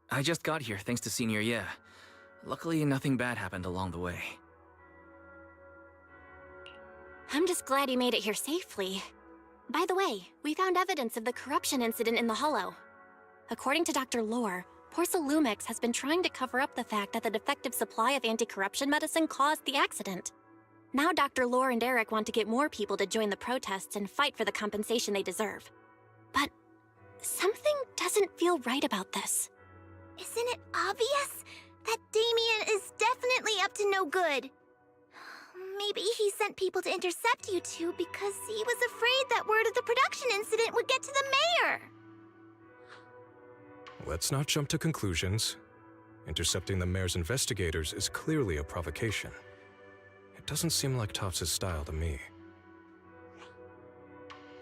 I just got here thanks to Senior Ye. Luckily, nothing bad happened along the way. I'm just glad you made it here safely. By the way, we found evidence of the corruption incident in the Hollow. According to Dr. Lore, Porsalumix has been trying to cover up the fact that the defective supply of anti-corruption medicine caused the accident. Now Dr. Lore and Eric want to get more people to join the protests and fight for the compensation they deserve. But something doesn't feel right about this. Isn't it obvious that Damien is definitely up to no good? Maybe he sent people to intercept you two because he was afraid that word of the production incident would get to the mayor. Let's not jump to conclusions. Intercepting the mayor's investigators is clearly a provocation. It doesn't seem like Topps' style to me.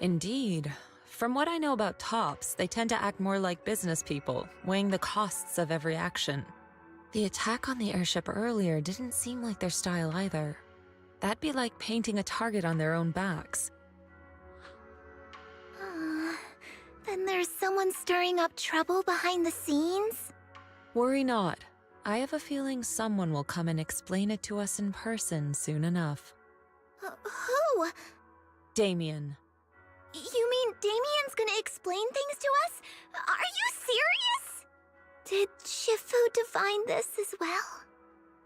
Indeed. From what I know about Topps, they tend to act more like business people, weighing the costs of every action. The attack on the airship earlier didn't seem like their style either. That'd be like painting a target on their own backs. Then there's someone stirring up trouble behind the scenes? Worry not. I have a feeling someone will come and explain it to us in person soon enough. Who? Damien. You mean Damien's gonna explain things to us? Are you serious? Did Shifu divine this as well?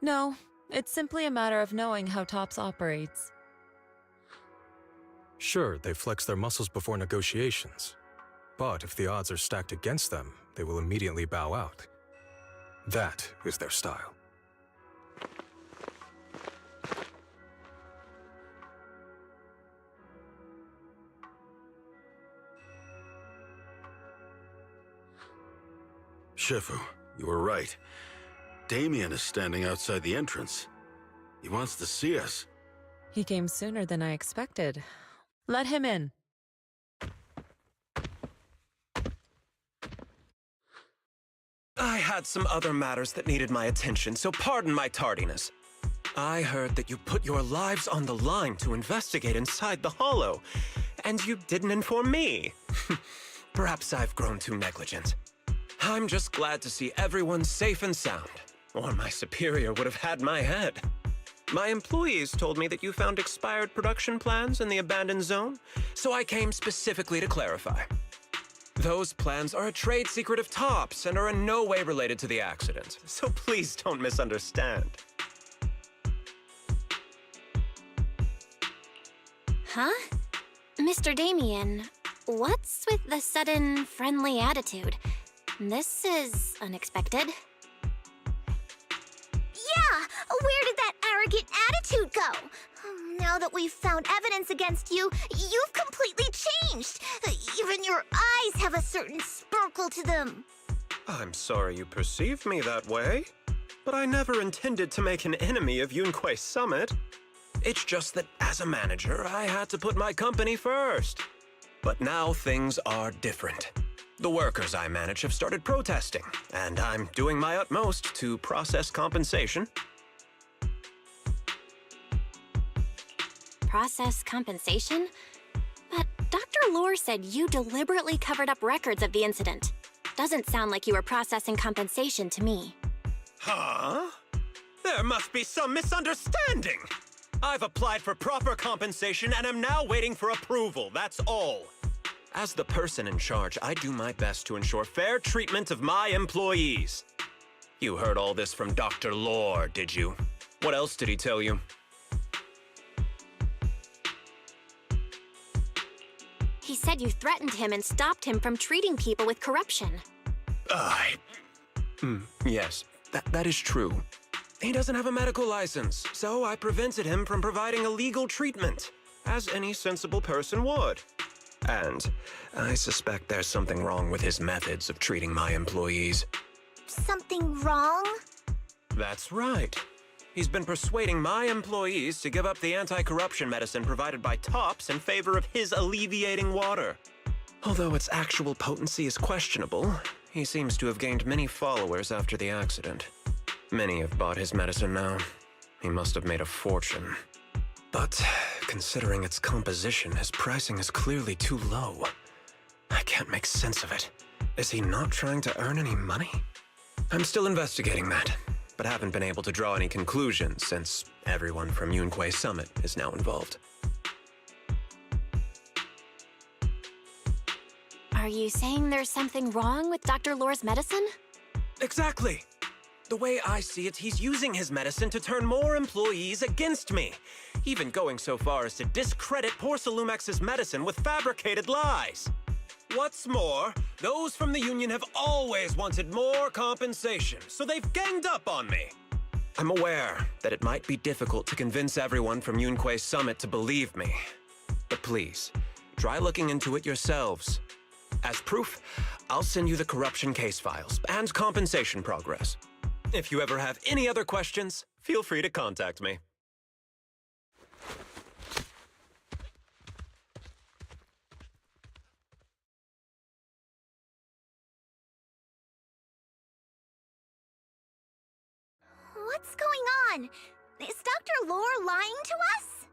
No, it's simply a matter of knowing how Topps operates. Sure, they flex their muscles before negotiations. But if the odds are stacked against them, they will immediately bow out. That is their style. Shifu, you were right. Damien is standing outside the entrance. He wants to see us. He came sooner than I expected. Let him in. I had some other matters that needed my attention, so pardon my tardiness. I heard that you put your lives on the line to investigate inside the Hollow, and you didn't inform me. Perhaps I've grown too negligent. I'm just glad to see everyone safe and sound, or my superior would have had my head. My employees told me that you found expired production plans in the abandoned zone, so I came specifically to clarify. Those plans are a trade secret of Topps and are in no way related to the accident, so please don't misunderstand. Huh? Mr. Damien, what's with the sudden friendly attitude? This is unexpected. Yeah! Where did that arrogant attitude go? Now that we've found evidence against you, you've completely changed. Even your eyes have a certain sparkle to them. I'm sorry you perceive me that way, but I never intended to make an enemy of Yunquei Summit. It's just that as a manager, I had to put my company first. But now things are different. The workers I manage have started protesting, and I'm doing my utmost to process compensation. Process compensation? But Dr. Lore said you deliberately covered up records of the incident. Doesn't sound like you were processing compensation to me. Huh? There must be some misunderstanding. I've applied for proper compensation and am now waiting for approval, that's all. As the person in charge, I do my best to ensure fair treatment of my employees. You heard all this from Dr. Lore, did you? What else did he tell you? He said you threatened him and stopped him from treating people with corruption. Yes, that is true. He doesn't have a medical license, so I prevented him from providing illegal treatment, as any sensible person would. And I suspect there's something wrong with his methods of treating my employees. Something wrong? That's right. He's been persuading my employees to give up the anti-corruption medicine provided by Topps in favor of his alleviating water. Although its actual potency is questionable, he seems to have gained many followers after the accident. Many have bought his medicine now. He must have made a fortune. But considering its composition, his pricing is clearly too low. I can't make sense of it. Is he not trying to earn any money? I'm still investigating that, but haven't been able to draw any conclusions since everyone from Yunquei Summit is now involved. Are you saying there's something wrong with Dr. Lore's medicine? Exactly! The way I see it, he's using his medicine to turn more employees against me, even going so far as to discredit Porcelumex's medicine with fabricated lies. What's more, those from the Union have always wanted more compensation, so they've ganged up on me. I'm aware that it might be difficult to convince everyone from Yunquei Summit to believe me, but please, try looking into it yourselves. As proof, I'll send you the corruption case files and compensation progress. If you ever have any other questions, feel free to contact me. What's going on? Is Dr. Lore lying to us?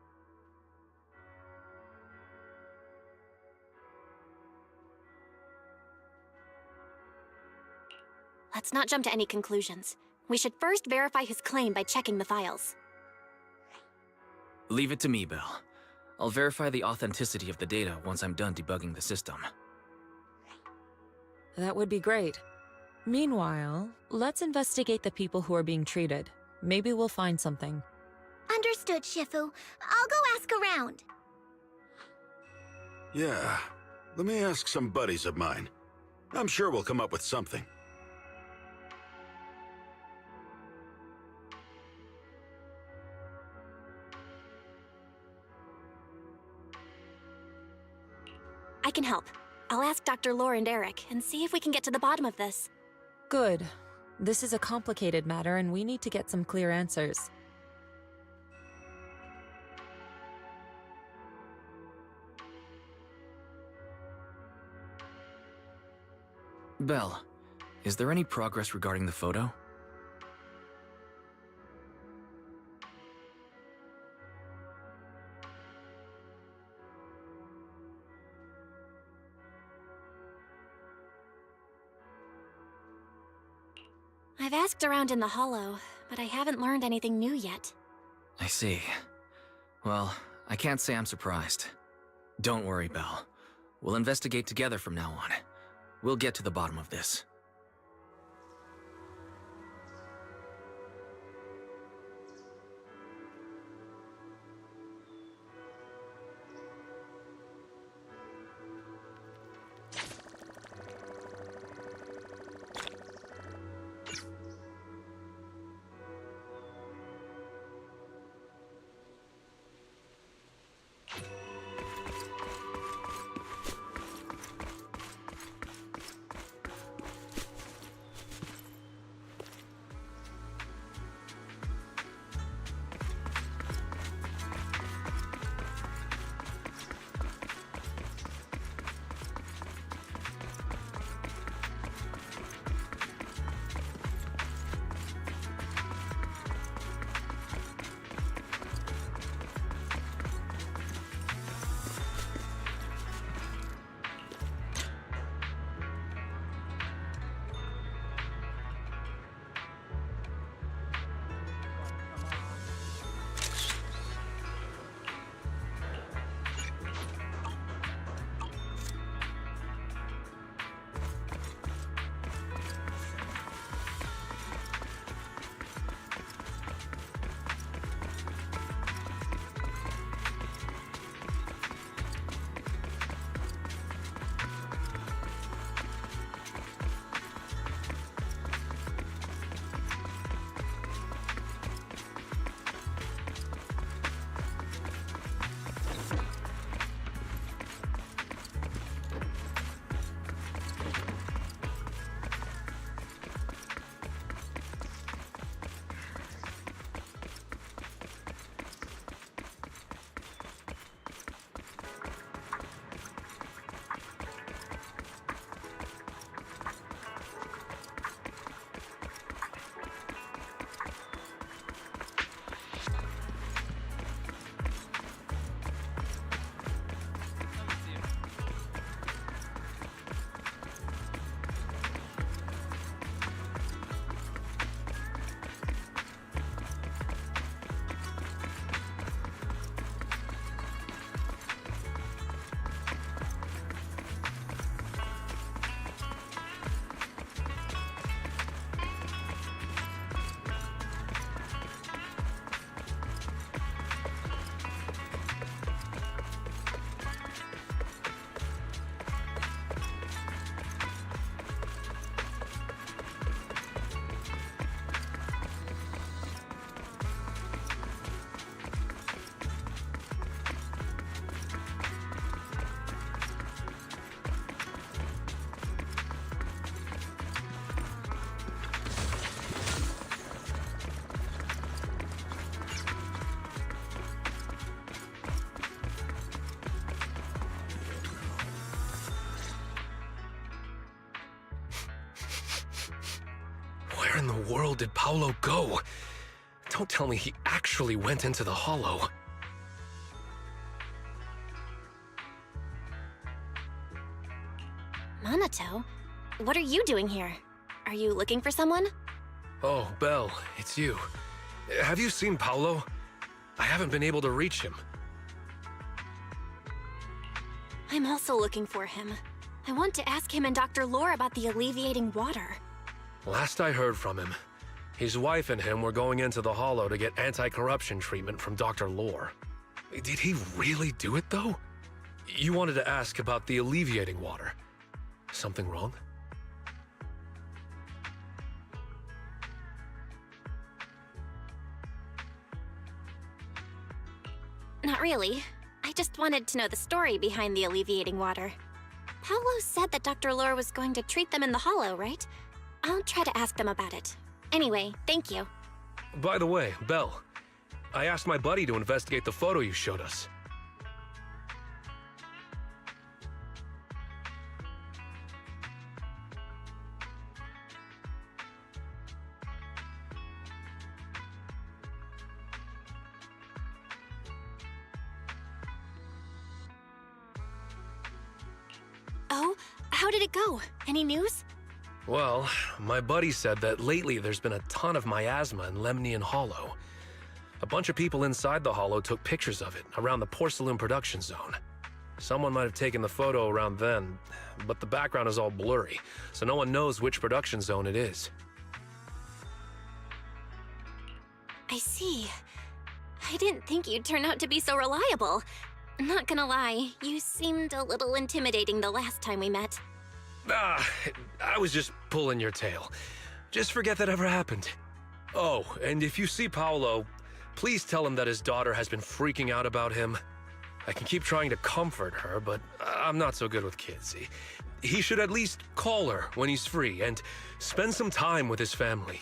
Let's not jump to any conclusions. We should first verify his claim by checking the files. Leave it to me, Belle. I'll verify the authenticity of the data once I'm done debugging the system. That would be great. Meanwhile, let's investigate the people who are being treated. Maybe we'll find something. Understood, Shifu. I'll go ask around. Yeah, let me ask some buddies of mine. I'm sure we'll come up with something. I can help. I'll ask Dr. Lore and Eric and see if we can get to the bottom of this. Good. This is a complicated matter and we need to get some clear answers. Belle, is there any progress regarding the photo? I've asked around in the Hollow, but I haven't learned anything new yet. I see. Well, I can't say I'm surprised. Don't worry, Belle. We'll investigate together from now on. We'll get to the bottom of this. in the world did Paolo go? Don't tell me he actually went into the hollow. Minato, what are you doing here? Are you looking for someone? Oh, Belle, it's you. Have you seen Paolo? I haven't been able to reach him. I'm also looking for him. I want to ask him and Dr. Lore about the alleviating water. Last I heard from him, his wife and him were going into the hollow to get anti-corruption treatment from Dr. Lore. Did he really do it, though? You wanted to ask about the alleviating water. Something wrong? Not really. I just wanted to know the story behind the alleviating water. Paolo said that Dr. Lore was going to treat them in the hollow, right? I'll try to ask them about it. Anyway, thank you. By the way, Belle, I asked my buddy to investigate the photo you showed us. Oh, how did it go? Any news? Well, my buddy said that lately there's been a ton of miasma in Lemnian Hollow. A bunch of people inside the hollow took pictures of it around the porcelain production zone. Someone might have taken the photo around then, but the background is all blurry, so no one knows which production zone it is. I see. I didn't think you'd turn out to be so reliable. Not gonna lie, you seemed a little intimidating the last time we met. I was just pulling your tail. Just forget that ever happened. Oh, and if you see Paolo, please tell him that his daughter has been freaking out about him. I can keep trying to comfort her, but I'm not so good with kids. He should at least call her when he's free and spend some time with his family.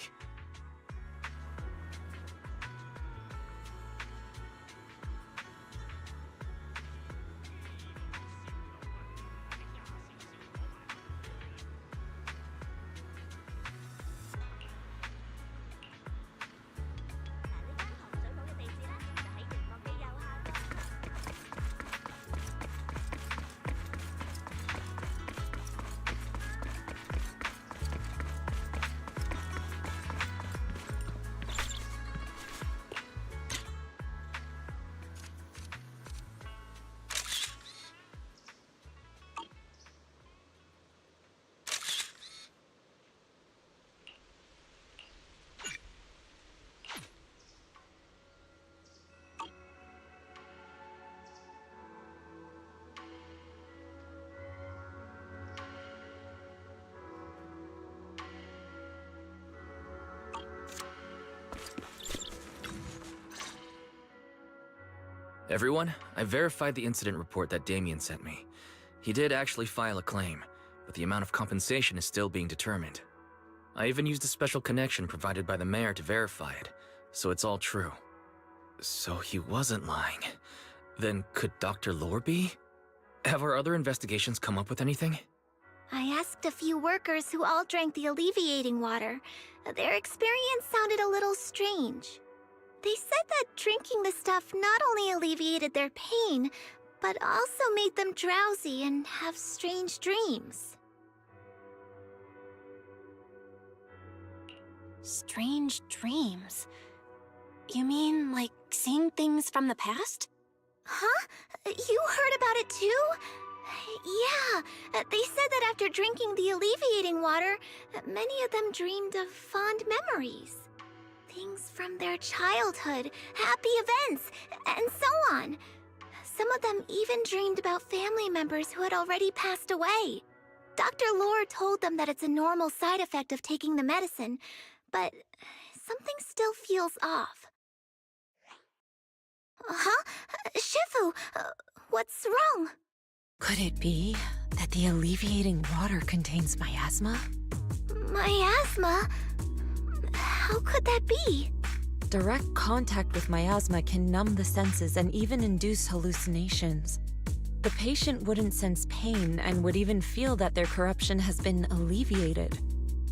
Everyone, I verified the incident report that Damien sent me. He did actually file a claim, but the amount of compensation is still being determined. I even used a special connection provided by the mayor to verify it, so it's all true. So he wasn't lying. Then could Dr. Lore be? Have our other investigations come up with anything? I asked a few workers who all drank the alleviating water. Their experience sounded a little strange. They said that drinking the stuff not only alleviated their pain, but also made them drowsy and have strange dreams. Strange dreams? You mean, like, seeing things from the past? Huh? You heard about it too? Yeah, they said that after drinking the alleviating water, many of them dreamed of fond memories. Things from their childhood, happy events, and so on. Some of them even dreamed about family members who had already passed away. Dr. Lore told them that it's a normal side effect of taking the medicine, but something still feels off. Huh? Shifu, what's wrong? Could it be that the alleviating water contains miasma? Miasma? How could that be? Direct contact with miasma can numb the senses and even induce hallucinations. The patient wouldn't sense pain and would even feel that their corruption has been alleviated.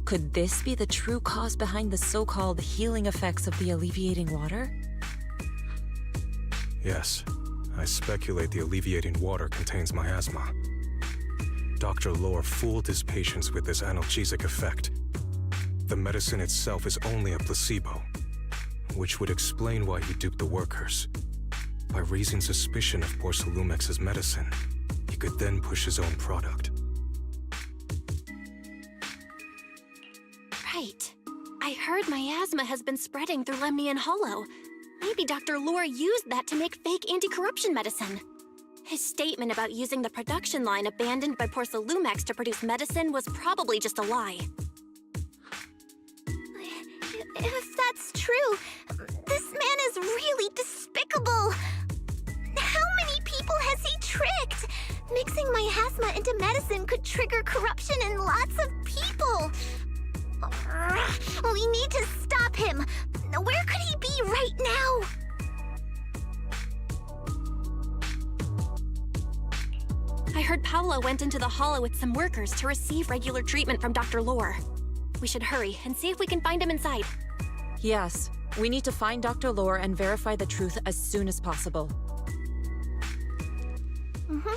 Could this be the true cause behind the so-called healing effects of the alleviating water? Yes, I speculate the alleviating water contains miasma. Dr. Lore fooled his patients with this analgesic effect. The medicine itself is only a placebo, which would explain why he duped the workers. By raising suspicion of Porcelumex's medicine, he could then push his own product. Right. I heard miasma has been spreading through Lemnian Hollow. Maybe Dr. Lore used that to make fake anti-corruption medicine. His statement about using the production line abandoned by Porcelumex to produce medicine was probably just a lie. If that's true, this man is really despicable. How many people has he tricked? Mixing miasma into medicine could trigger corruption in lots of people. We need to stop him. Where could he be right now? I heard Paolo went into the Hollow with some workers to receive regular treatment from Dr. Lore. We should hurry and see if we can find him inside. Yes, we need to find Dr. Lore and verify the truth as soon as possible. Mm-hmm.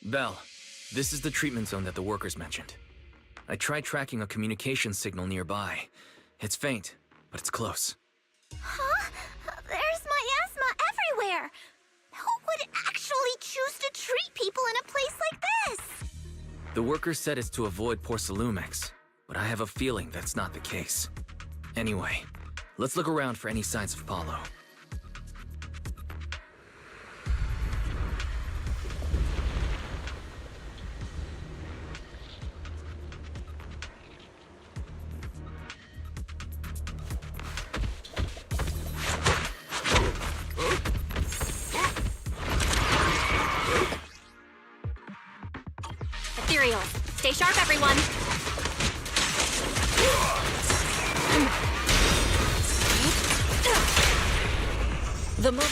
Belle, this is the treatment zone that the workers mentioned. I tried tracking a communication signal nearby. It's faint, but it's close. Huh? There's miasma everywhere! Who would actually choose to treat people in a place like this? The workers said it's to avoid Porcelumex, but I have a feeling that's not the case. Anyway, let's look around for any signs of Paulo. Ethereal, stay sharp, everyone! The moment.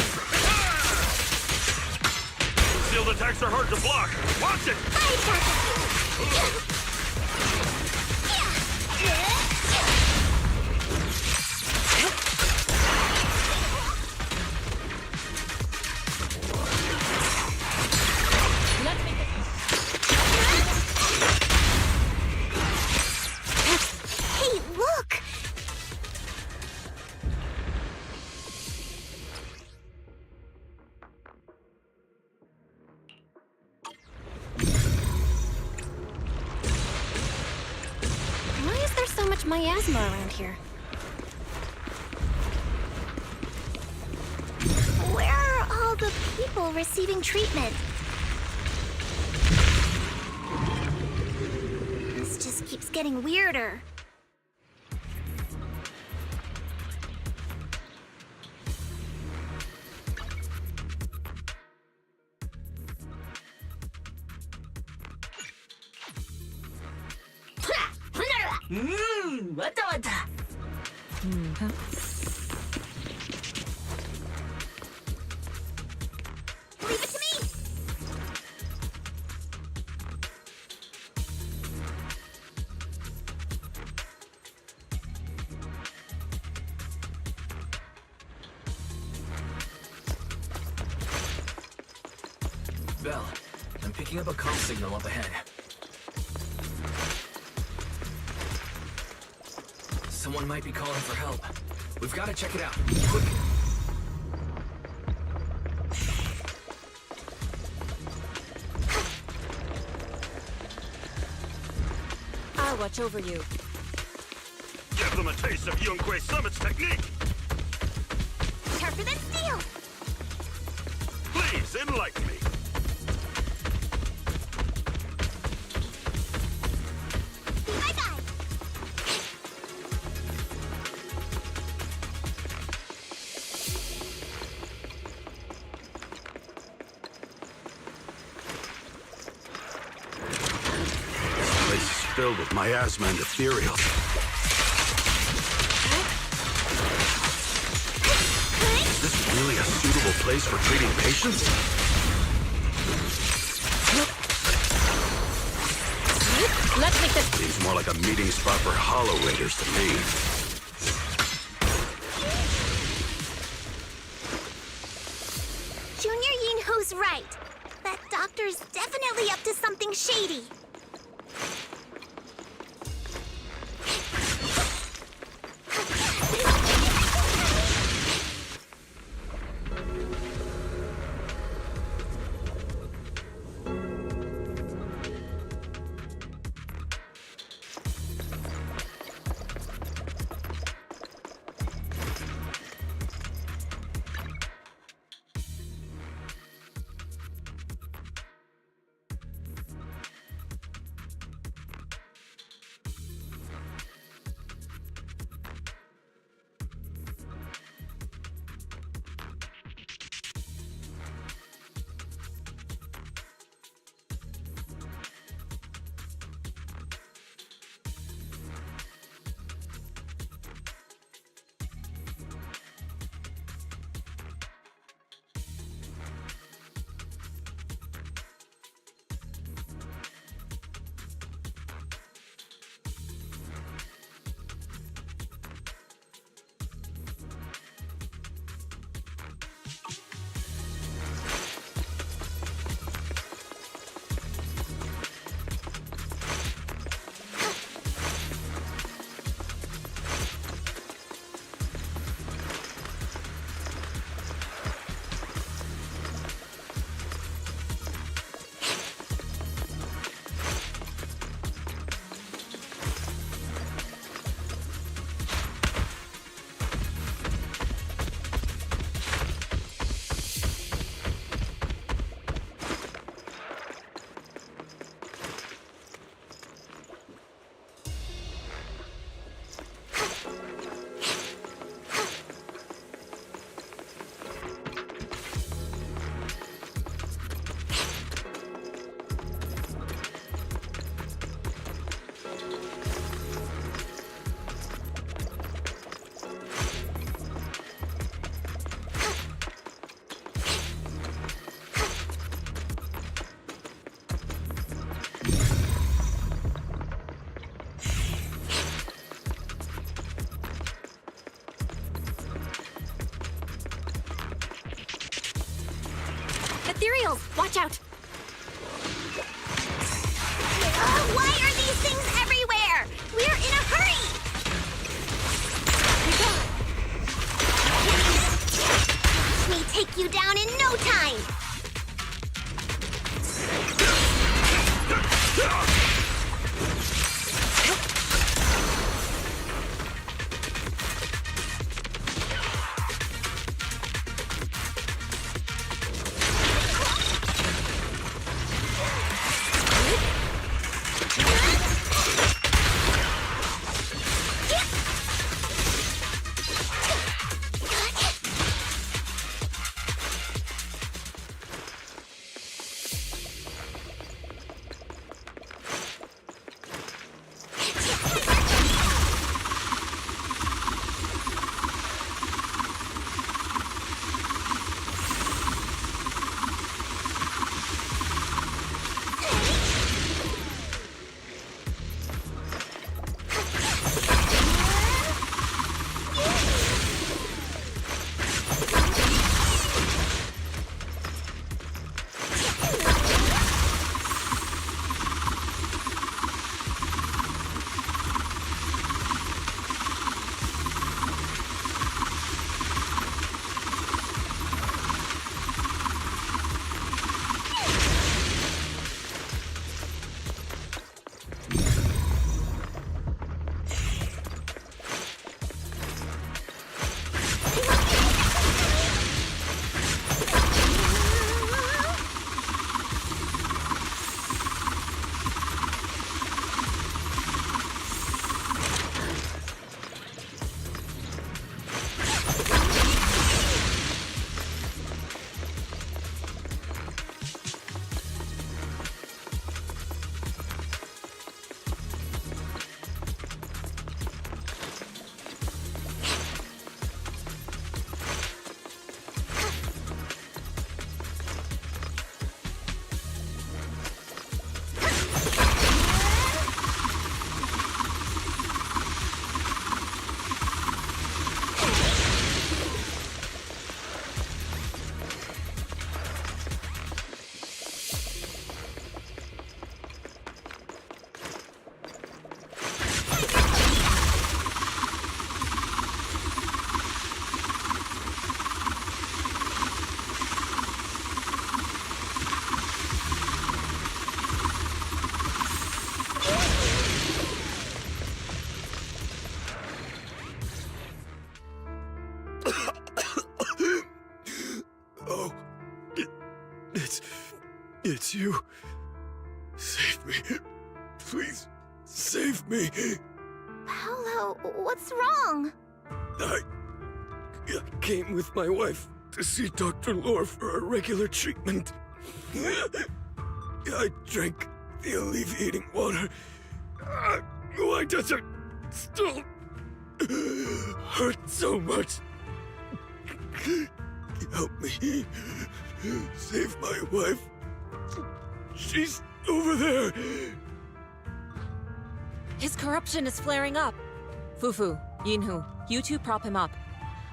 Sealed attacks are hard to block. Watch it! Hey, look! Why is there so much miasma around here? Where are all the people receiving treatment? This just keeps getting weirder. Leave it to me! Belle, I'm picking up a comm signal up ahead. Someone might be calling for help. We've got to check it out. Quick! I'll watch over you. Give them a taste of Yunque Summit's technique! Tougher than steel! Please, enlighten me. Bye-bye! This place is filled with miasma and ethereals. Is this really a suitable place for treating patients? Let's make this... Seems more like a meeting spot for Hollow Raiders to me. Junior Yinho's right. That doctor's definitely up to something shady. Ethereals, watch out! Why are these things everywhere? We're in a hurry! Watch me take you down in no time! It's you. Save me. Please, save me. Paolo, what's wrong? I came with my wife to see Dr. Lore for a regular treatment. I drank the alleviating water. Why does it still hurt so much? Help me. Save my wife. She's over there. His corruption is flaring up. Fufu, Yinhu, you two prop him up.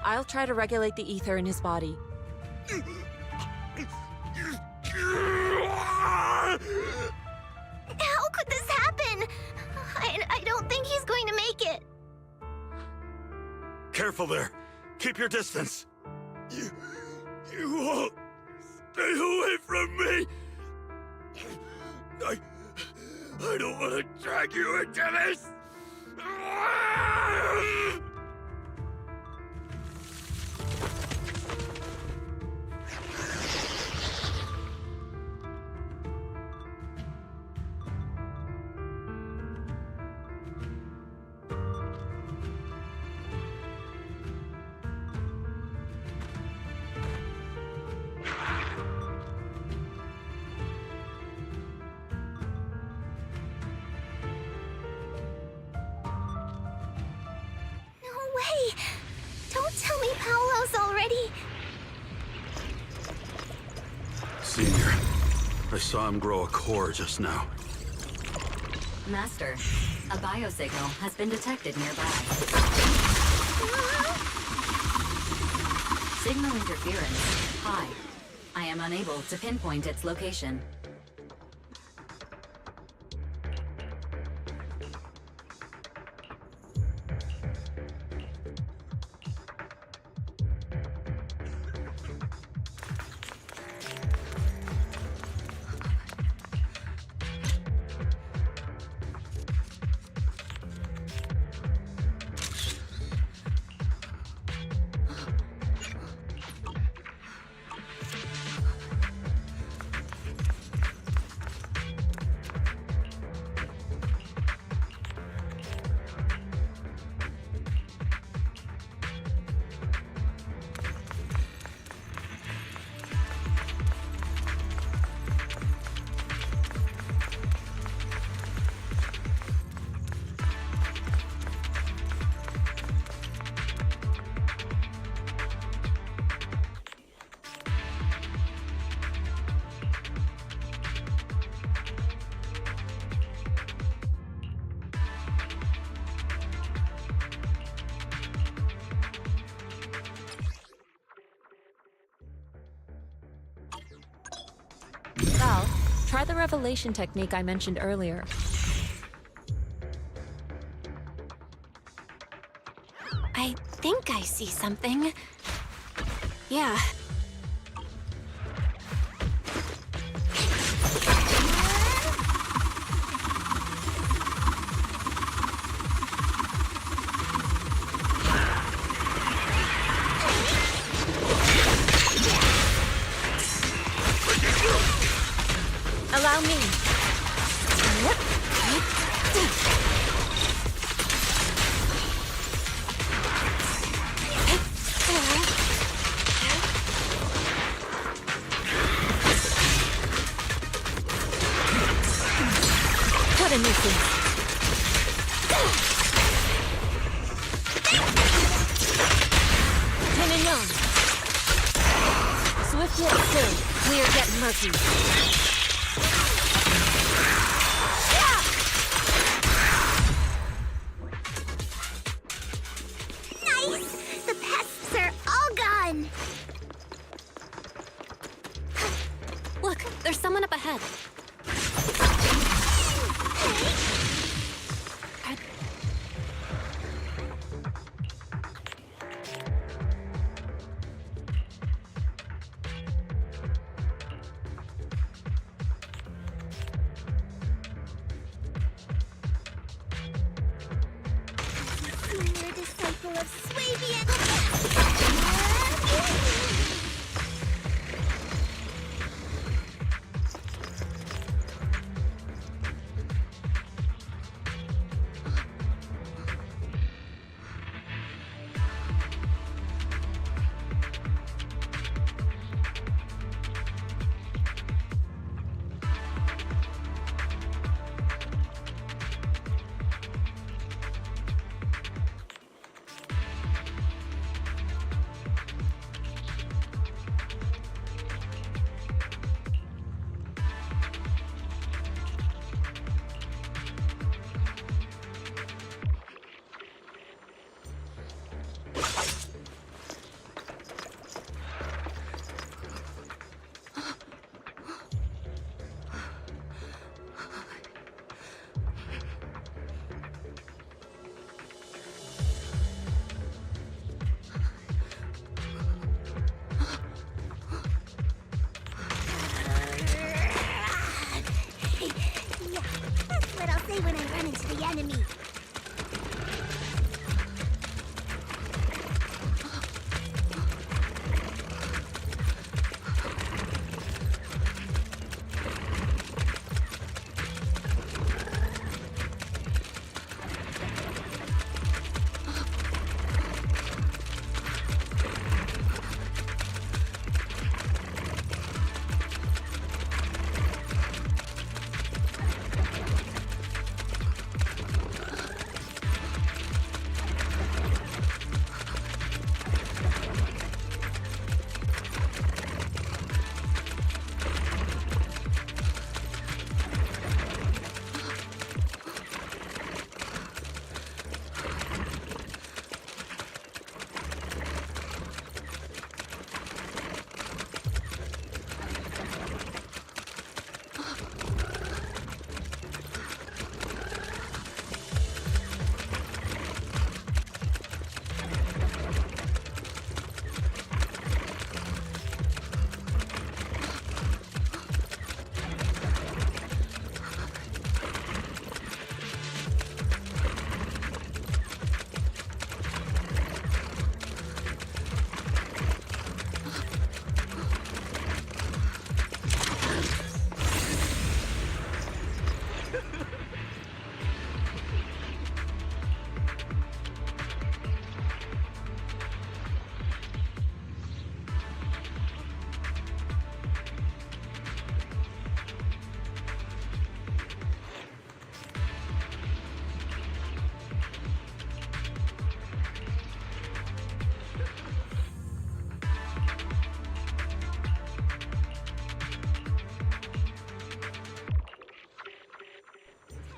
I'll try to regulate the ether in his body. How could this happen? I don't think he's going to make it. Careful there. Keep your distance. You all stay away from me. I don't want to drag you into this. Don't tell me Paolo's already... Senior, I saw him grow a core just now. Master, a biosignal has been detected nearby. Signal interference high. I am unable to pinpoint its location. Val, try the revelation technique I mentioned earlier. I think I see something. Yeah. Allow me. What a nuisance. Yin and yang. Swift yet still, clear yet murky. Nice! The pests are all gone! Look, there's someone up ahead. Senior disciple of Swabian... enemy.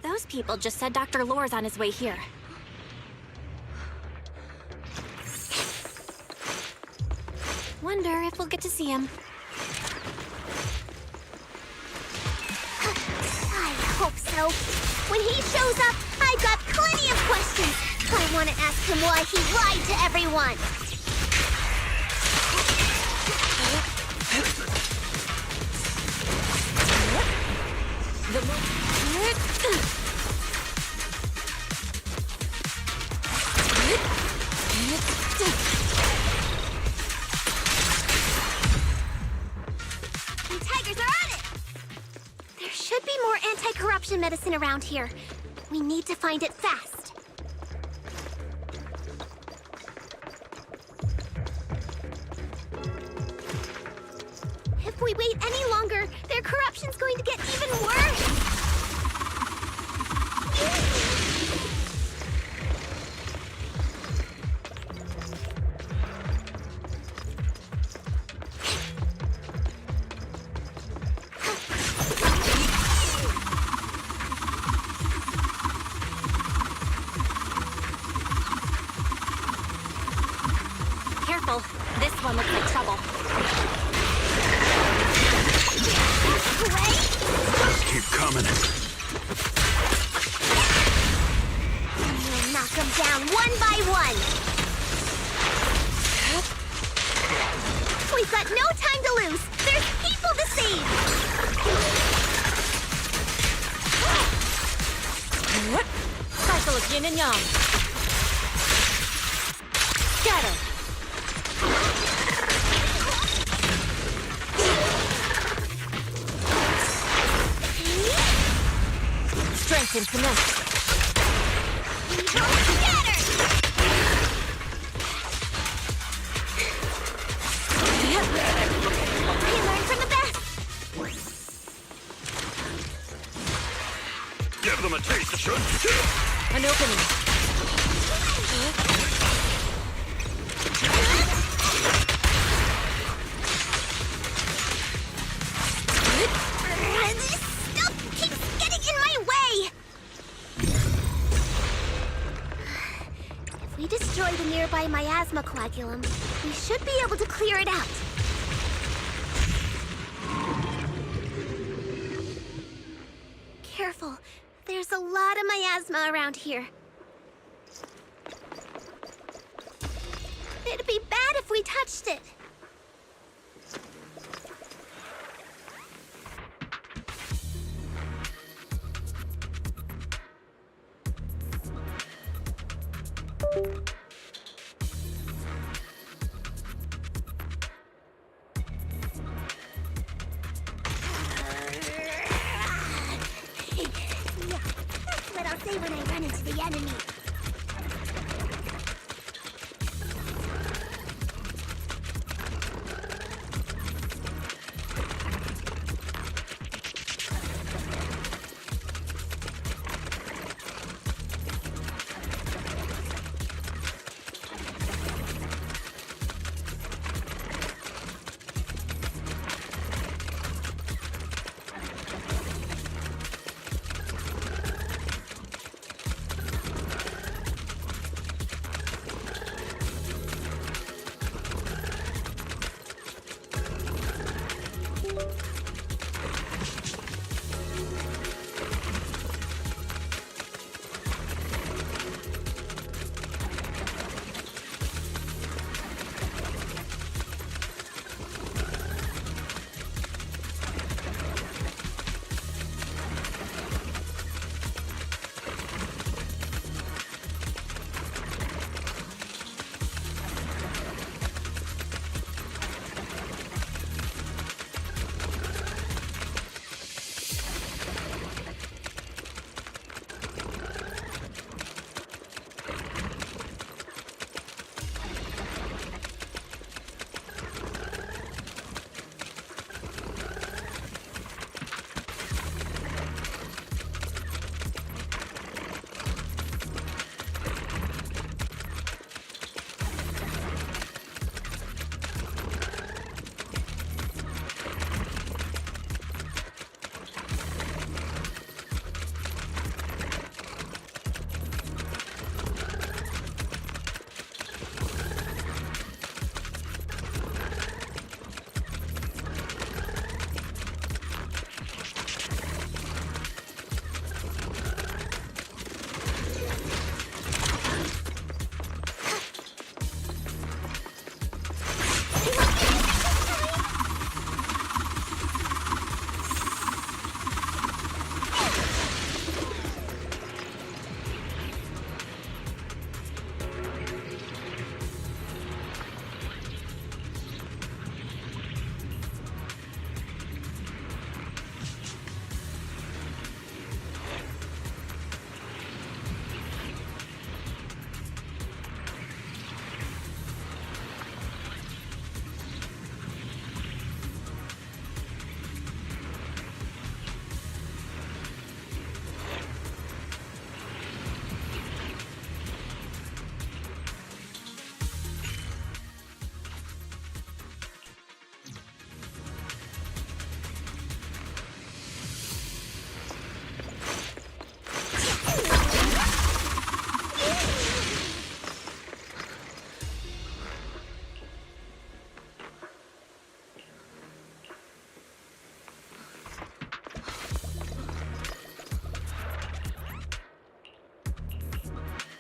Those people just said Dr. Lore's on his way here. Wonder if we'll get to see him. I hope so. When he shows up, I've got plenty of questions. I want to ask him why he lied to everyone. The Tigers are on it! There should be more anti-corruption medicine around here. We need to find it fast. If we wait any longer, their corruption's going to get even worse. Careful. This one looks like trouble. Just keep coming. We'll knock them down one by one. We've got no time to lose. There's people to save. What? Cycle of yin and yang. Scatter. Strength and finesse. They learn from the best. Give them a taste, should An opening. This stuff keeps getting in my way. If we destroy the nearby miasma coagulum, we should be able to clear it out. Careful. There's a lot of miasma around here. It'd be bad if we touched it. Yeah, that's what I'll say when I run into the enemy.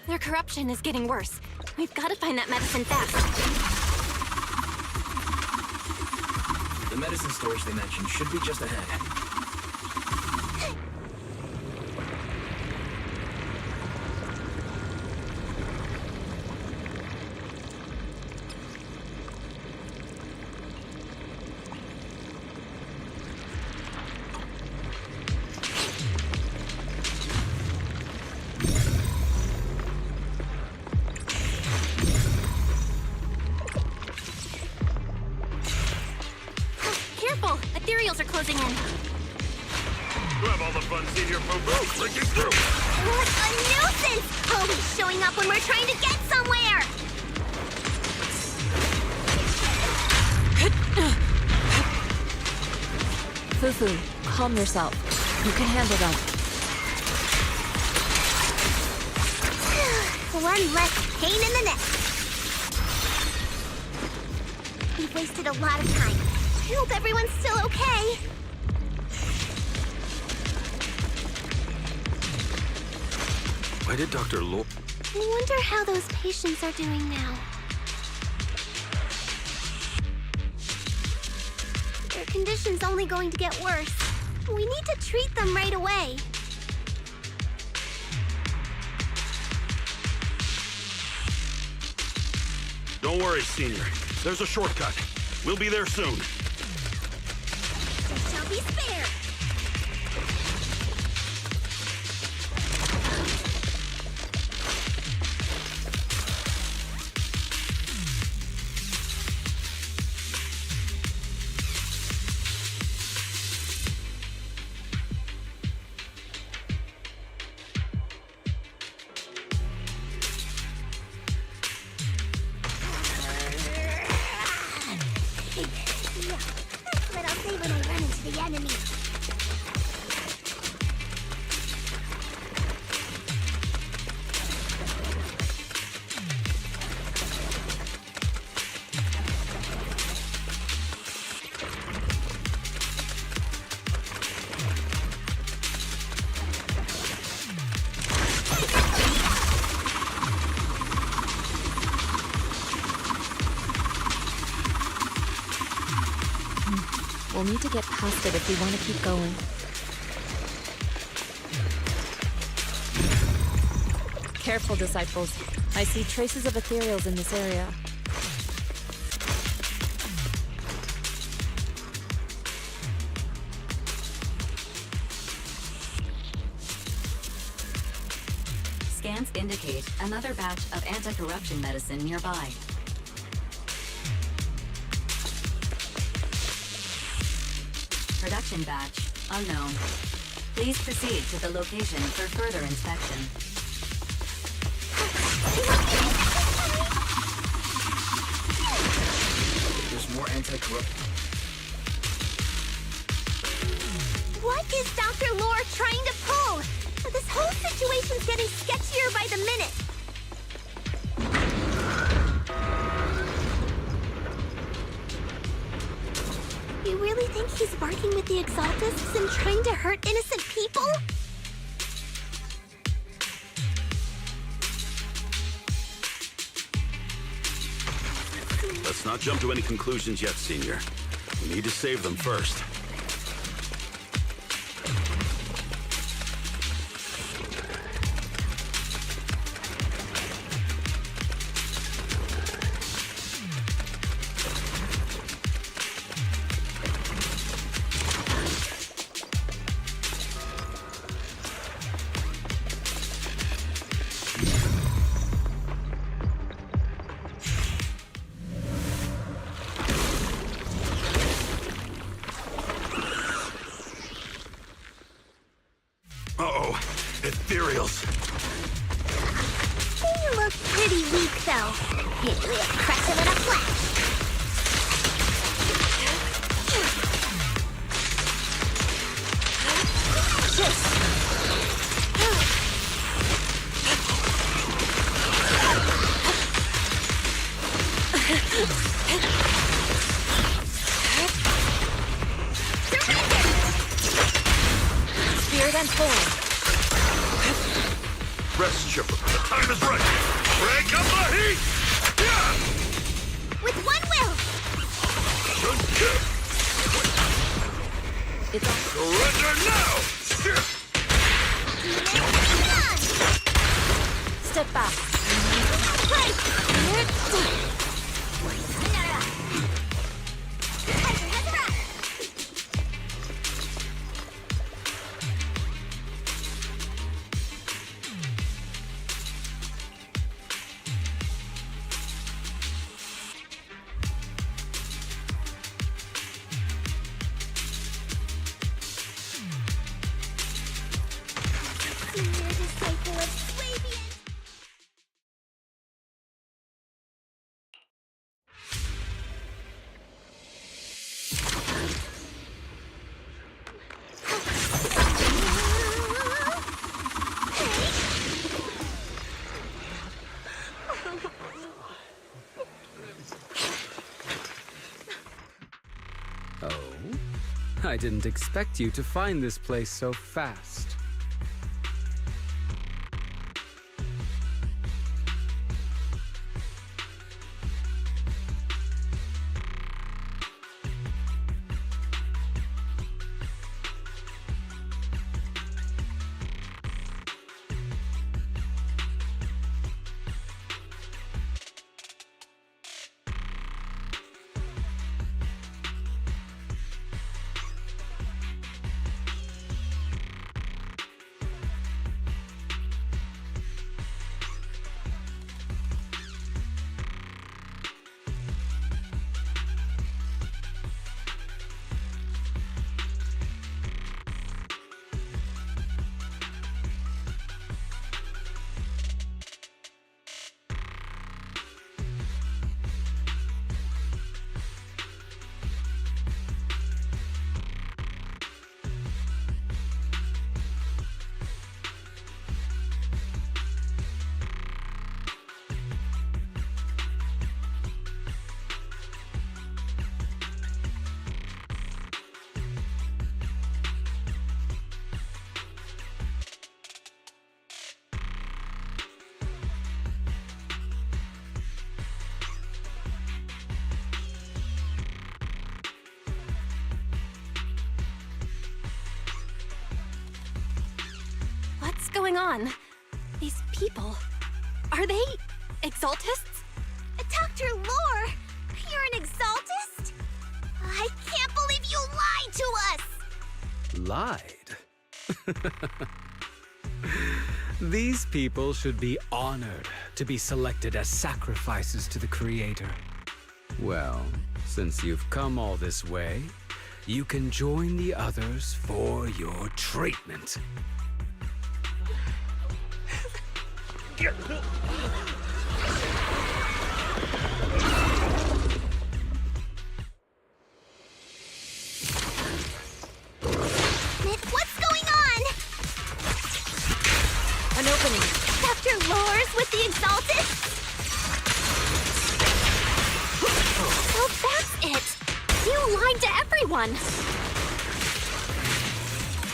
Their corruption is getting worse. We've got to find that medicine fast. The medicine storage they mentioned should be just ahead. Careful! Ethereals are closing in. You have all the fun seeing your foo-foo breaking through. What a nuisance! Always showing up when we're trying to get somewhere! Fufu, calm yourself. You can handle them. One less pain in the neck. We've wasted a lot of time. I hope everyone's still okay. Why did Dr. Lo... I wonder how those patients are doing now. Their condition's only going to get worse. We need to treat them right away. Don't worry, Senior. There's a shortcut. We'll be there soon. Just shall be spared. That's what I'll say when I run into the enemy. We'll need to get past it if we want to keep going. Careful, disciples. I see traces of ethereals in this area. Scans indicate another batch of anti-corruption medicine nearby. Production batch unknown. Please proceed to the location for further inspection. There's more anti-corruption. What is Dr. Lore trying to pull? This whole situation's getting sketchier by the minute. You really think he's working with the Exaltists and trying to hurt innocent people? Let's not jump to any conclusions yet, Senior. We need to save them first. Uh-oh, ethereals. They look pretty weak, though. Usually I crush them in a flash. Spear them forward. Rest, Chipper. The time is right. Break up the heat! Yeah! With one will! It's on. Surrender now! Step back. I didn't expect you to find this place so fast. going on? These people, are they exaltists? Dr. Lore, you're an exaltist? I can't believe you lied to us! Lied? These people should be honored to be selected as sacrifices to the Creator. Well, since you've come all this way, you can join the others for your treatment. What's going on? An opening. Dr. Lore's with the exaltists? So that's it! You lied to everyone!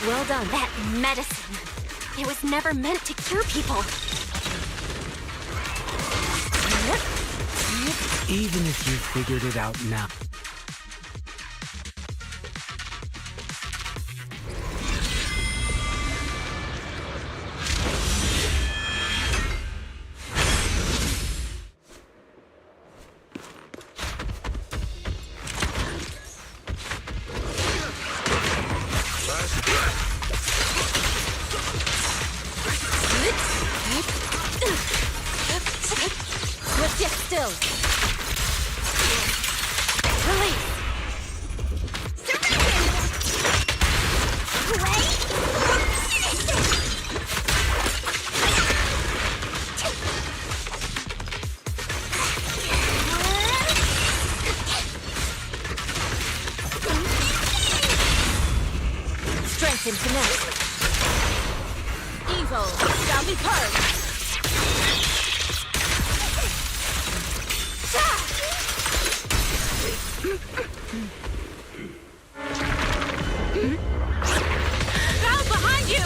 Well done. That medicine. It was never meant to cure people. Even if you figured it out now. Let's get still. Release. Strength and finesse. Evil shall be purged. Down behind you!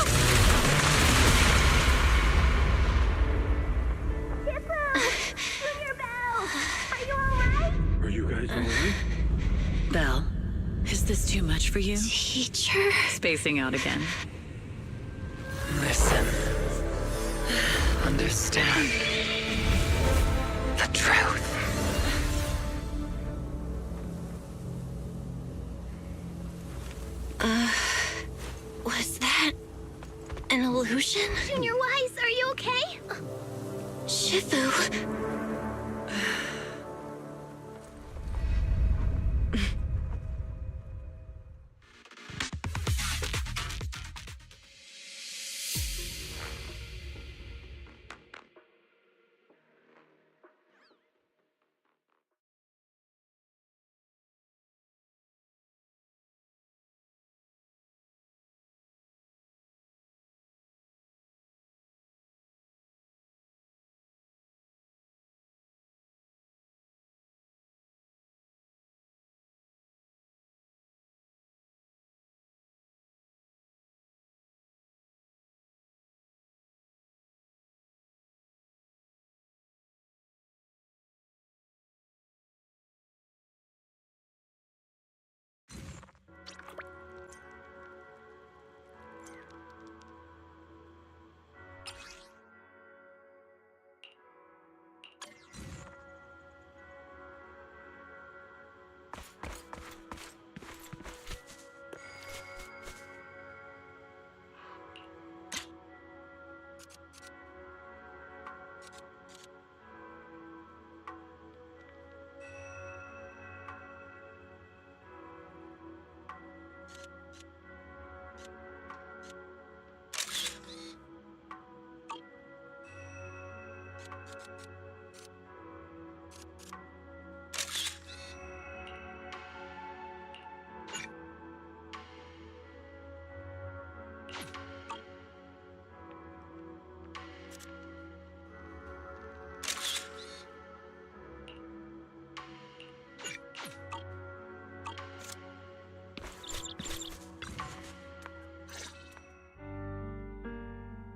Junior Bell! Are you alright? Are you guys alright? Belle, is this too much for you? Teacher? Spacing out again. Listen. Understand. The truth. Was that an illusion? Junior Wise, are you okay? Shifu.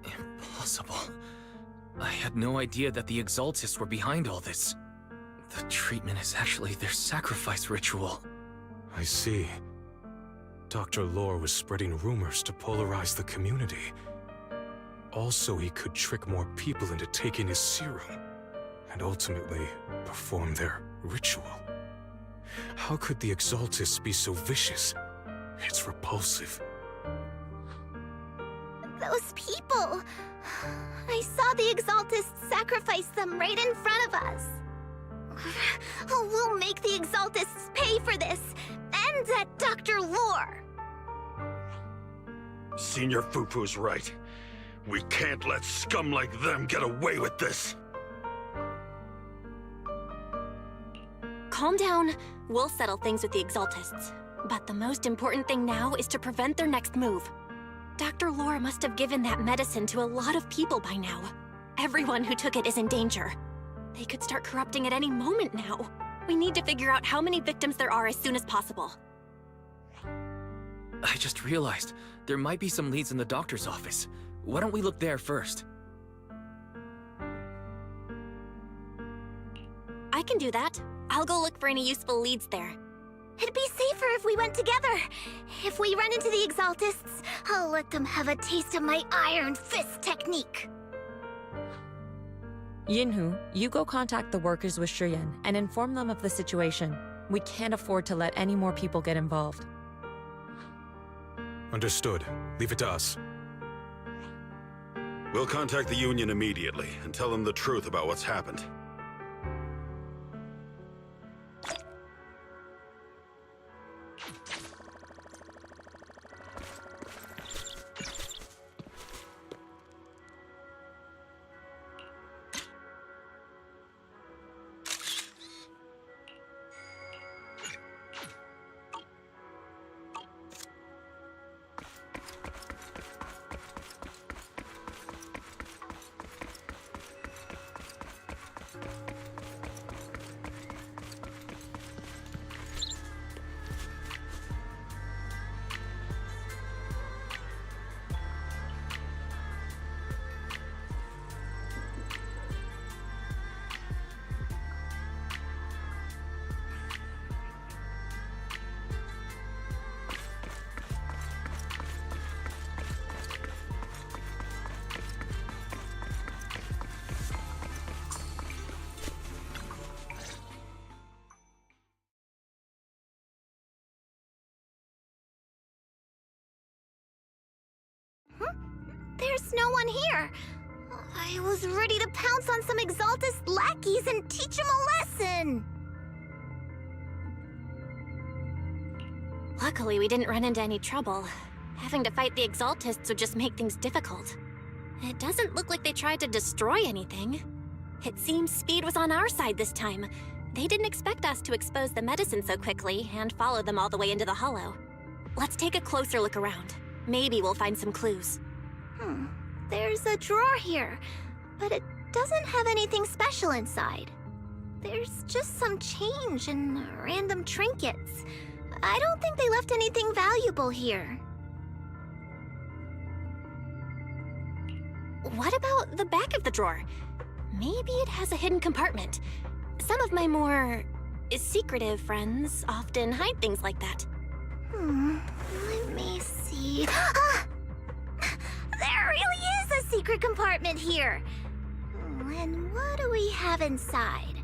Impossible. I had no idea that the Exaltists were behind all this. The treatment is actually their sacrifice ritual. I see. Dr. Lore was spreading rumors to polarize the community. Also, he could trick more people into taking his serum, and ultimately perform their ritual. How could the Exaltists be so vicious? It's repulsive. Those people! I saw the Exaltists sacrifice them right in front of us. We'll make the Exaltists pay for this, and that Dr. Lore! Senior Fufu's right. We can't let scum like them get away with this. Calm down. We'll settle things with the Exaltists. But the most important thing now is to prevent their next move. Dr. Lore must have given that medicine to a lot of people by now. Everyone who took it is in danger. They could start corrupting at any moment now. We need to figure out how many victims there are as soon as possible. I just realized there might be some leads in the doctor's office. Why don't we look there first? I can do that. I'll go look for any useful leads there. It'd be safer if we went together. If we run into the Exaltists, I'll let them have a taste of my Iron Fist technique. Yinhu, you go contact the workers with Shiyan and inform them of the situation. We can't afford to let any more people get involved. Understood. Leave it to us. We'll contact the Union immediately and tell them the truth about what's happened. There's no one here. I was ready to pounce on some Exaltist lackeys and teach them a lesson. Luckily, we didn't run into any trouble. Having to fight the Exaltists would just make things difficult. It doesn't look like they tried to destroy anything. It seems speed was on our side this time. They didn't expect us to expose the medicine so quickly and follow them all the way into the hollow. Let's take a closer look around. Maybe we'll find some clues. There's a drawer here, but it doesn't have anything special inside. There's just some change and random trinkets. I don't think they left anything valuable here. What about the back of the drawer? Maybe it has a hidden compartment. Some of my more secretive friends often hide things like that. Let me see. Ah! There really is a secret compartment here. And what do we have inside?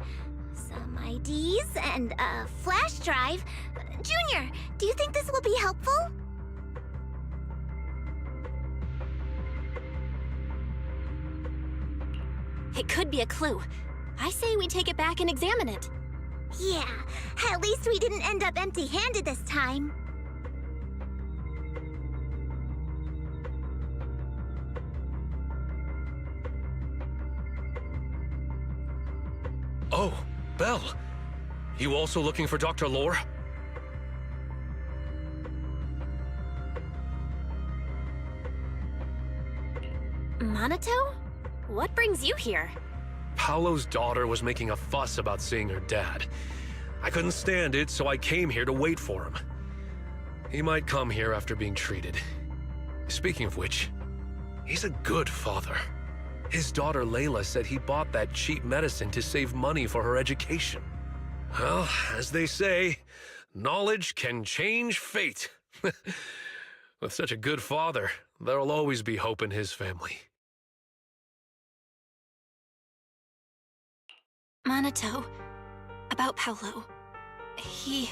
Some IDs and a flash drive. Junior, do you think this will be helpful? It could be a clue. I say we take it back and examine it. Yeah, at least we didn't end up empty-handed this time. Oh, Belle. You also looking for Dr. Lore? Minato? What brings you here? Paolo's daughter was making a fuss about seeing her dad. I couldn't stand it, so I came here to wait for him. He might come here after being treated. Speaking of which, he's a good father. His daughter Layla said he bought that cheap medicine to save money for her education. Well, as they say, knowledge can change fate. With such a good father, there'll always be hope in his family. Minato, about Paolo. He...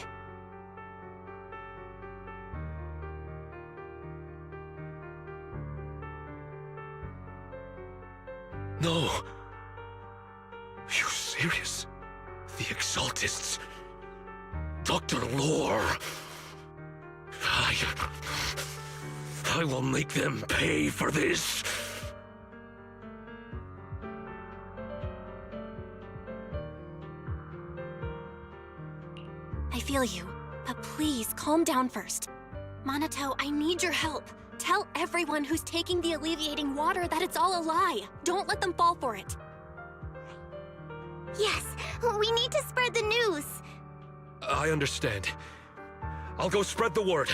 No. Are you serious? The Exaltists. Dr. Lore. I will make them pay for this. I feel you, but please calm down first. Minato, I need your help. Tell everyone who's taking the alleviating water that it's all a lie. Don't let them fall for it. Yes, we need to spread the news. I understand. I'll go spread the word.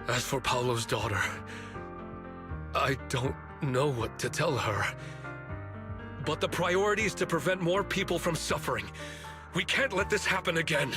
As for Paolo's daughter, I don't know what to tell her. But the priority is to prevent more people from suffering. We can't let this happen again.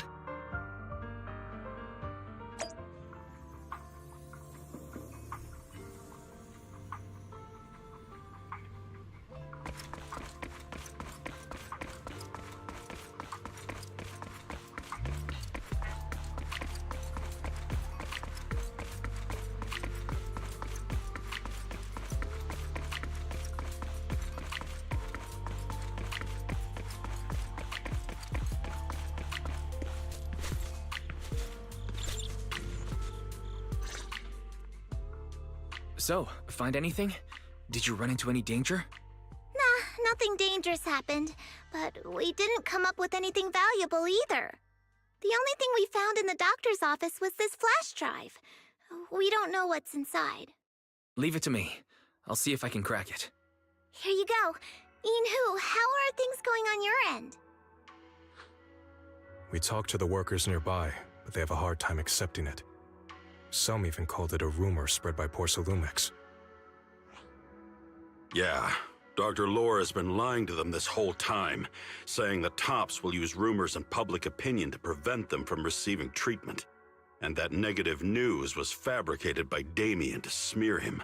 So, find anything? Did you run into any danger? Nah, nothing dangerous happened, but we didn't come up with anything valuable either. The only thing we found in the doctor's office was this flash drive. We don't know what's inside. Leave it to me. I'll see if I can crack it. Here you go. Yinhu, how are things going on your end? We talked to the workers nearby, but they have a hard time accepting it. Some even called it a rumor spread by Porcelumex. Yeah, Dr. Lore has been lying to them this whole time, saying the Tops will use rumors and public opinion to prevent them from receiving treatment. And that negative news was fabricated by Damien to smear him.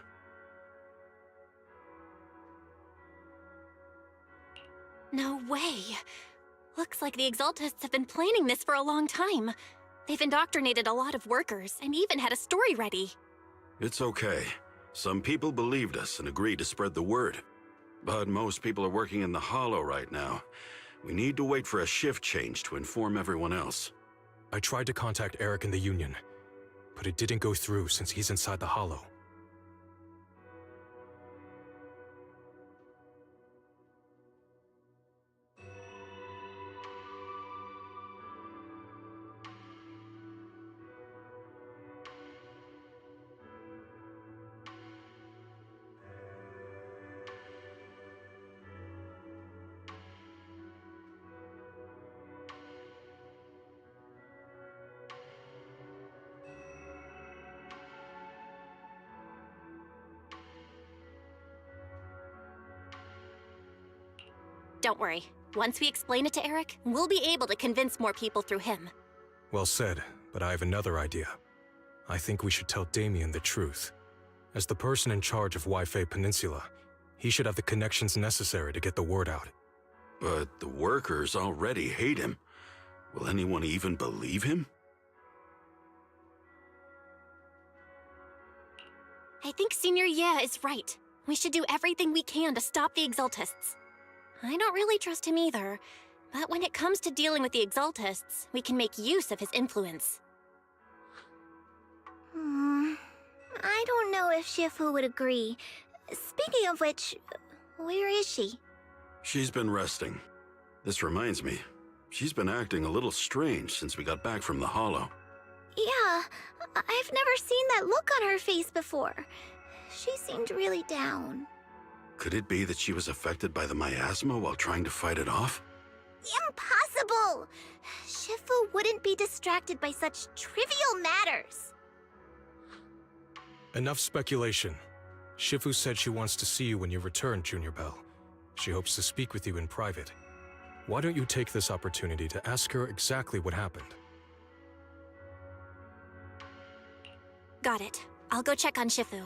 No way. Looks like the Exaltists have been planning this for a long time. They've indoctrinated a lot of workers and even had a story ready. It's okay. Some people believed us and agreed to spread the word. But most people are working in the Hollow right now. We need to wait for a shift change to inform everyone else. I tried to contact Eric in the Union, but it didn't go through since he's inside the Hollow. Don't worry. Once we explain it to Eric, we'll be able to convince more people through him. Well said, but I have another idea. I think we should tell Damien the truth. As the person in charge of Waifei Peninsula, he should have the connections necessary to get the word out. But the workers already hate him. Will anyone even believe him? I think Senior Ye is right. We should do everything we can to stop the Exaltists. I don't really trust him either, but when it comes to dealing with the Exaltists, we can make use of his influence. I don't know if Shifu would agree. Speaking of which, where is she? She's been resting. This reminds me, she's been acting a little strange since we got back from the Hollow. Yeah, I've never seen that look on her face before. She seemed really down. Could it be that she was affected by the miasma while trying to fight it off? Impossible! Shifu wouldn't be distracted by such trivial matters. Enough speculation. Shifu said she wants to see you when you return, Junior Bell. She hopes to speak with you in private. Why don't you take this opportunity to ask her exactly what happened? Got it. I'll go check on Shifu.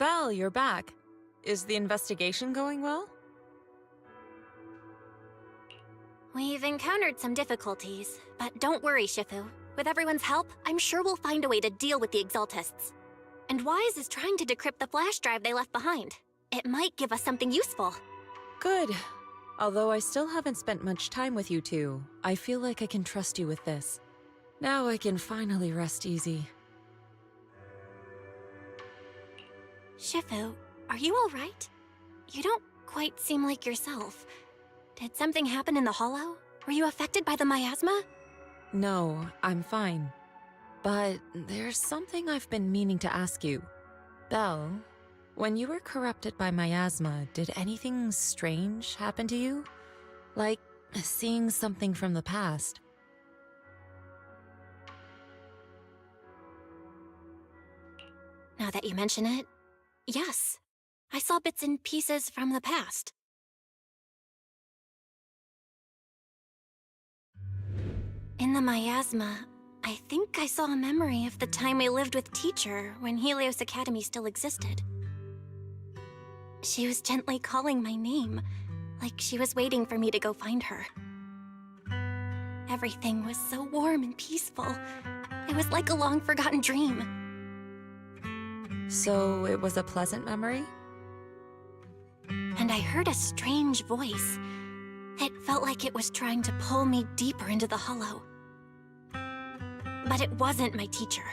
Belle, you're back. Is the investigation going well? We've encountered some difficulties, but don't worry, Shifu. With everyone's help, I'm sure we'll find a way to deal with the Exaltists. And Wise is trying to decrypt the flash drive they left behind. It might give us something useful. Good. Although I still haven't spent much time with you two, I feel like I can trust you with this. Now I can finally rest easy. Shifu, are you all right? You don't quite seem like yourself. Did something happen in the Hollow? Were you affected by the miasma? No, I'm fine. But there's something I've been meaning to ask you. Belle, when you were corrupted by miasma, did anything strange happen to you? Like seeing something from the past? Now that you mention it, yes. I saw bits and pieces from the past. In the miasma, I think I saw a memory of the time we lived with Teacher when Helios Academy still existed. She was gently calling my name, like she was waiting for me to go find her. Everything was so warm and peaceful. It was like a long-forgotten dream. So it was a pleasant memory? And I heard a strange voice. It felt like it was trying to pull me deeper into the Hollow. But it wasn't my teacher.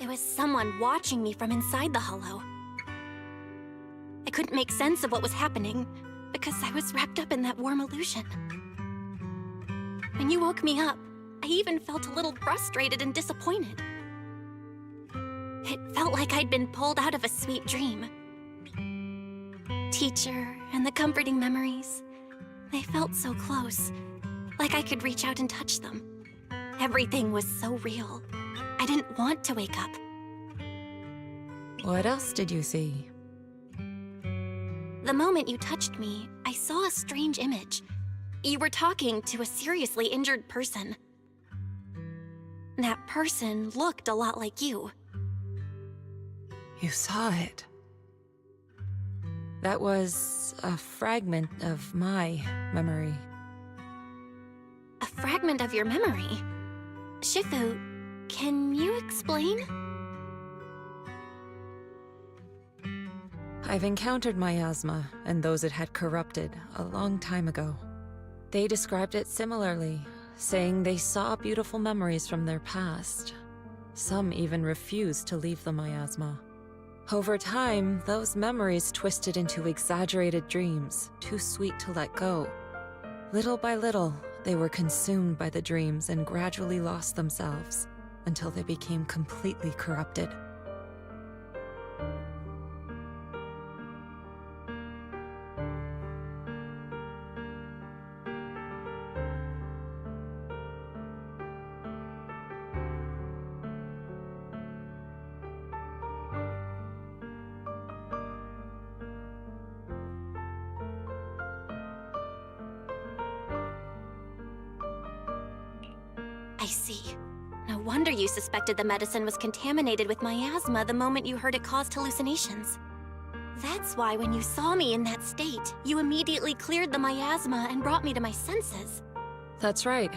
It was someone watching me from inside the Hollow. I couldn't make sense of what was happening because I was wrapped up in that warm illusion. When you woke me up, I even felt a little frustrated and disappointed. It felt like I'd been pulled out of a sweet dream. Teacher and the comforting memories, they felt so close, like I could reach out and touch them. Everything was so real. I didn't want to wake up. What else did you see? The moment you touched me, I saw a strange image. You were talking to a seriously injured person. That person looked a lot like you. You saw it. That was a fragment of my memory. A fragment of your memory? Shifu, can you explain? I've encountered miasma and those it had corrupted a long time ago. They described it similarly, saying they saw beautiful memories from their past. Some even refused to leave the miasma. Over time, those memories twisted into exaggerated dreams, too sweet to let go. Little by little, they were consumed by the dreams and gradually lost themselves, until they became completely corrupted. I see. No wonder you suspected the medicine was contaminated with miasma the moment you heard it caused hallucinations. That's why when you saw me in that state, you immediately cleared the miasma and brought me to my senses. That's right.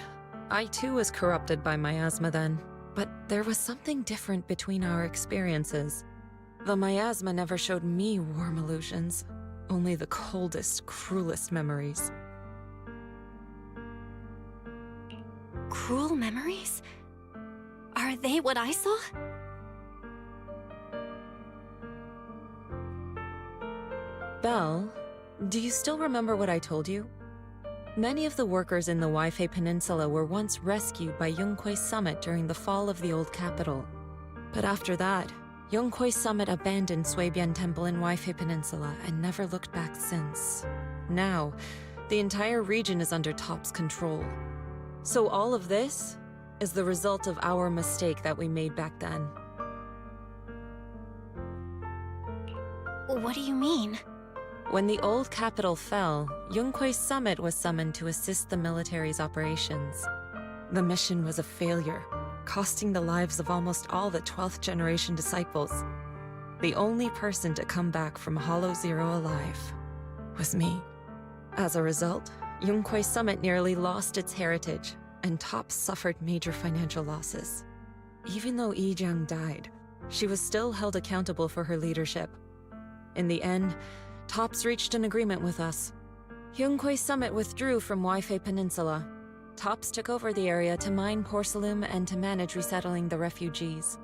I too was corrupted by miasma then. But there was something different between our experiences. The miasma never showed me warm illusions, only the coldest, cruelest memories. Cruel memories? Are they what I saw? Belle, do you still remember what I told you? Many of the workers in the Waifei Peninsula were once rescued by Yonghui Summit during the fall of the old capital. But after that, Yonghui Summit abandoned Suibian Temple in Waifei Peninsula and never looked back since. Now, the entire region is under Top's control. So all of this is the result of our mistake that we made back then. What do you mean? When the old capital fell, Yonghui Summit was summoned to assist the military's operations. The mission was a failure, costing the lives of almost all the 12th generation disciples. The only person to come back from Hollow Zero alive was me. As a result, Yunquei Summit nearly lost its heritage, and TOPS suffered major financial losses. Even though Yijiang died, she was still held accountable for her leadership. In the end, TOPS reached an agreement with us. Yunquei Summit withdrew from Waifei Peninsula. TOPS took over the area to mine porcelain and to manage resettling the refugees.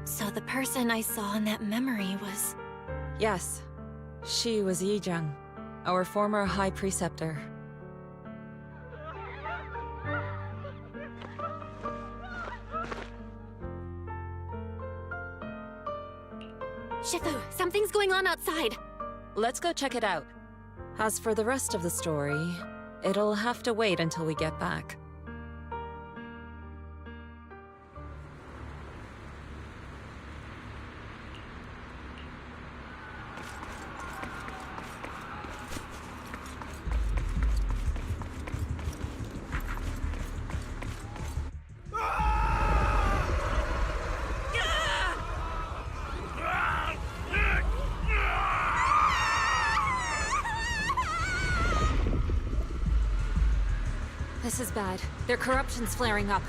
So the person I saw in that memory was... Yes, she was Yijiang, our former High Preceptor. Shifu, something's going on outside. Let's go check it out. As for the rest of the story, it'll have to wait until we get back. This is bad. Their corruption's flaring up.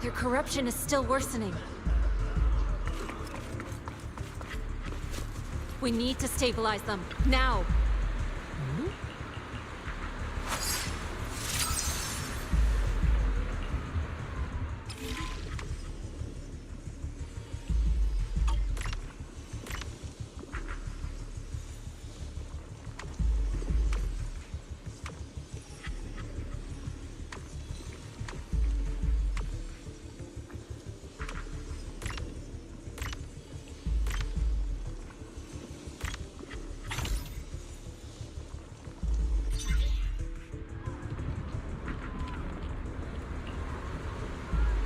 Their corruption is still worsening. We need to stabilize them, now!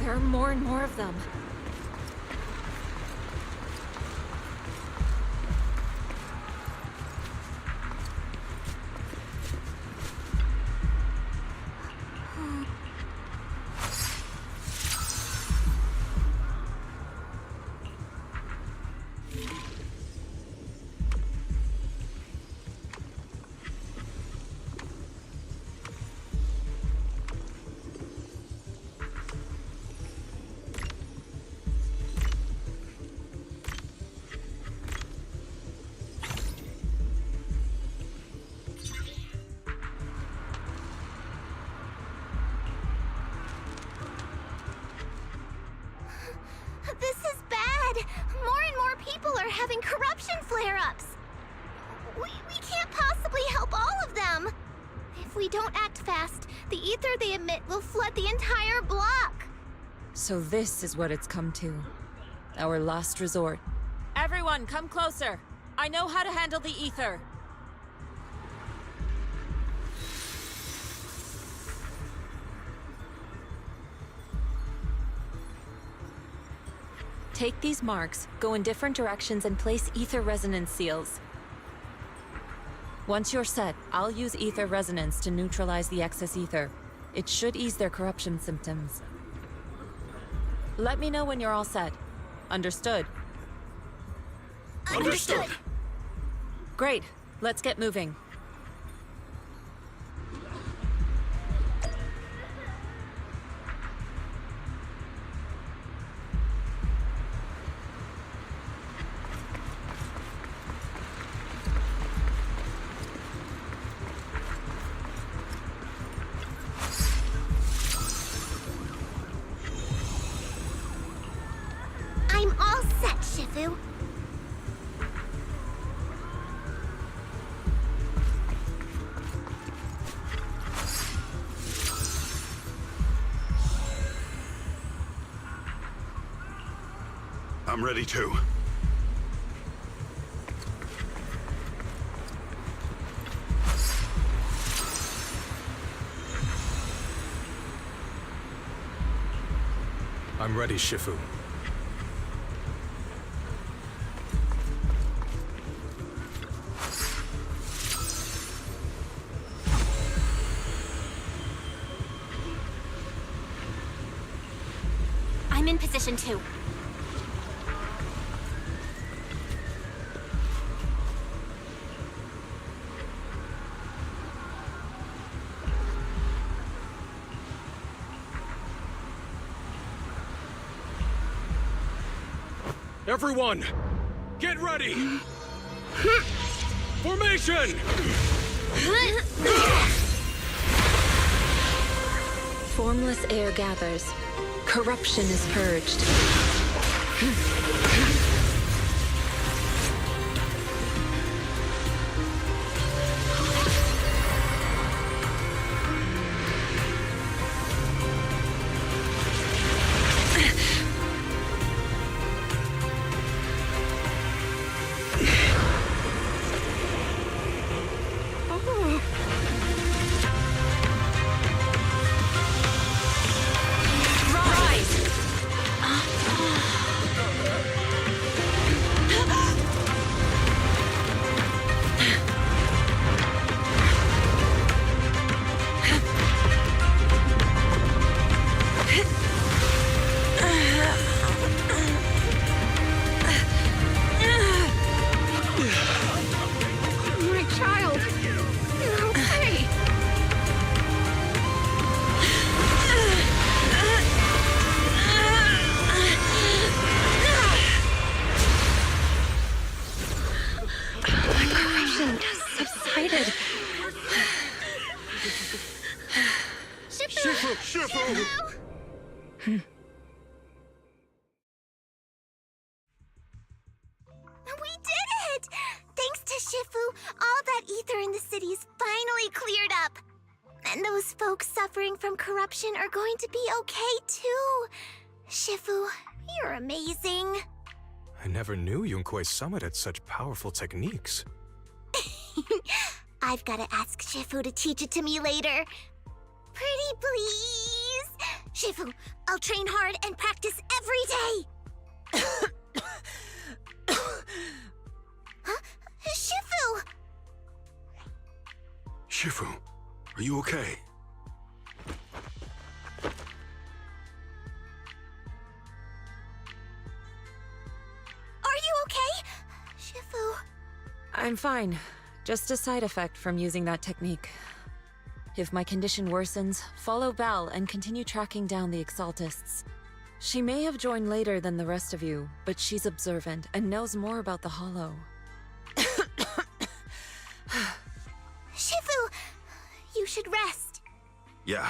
There are more and more of them. This is bad! More and more people are having corruption flare-ups! We can't possibly help all of them! If we don't act fast, the ether they emit will flood the entire block! So this is what it's come to. Our last resort. Everyone, come closer! I know how to handle the ether! Take these marks, go in different directions, and place ether resonance seals. Once you're set, I'll use ether resonance to neutralize the excess ether. It should ease their corruption symptoms. Let me know when you're all set. Understood? Understood! Great. Let's get moving. I'm all set, Shifu. I'm ready too. I'm ready, Shifu. I'm in position 2. Everyone, get ready! Formation! Formless air gathers. Corruption is purged. We did it! Thanks to Shifu, all that ether in the city's finally cleared up. And those folks suffering from corruption are going to be okay too. Shifu, you're amazing. I never knew Yunque's summit had such powerful techniques. I've got to ask Shifu to teach it to me later. Pretty please? Shifu, I'll train hard and practice every day. Huh? Shifu! Shifu, are you okay? Are you okay? Shifu... I'm fine. Just a side effect from using that technique. If my condition worsens, follow Belle and continue tracking down the Exaltists. She may have joined later than the rest of you, but she's observant and knows more about the Hollow. Shifu, you should rest. Yeah.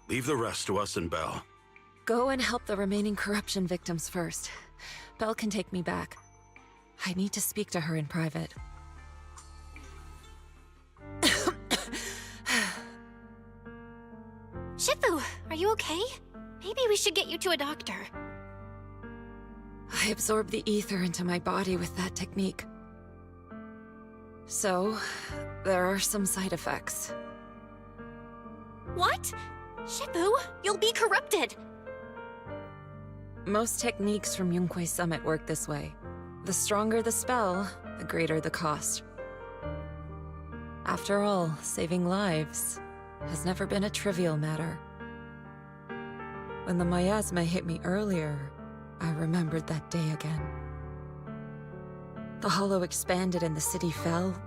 Leave the rest to us and Belle. Go and help the remaining corruption victims first. Belle can take me back. I need to speak to her in private. Shifu, are you okay? Maybe we should get you to a doctor. I absorbed the ether into my body with that technique. So, there are some side effects. What? Shifu, you'll be corrupted! Most techniques from Yunque's summit work this way. The stronger the spell, the greater the cost. After all, saving lives has never been a trivial matter. When the miasma hit me earlier, I remembered that day again. The Hollow expanded and the city fell,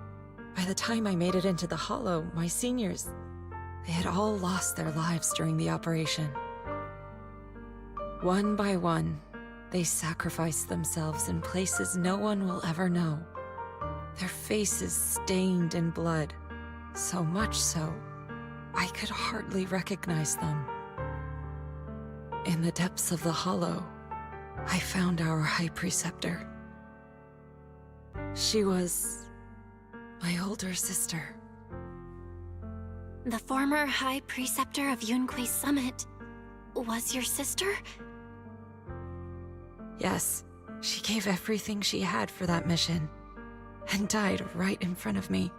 By the time I made it into the Hollow, my seniors, they had all lost their lives during the operation. One by one, they sacrificed themselves in places no one will ever know. Their faces stained in blood, so much so, I could hardly recognize them. In the depths of the Hollow, I found our High Preceptor. She was my older sister. The former High Preceptor of Yunque's Summit was your sister? Yes, she gave everything she had for that mission, and died right in front of me.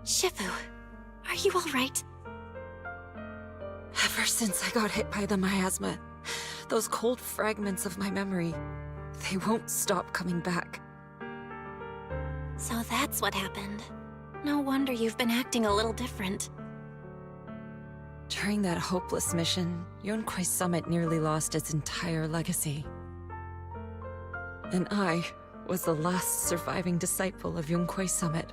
Shifu, are you all right? Ever since I got hit by the miasma, those cold fragments of my memory, they won't stop coming back. So that's what happened. No wonder you've been acting a little different. During that hopeless mission, Yunque's Summit nearly lost its entire legacy. And I was the last surviving disciple of Yunque's Summit.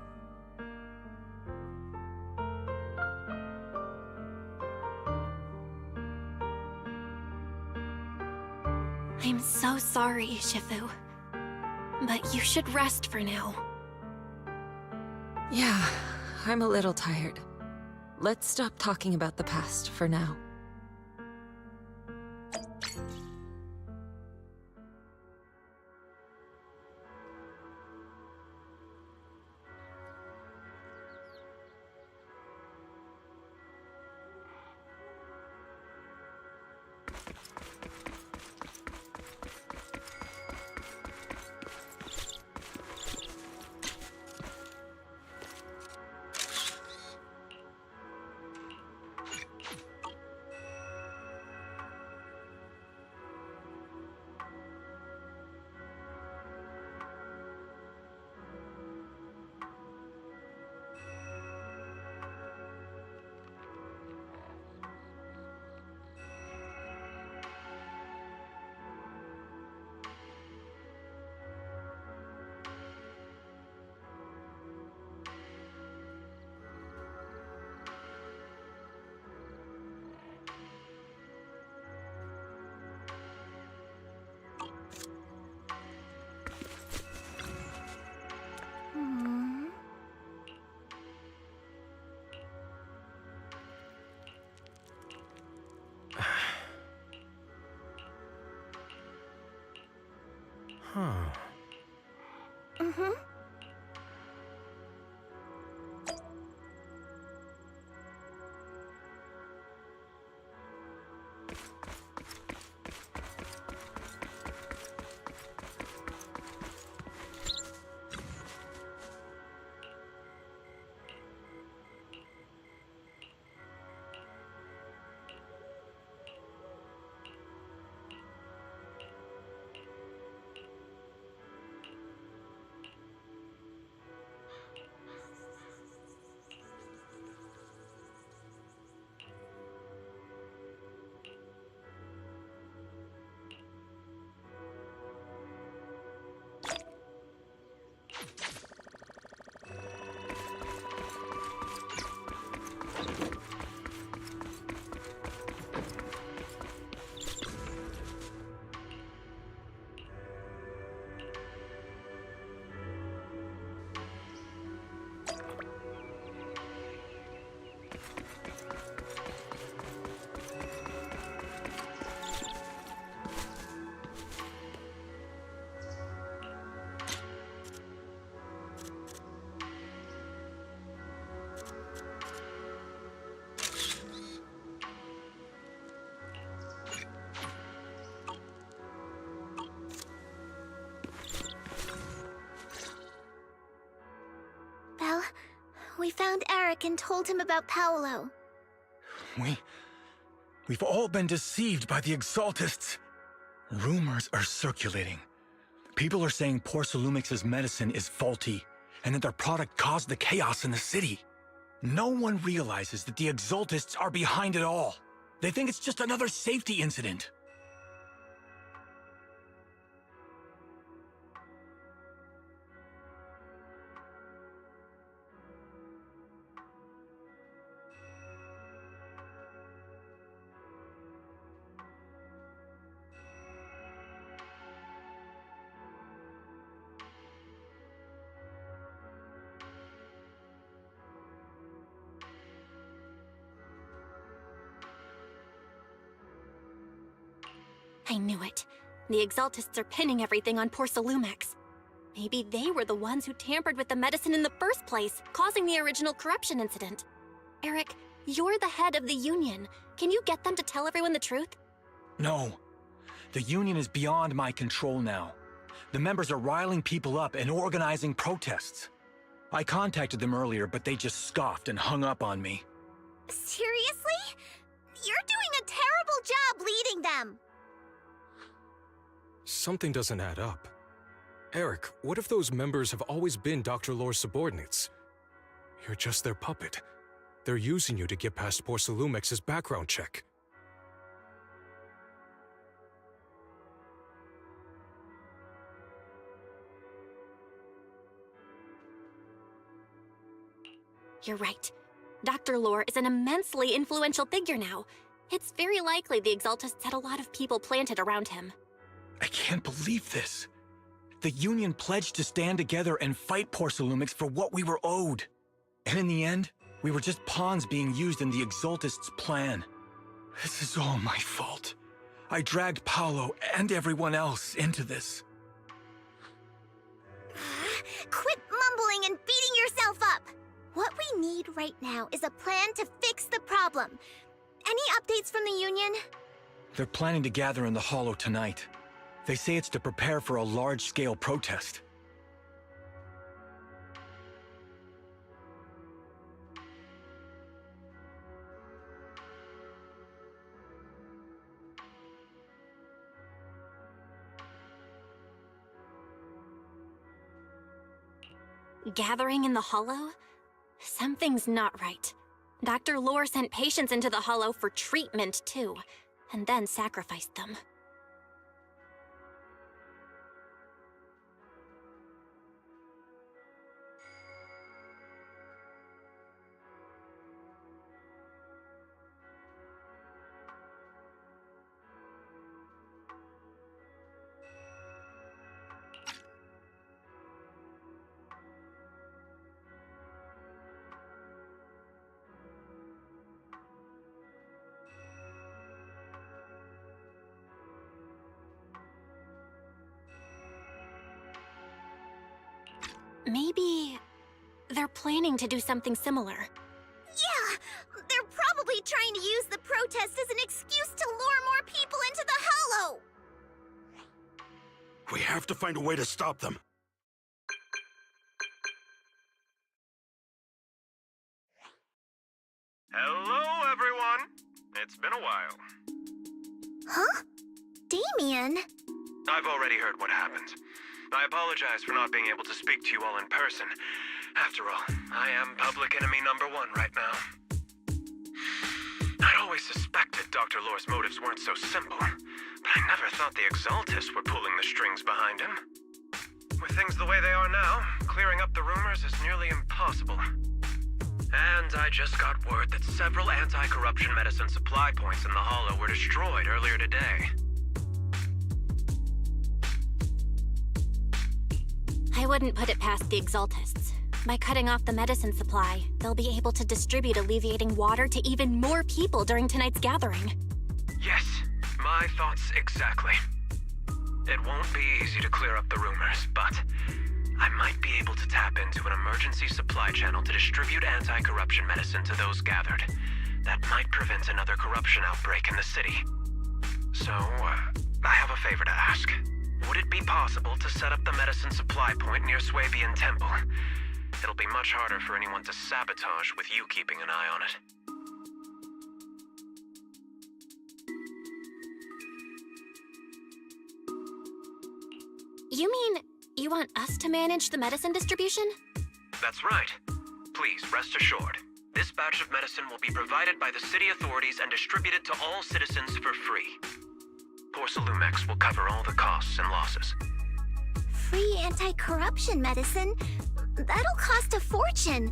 I'm so sorry, Shifu. But you should rest for now. Yeah, I'm a little tired. Let's stop talking about the past for now. Huh. Mm-hmm. Belle, we found Eric and told him about Paolo. We've all been deceived by the Exaltists. Rumors are circulating. People are saying Porcelumix's medicine is faulty, and that their product caused the chaos in the city. No one realizes that the Exaltists are behind it all. They think it's just another safety incident. I knew it. The Exaltists are pinning everything on Porcelumex. Maybe they were the ones who tampered with the medicine in the first place, causing the original corruption incident. Eric, you're the head of the Union. Can you get them to tell everyone the truth? No. The Union is beyond my control now. The members are riling people up and organizing protests. I contacted them earlier, but they just scoffed and hung up on me. Seriously? You're doing a terrible job leading them! Something doesn't add up. Eric, what if those members have always been Dr. Lore's subordinates? You're just their puppet. They're using you to get past Porcelumex's background check. You're right. Dr. Lore is an immensely influential figure now. It's very likely the Exaltists had a lot of people planted around him. I can't believe this. The Union pledged to stand together and fight Porcelumex for what we were owed. And in the end, we were just pawns being used in the Exaltists' plan. This is all my fault. I dragged Paolo and everyone else into this. Quit mumbling and beating yourself up! What we need right now is a plan to fix the problem. Any updates from the Union? They're planning to gather in the Hollow tonight. They say it's to prepare for a large-scale protest. Gathering in the Hollow? Something's not right. Dr. Lore sent patients into the Hollow for treatment, too, and then sacrificed them. Maybe they're planning to do something similar. Yeah! They're probably trying to use the protest as an excuse to lure more people into the Hollow! We have to find a way to stop them. Hello, everyone. It's been a while. Huh? Damien? I've already heard what happened. I apologize for not being able to speak to you all in person. After all, I am public enemy #1 right now. I'd always suspected Dr. Lore's motives weren't so simple, but I never thought the Exaltists were pulling the strings behind him. With things the way they are now, clearing up the rumors is nearly impossible. And I just got word that several anti-corruption medicine supply points in the Hollow were destroyed earlier today. I wouldn't put it past the Exaltists. By cutting off the medicine supply, they'll be able to distribute alleviating water to even more people during tonight's gathering. Yes, my thoughts exactly. It won't be easy to clear up the rumors, but I might be able to tap into an emergency supply channel to distribute anti-corruption medicine to those gathered. That might prevent another corruption outbreak in the city. So, I have a favor to ask. Would it be possible to set up the medicine supply point near Swabian Temple? It'll be much harder for anyone to sabotage with you keeping an eye on it. You mean you want us to manage the medicine distribution? That's right. Please, rest assured. This batch of medicine will be provided by the city authorities and distributed to all citizens for free. Porcelumex will cover all the costs and losses. Free anti-corruption medicine? That'll cost a fortune.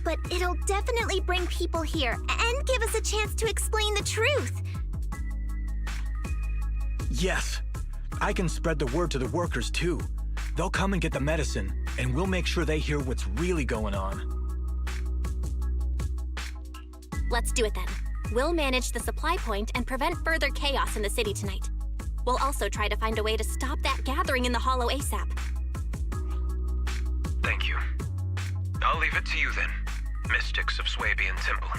But it'll definitely bring people here and give us a chance to explain the truth. Yes. I can spread the word to the workers, too. They'll come and get the medicine, and we'll make sure they hear what's really going on. Let's do it then. We'll manage the supply point and prevent further chaos in the city tonight. We'll also try to find a way to stop that gathering in the hollow ASAP. Thank you. I'll leave it to you then, mystics of Swabian Temple.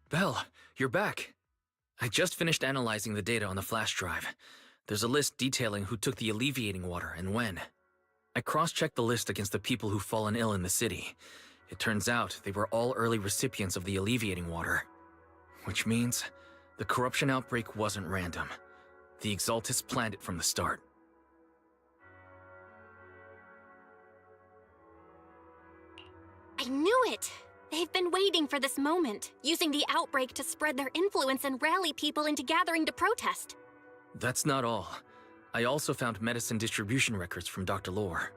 Belle, you're back. I just finished analyzing the data on the flash drive. There's a list detailing who took the alleviating water and when. I cross-checked the list against the people who've fallen ill in the city. It turns out they were all early recipients of the alleviating water. Which means the corruption outbreak wasn't random. The Exaltists planned it from the start. I knew it! They've been waiting for this moment, using the outbreak to spread their influence and rally people into gathering to protest. That's not all. I also found medicine distribution records from Dr. Lore.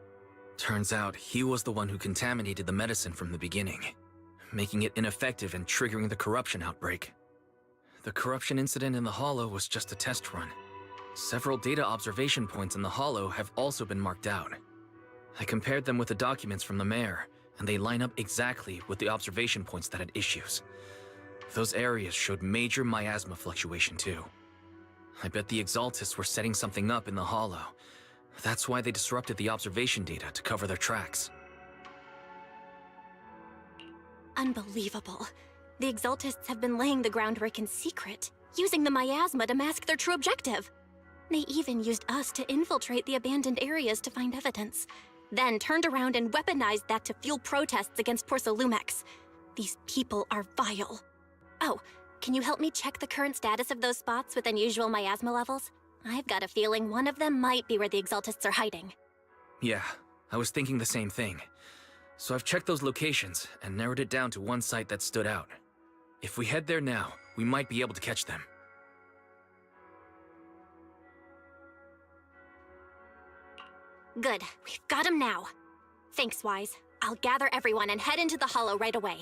Turns out he was the one who contaminated the medicine from the beginning, making it ineffective and triggering the corruption outbreak. The corruption incident in the Hollow was just a test run. Several data observation points in the Hollow have also been marked out. I compared them with the documents from the mayor, and they line up exactly with the observation points that had issues. Those areas showed major miasma fluctuation too. I bet the Exaltists were setting something up in the Hollow. That's why they disrupted the observation data to cover their tracks. Unbelievable. The Exaltists have been laying the groundwork in secret, using the miasma to mask their true objective. They even used us to infiltrate the abandoned areas to find evidence, then turned around and weaponized that to fuel protests against Porsalumex. These people are vile. Oh, can you help me check the current status of those spots with unusual miasma levels? I've got a feeling one of them might be where the Exaltists are hiding. Yeah, I was thinking the same thing. So I've checked those locations and narrowed it down to one site that stood out. If we head there now, we might be able to catch them. Good, we've got him now. Thanks, Wise. I'll gather everyone and head into the Hollow right away.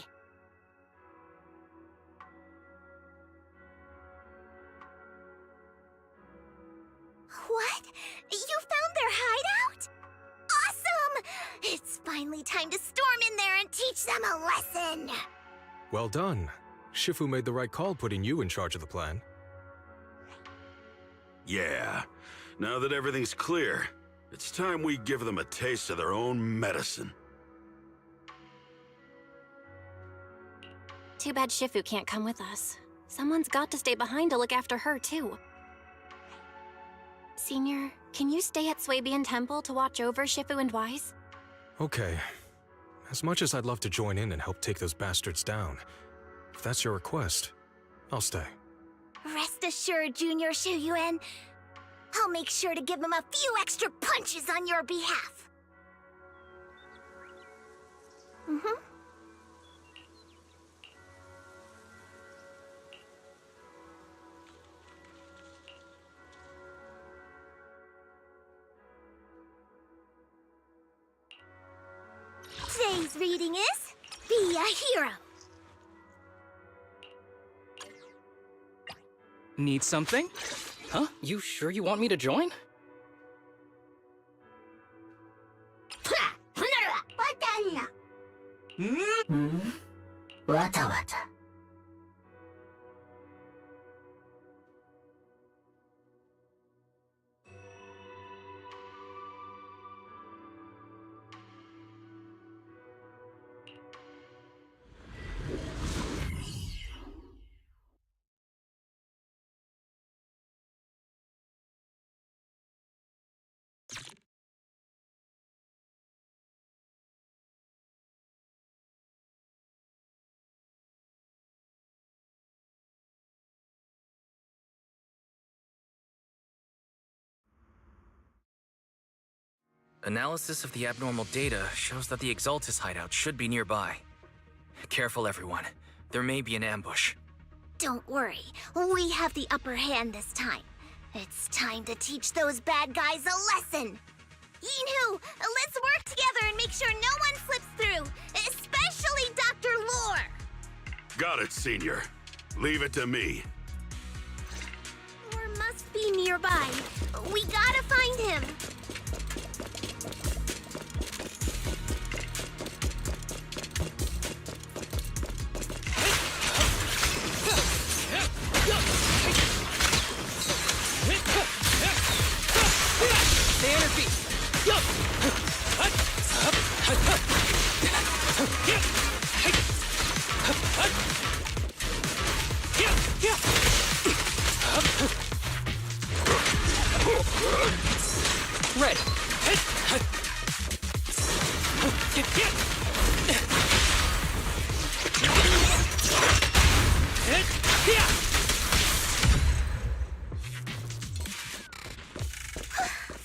What? You found their hideout? Awesome! It's finally time to storm in there and teach them a lesson! Well done. Shifu made the right call putting you in charge of the plan. Yeah, now that everything's clear, it's time we give them a taste of their own medicine. Too bad Shifu can't come with us. Someone's got to stay behind to look after her, too. Senior, can you stay at Swabian Temple to watch over Shifu and Wise? Okay. As much as I'd love to join in and help take those bastards down, if that's your request, I'll stay. Rest assured, Junior Shuyuan, I'll make sure to give him a few extra punches on your behalf. Mm-hmm. Today's reading is Be a Hero. Need something? Huh? You sure you want me to join? Wata wata. Analysis of the abnormal data shows that the Exaltus hideout should be nearby. Careful, everyone. There may be an ambush. Don't worry, we have the upper hand this time. It's time to teach those bad guys a lesson. Yinhu, let's work together and make sure no one slips through, especially Dr. Lore. Got it, Senior. Leave it to me. Lore must be nearby. We gotta find him. Stay on your feet. Red.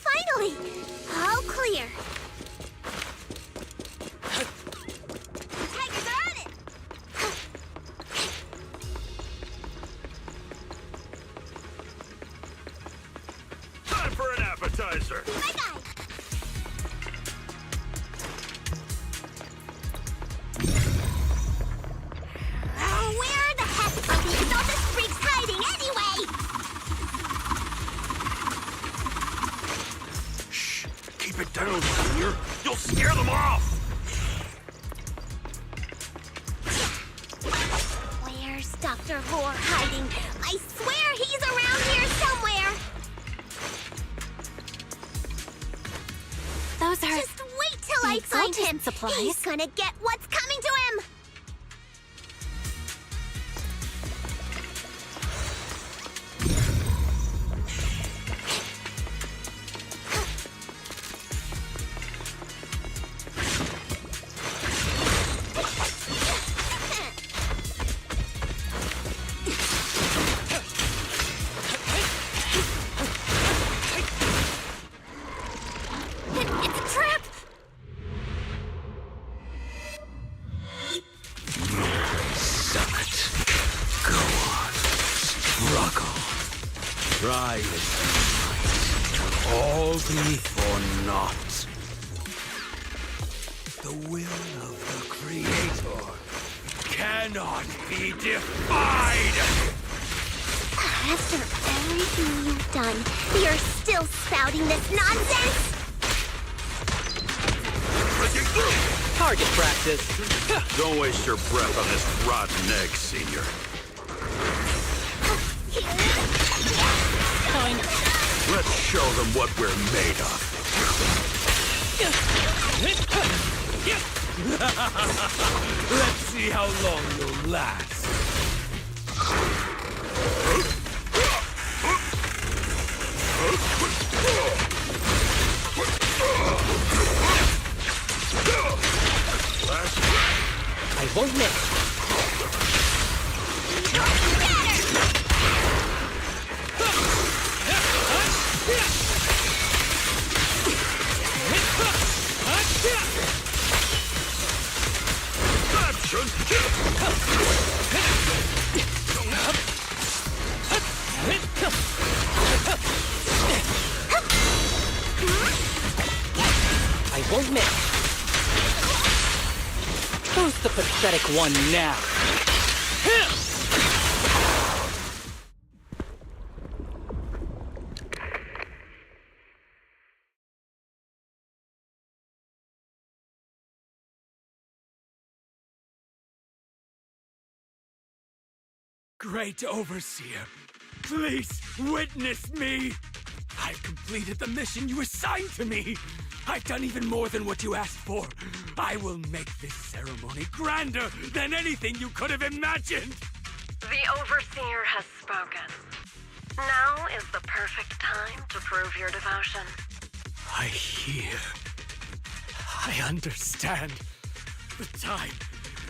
Finally! All clear. Tigers are on it! Time for an appetizer. My guy! Where the heck are these Exaltus freaks hiding anyway? Shh. Keep it down, Senior. You'll scare them off. Where's Dr. Lore hiding? I swear he's around here somewhere! Those are Just wait till I find Exaltus him! supplies. He's gonna get what's coming to him! It's a trap! Summit. Go on. Struggle. Try it. All be for naught. The will of the Creator cannot be defied! After everything you've done, you're still spouting this nonsense? Target practice. Don't waste your breath on this rotten egg, Senior. Let's show them what we're made of. Let's see how long you'll last. I won't miss. I won't miss. Who's the pathetic one now? Great Overseer, please witness me! I've completed the mission you assigned to me! I've done even more than what you asked for! I will make this ceremony grander than anything you could have imagined! The Overseer has spoken. Now is the perfect time to prove your devotion. I hear. I understand. The time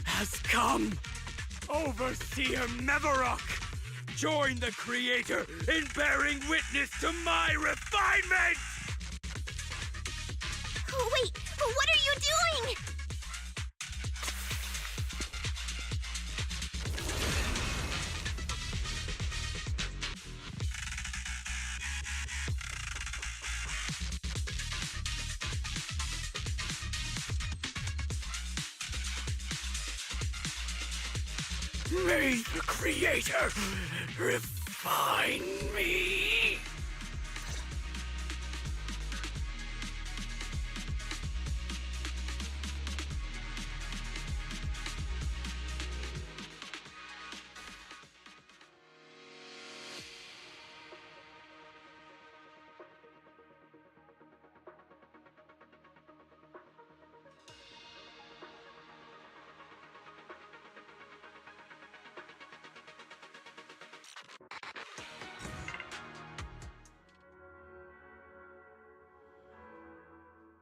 has come! Overseer Mevarok! Join the Creator in bearing witness to my refinement! Wait, what are you doing? May the Creator refine me.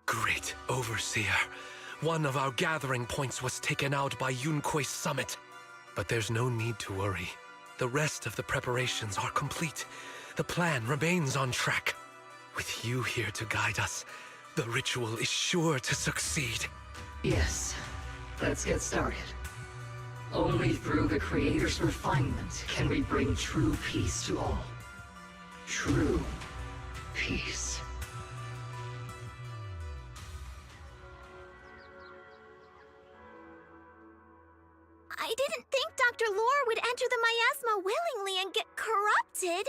Great Overseer. One of our gathering points was taken out by Yunque's summit. But there's no need to worry. The rest of the preparations are complete. The plan remains on track. With you here to guide us, the ritual is sure to succeed. Yes, let's get started. Only through the Creator's refinement can we bring true peace to all. True peace. I didn't think Dr. Lore would enter the miasma willingly and get corrupted.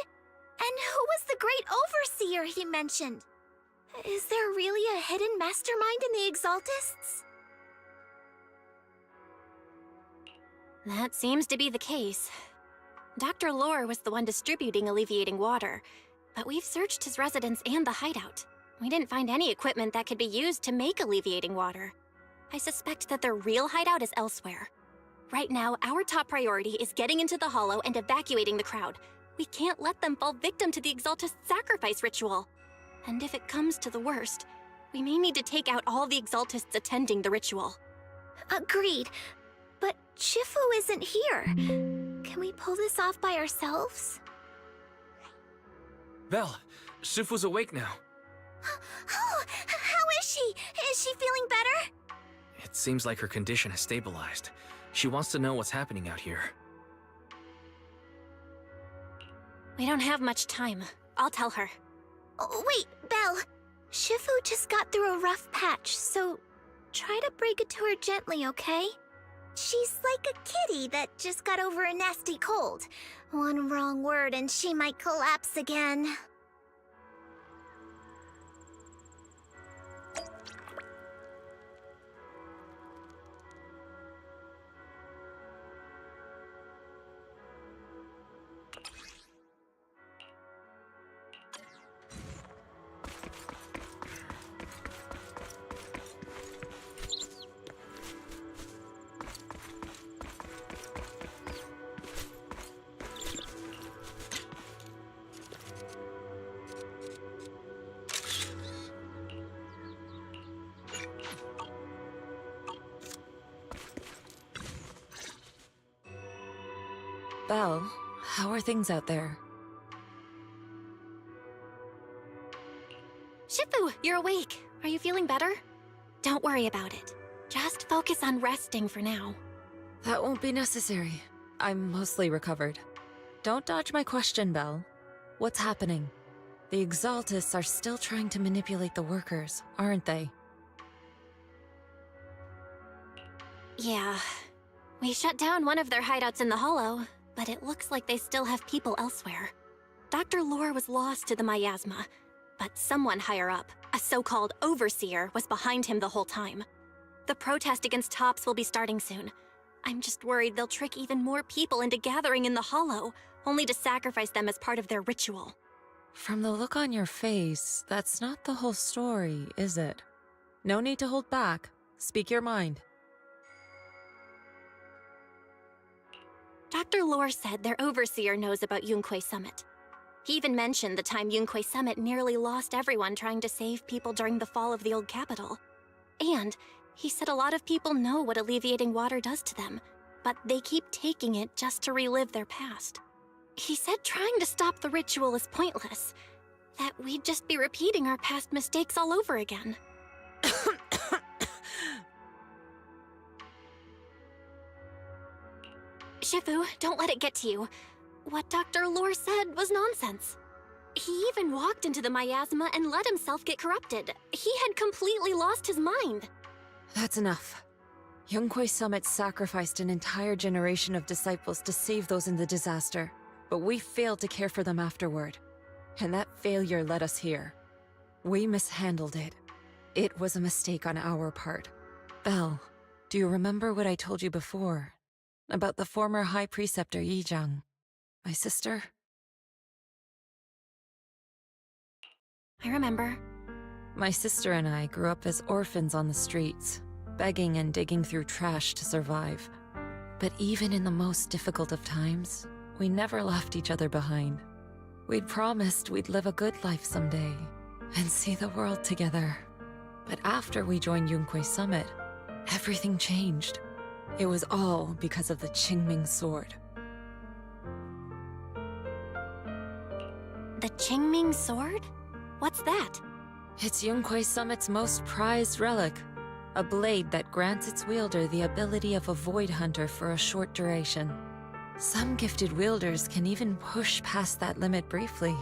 And who was the great overseer he mentioned? Is there really a hidden mastermind in the Exaltists? That seems to be the case. Dr. Lore was the one distributing alleviating water, but we've searched his residence and the hideout. We didn't find any equipment that could be used to make alleviating water. I suspect that their real hideout is elsewhere. Right now, our top priority is getting into the Hollow and evacuating the crowd. We can't let them fall victim to the Exaltist sacrifice ritual. And if it comes to the worst, we may need to take out all the Exaltists attending the ritual. Agreed. But Shifu isn't here. Can we pull this off by ourselves? Belle, Shifu's awake now. Oh, how is she? Is she feeling better? It seems like her condition has stabilized. She wants to know what's happening out here. We don't have much time. I'll tell her. Oh, wait, Belle. Shifu just got through a rough patch, so try to break it to her gently, okay? She's like a kitty that just got over a nasty cold. One wrong word and she might collapse again. Belle, how are things out there? Shifu, you're awake. Are you feeling better? Don't worry about it. Just focus on resting for now. That won't be necessary. I'm mostly recovered. Don't dodge my question, Belle. What's happening? The Exaltists are still trying to manipulate the workers, aren't they? Yeah. We shut down one of their hideouts in the Hollow, but it looks like they still have people elsewhere. Dr. Lore was lost to the miasma, but someone higher up, a so-called overseer, was behind him the whole time. The protest against Tops will be starting soon. I'm just worried they'll trick even more people into gathering in the Hollow, only to sacrifice them as part of their ritual. From the look on your face, that's not the whole story, is it? No need to hold back. Speak your mind. Dr. Lore said their overseer knows about Yunque Summit. He even mentioned the time Yunque Summit nearly lost everyone trying to save people during the fall of the old capital. And he said a lot of people know what alleviating water does to them, but they keep taking it just to relive their past. He said trying to stop the ritual is pointless, that we'd just be repeating our past mistakes all over again. Shifu, don't let it get to you. What Dr. Lore said was nonsense. He even walked into the miasma and let himself get corrupted. He had completely lost his mind. That's enough. Yunkwei Summit sacrificed an entire generation of disciples to save those in the disaster, but we failed to care for them afterward. And that failure led us here. We mishandled it. It was a mistake on our part. Belle, do you remember what I told you before? About the former High Preceptor Yizhang? My sister? I remember. My sister and I grew up as orphans on the streets, begging and digging through trash to survive. But even in the most difficult of times, we never left each other behind. We'd promised we'd live a good life someday, and see the world together. But after we joined Yunkwei Summit, everything changed. It was all because of the Qingming Sword. The Qingming Sword? What's that? It's Yunkwei Summit's most prized relic. A blade that grants its wielder the ability of a void hunter for a short duration. Some gifted wielders can even push past that limit briefly.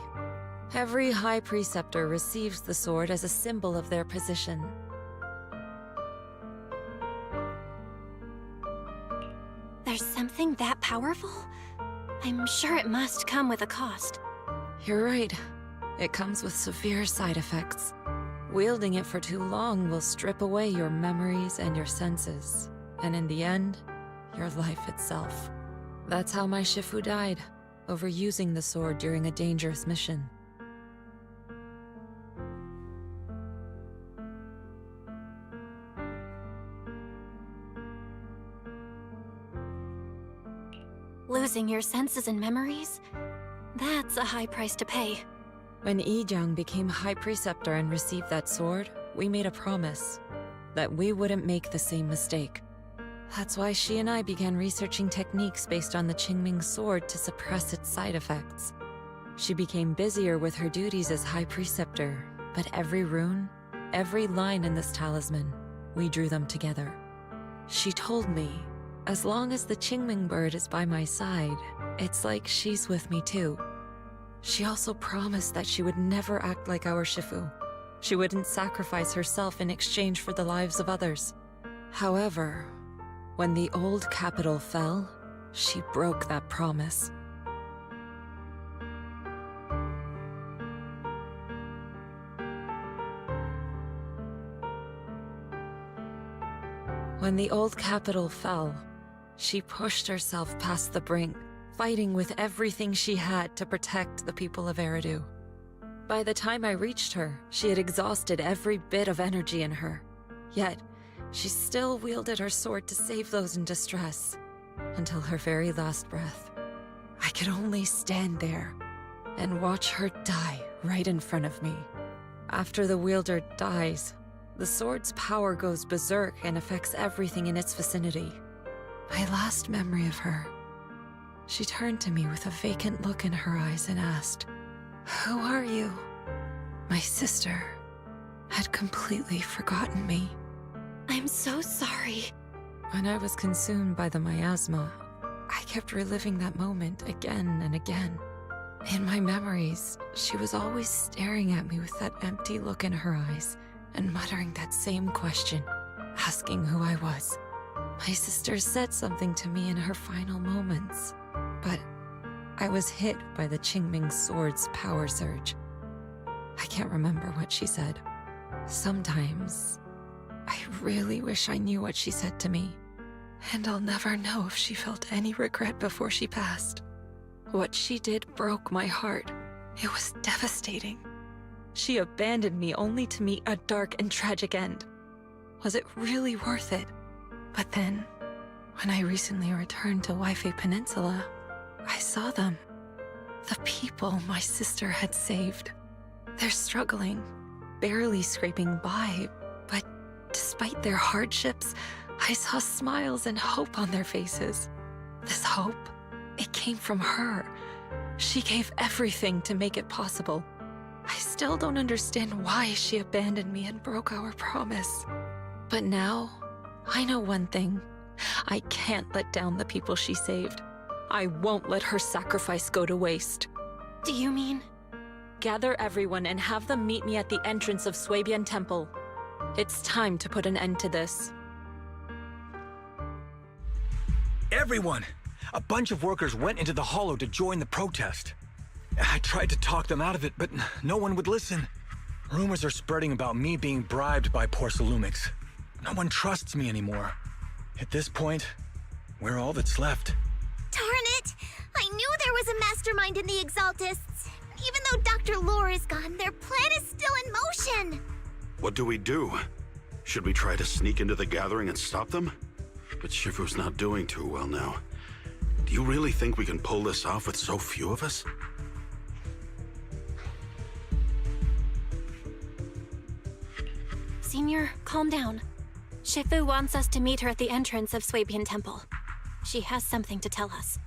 Every High Preceptor receives the sword as a symbol of their position. There's something that powerful? I'm sure it must come with a cost. You're right. It comes with severe side effects. Wielding it for too long will strip away your memories and your senses, and in the end, your life itself. That's how my Shifu died, overusing the sword during a dangerous mission. Losing your senses and memories? That's a high price to pay. When Yizhang became High Preceptor and received that sword, we made a promise that we wouldn't make the same mistake. That's why she and I began researching techniques based on the Qingming Sword to suppress its side effects. She became busier with her duties as High Preceptor, but every rune, every line in this talisman, we drew them together. She told me, as long as the Qingming bird is by my side, it's like she's with me too. She also promised that she would never act like our Shifu. She wouldn't sacrifice herself in exchange for the lives of others. However, when the old capital fell, she broke that promise. When the old capital fell, she pushed herself past the brink, fighting with everything she had to protect the people of Eridu. By the time I reached her, she had exhausted every bit of energy in her. Yet, she still wielded her sword to save those in distress, until her very last breath. I could only stand there and watch her die right in front of me. After the wielder dies, the sword's power goes berserk and affects everything in its vicinity. My last memory of her, she turned to me with a vacant look in her eyes and asked, "Who are you?" My sister had completely forgotten me. I'm so sorry. When I was consumed by the miasma, I kept reliving that moment again and again. In my memories, she was always staring at me with that empty look in her eyes and muttering that same question, asking who I was. My sister said something to me in her final moments, but I was hit by the Qingming Sword's power surge. I can't remember what she said. Sometimes, I really wish I knew what she said to me, and I'll never know if she felt any regret before she passed. What she did broke my heart. It was devastating. She abandoned me only to meet a dark and tragic end. Was it really worth it? But then, when I recently returned to Waifei Peninsula, I saw them. The people my sister had saved. They're struggling, barely scraping by, but despite their hardships, I saw smiles and hope on their faces. This hope, it came from her. She gave everything to make it possible. I still don't understand why she abandoned me and broke our promise. But now, I know one thing. I can't let down the people she saved. I won't let her sacrifice go to waste. Do you mean? Gather everyone and have them meet me at the entrance of Swabian Temple. It's time to put an end to this. Everyone! A bunch of workers went into the hollow to join the protest. I tried to talk them out of it, but no one would listen. Rumors are spreading about me being bribed by Porsalumix. No one trusts me anymore. At this point, we're all that's left. Darn it! I knew there was a mastermind in the Exaltists. Even though Dr. Lore is gone, their plan is still in motion. What do we do? Should we try to sneak into the gathering and stop them? But Shifu's not doing too well now. Do you really think we can pull this off with so few of us? Senior, calm down. Shifu wants us to meet her at the entrance of Swabian Temple. She has something to tell us.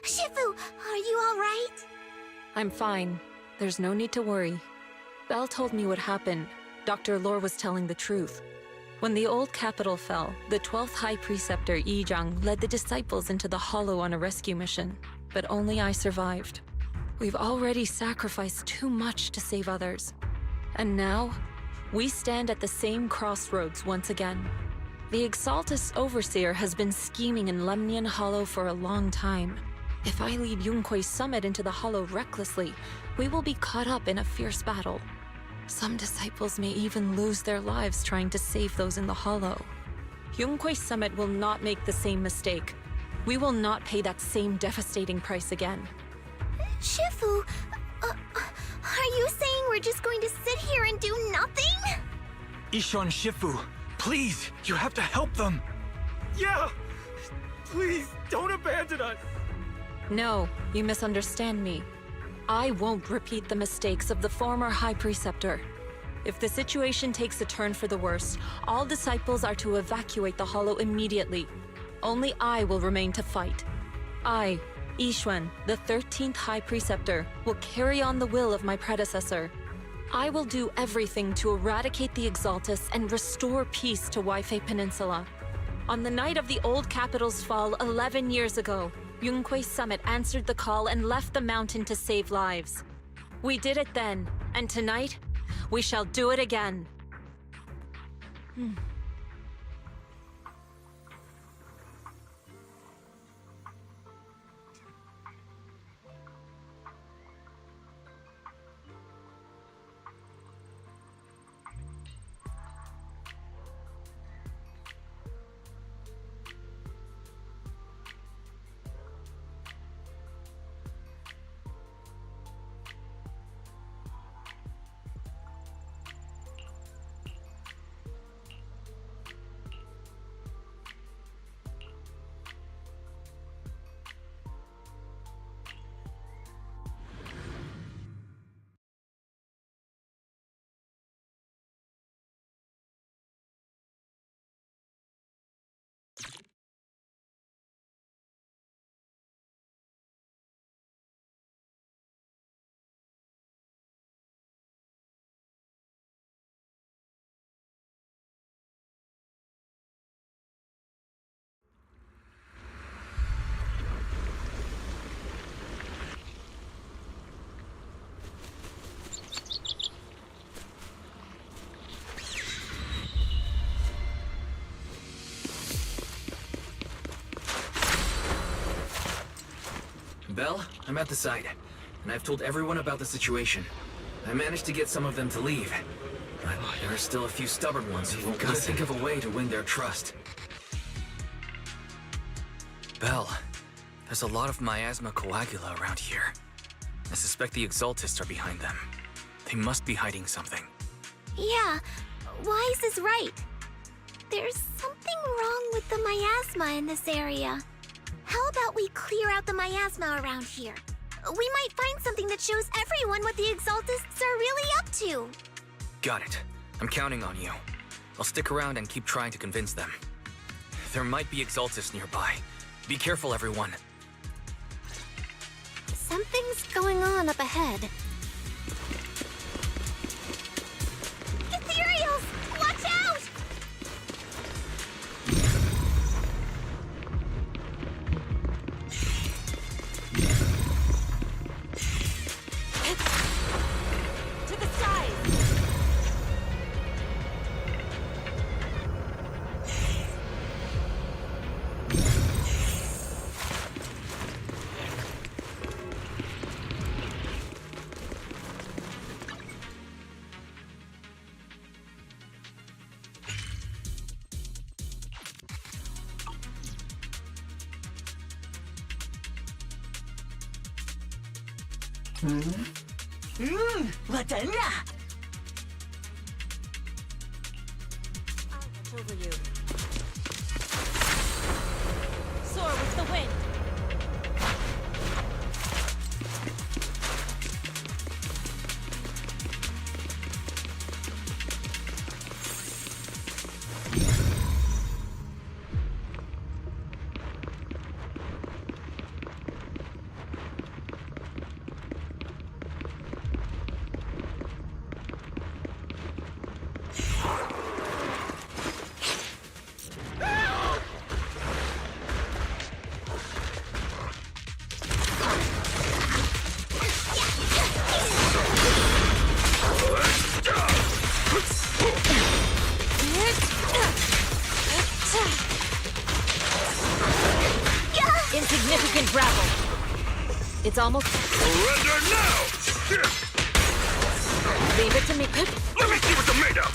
Shifu, are you all right? I'm fine. There's no need to worry. Belle told me what happened. Dr. Lore was telling the truth. When the old capital fell, the 12th High Preceptor Yi Zhang led the disciples into the Hollow on a rescue mission, but only I survived. We've already sacrificed too much to save others. And now, we stand at the same crossroads once again. The Exaltus Overseer has been scheming in Lemnian Hollow for a long time. If I lead Yunque's summit into the Hollow recklessly, we will be caught up in a fierce battle. Some disciples may even lose their lives trying to save those in the Hollow. Yunque's summit will not make the same mistake. We will not pay that same devastating price again. Shifu, are you saying we're just going to sit here and do nothing? Ishan Shifu, please, you have to help them. Yeah! Please, don't abandon us! No, you misunderstand me. I won't repeat the mistakes of the former High Preceptor. If the situation takes a turn for the worse, all disciples are to evacuate the Hollow immediately. Only I will remain to fight. I, Yixuan, the 13th High Preceptor, will carry on the will of my predecessor. I will do everything to eradicate the Exaltus and restore peace to Waifei Peninsula. On the night of the old capital's fall 11 years ago, Yunque's summit answered the call and left the mountain to save lives. We did it then, and tonight, we shall do it again. Belle, I'm at the site, and I've told everyone about the situation. I managed to get some of them to leave, but there are still a few stubborn ones who won't let us think of a way to win their trust. Belle, there's a lot of miasma coagula around here. I suspect the Exaltists are behind them. They must be hiding something. Yeah, Wise is right. There's something wrong with the miasma in this area. How about we clear out the miasma around here? We might find something that shows everyone what the Exaltists are really up to. Got it. I'm counting on you. I'll stick around and keep trying to convince them. There might be Exaltists nearby. Be careful, everyone. Something's going on up ahead. Ethereals! Watch out! To the side! Latanya! I'll watch over you. Soar with the wind. Insignificant gravel. It's almost... Surrender now! Leave it to me. Let me see what you're made of!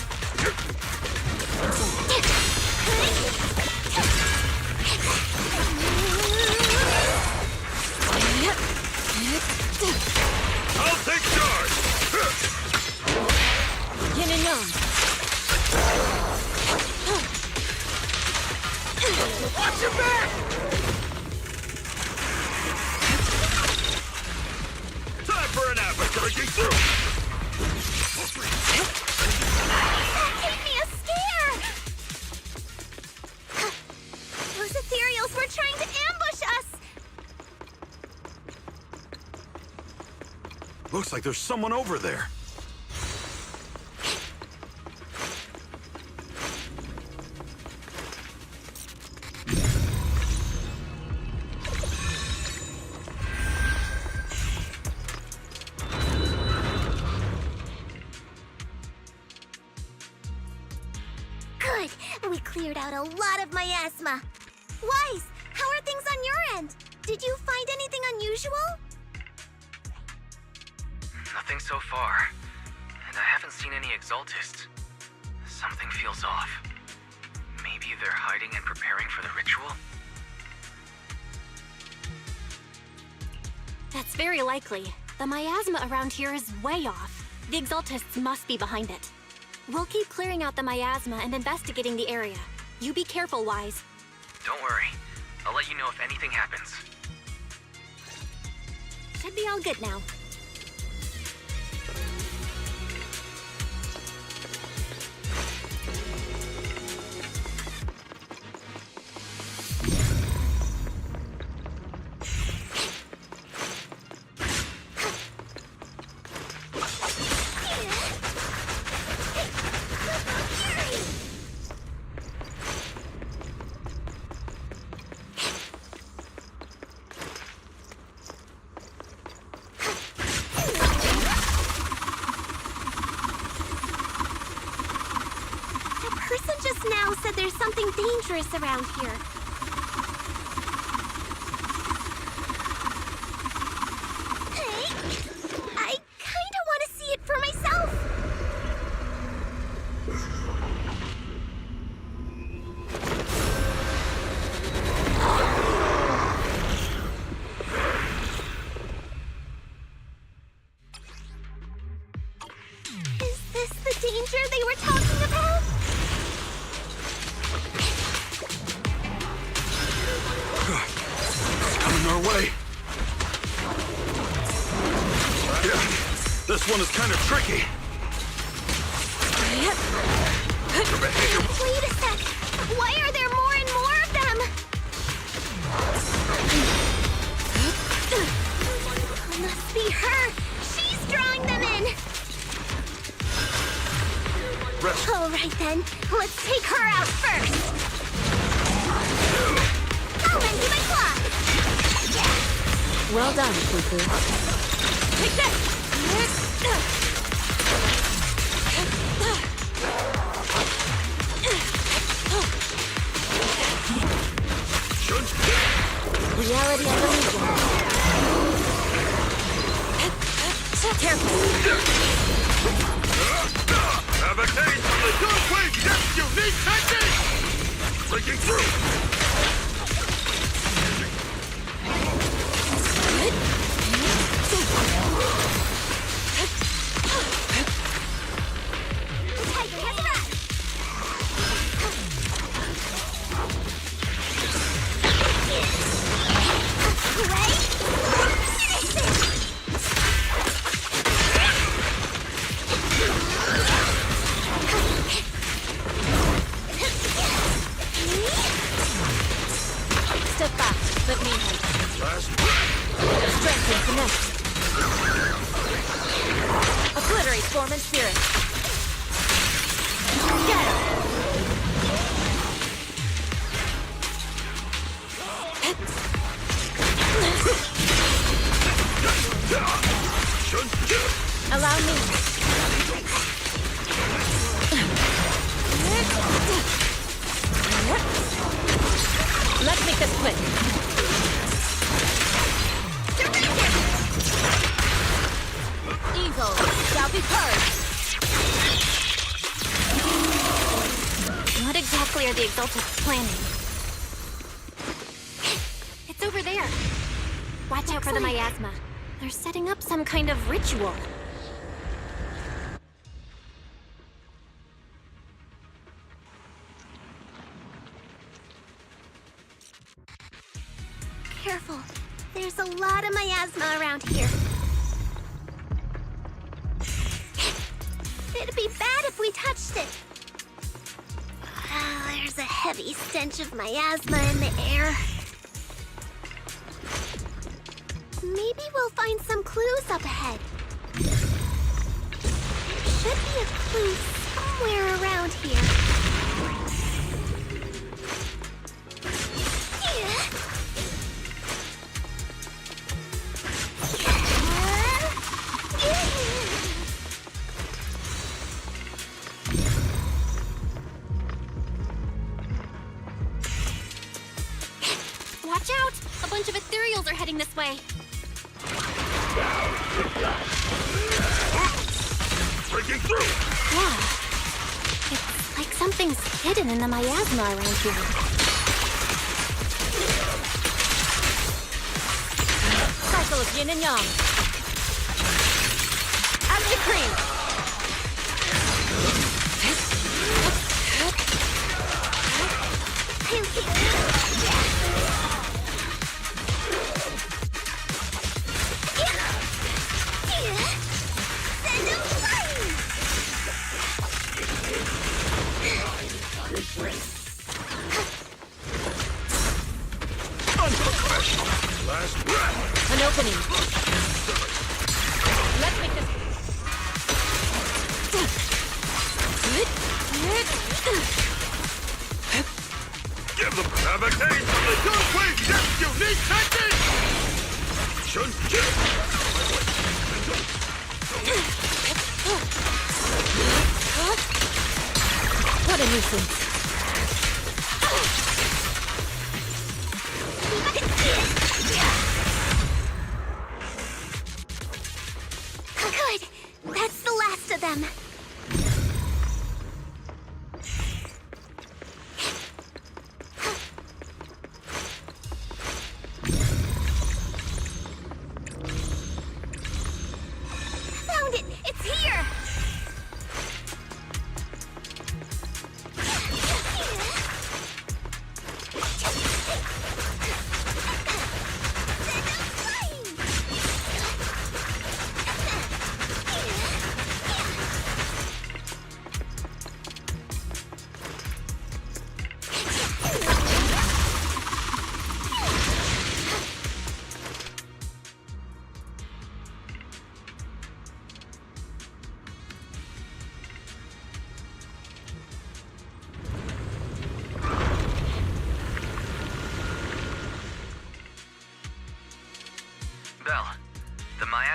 I'll take charge! Yin and yang. Watch your back! Time for an appetizing through! Gave me a scare! Those ethereals were trying to ambush us! Looks like there's someone over there. Good! We cleared out a lot of miasma. Wise, how are things on your end? Did you find anything unusual? Nothing so far. And I haven't seen any Exaltists. Something feels off. Maybe they're hiding and preparing for the ritual? That's very likely. The miasma around here is way off. The Exaltists must be behind it. We'll keep clearing out the miasma and investigating the area. You be careful, Wise. Don't worry. I'll let you know if anything happens. Should be all good now. Now said there's something dangerous around here. one is kind of tricky. Wait a sec! Why are there more and more of them? Must be her! She's drawing them in! All right then, let's take her out first! I'll lend you my claw! Well done, Fufu. Take this! Reality and illusion. Careful. Have a taste of the dark wave depth unique technique! Breaking through! Step back. Let me help. Strength and finesse. Obliterate form and spirit. Get it. Allow me. Let's make this quick. Evil shall be purged. What exactly are the Exaltists planning? It's over there. Watch out for the miasma. They're setting up some kind of ritual. Careful. There's a lot of miasma around here. It'd be bad if we touched it. There's a heavy stench of miasma in the air. Maybe we'll find some clues up ahead. There should be a clue somewhere around here. Watch out! A bunch of ethereals are heading this way. Breaking through! Yeah. It's like something's hidden in the miasma around here. Cycle of yin and yang. As decreed. Last breath! An opening. Let's make this. Give them have a taste of the dark wave depth unique technique! What a nuisance. Good. That's the last of them. Found it! It's here!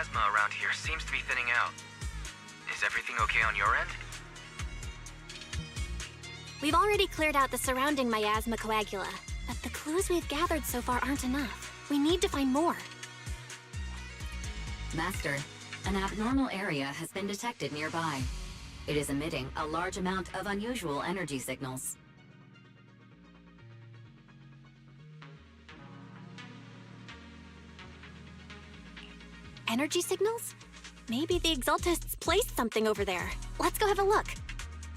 miasma around here seems to be thinning out. Is everything okay on your end? We've already cleared out the surrounding miasma coagula, but the clues we've gathered so far aren't enough. We need to find more. Master, an abnormal area has been detected nearby. It is emitting a large amount of unusual energy signals. Energy signals? Maybe the Exaltists placed something over there. Let's go have a look.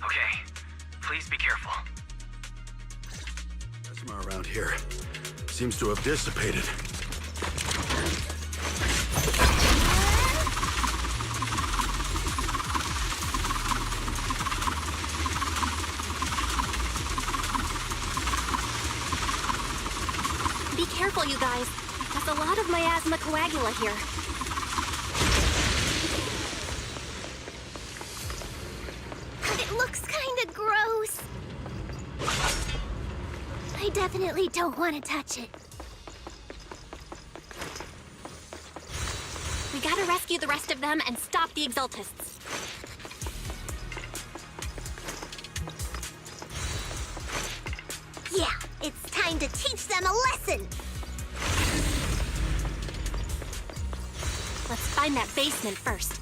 Okay. Please be careful. Plasma around here seems to have dissipated. Be careful, you guys. There's a lot of miasma coagula here. It looks kinda gross. I definitely don't want to touch it. We gotta rescue the rest of them and stop the Exaltists. Yeah, it's time to teach them a lesson. Let's find that basement first.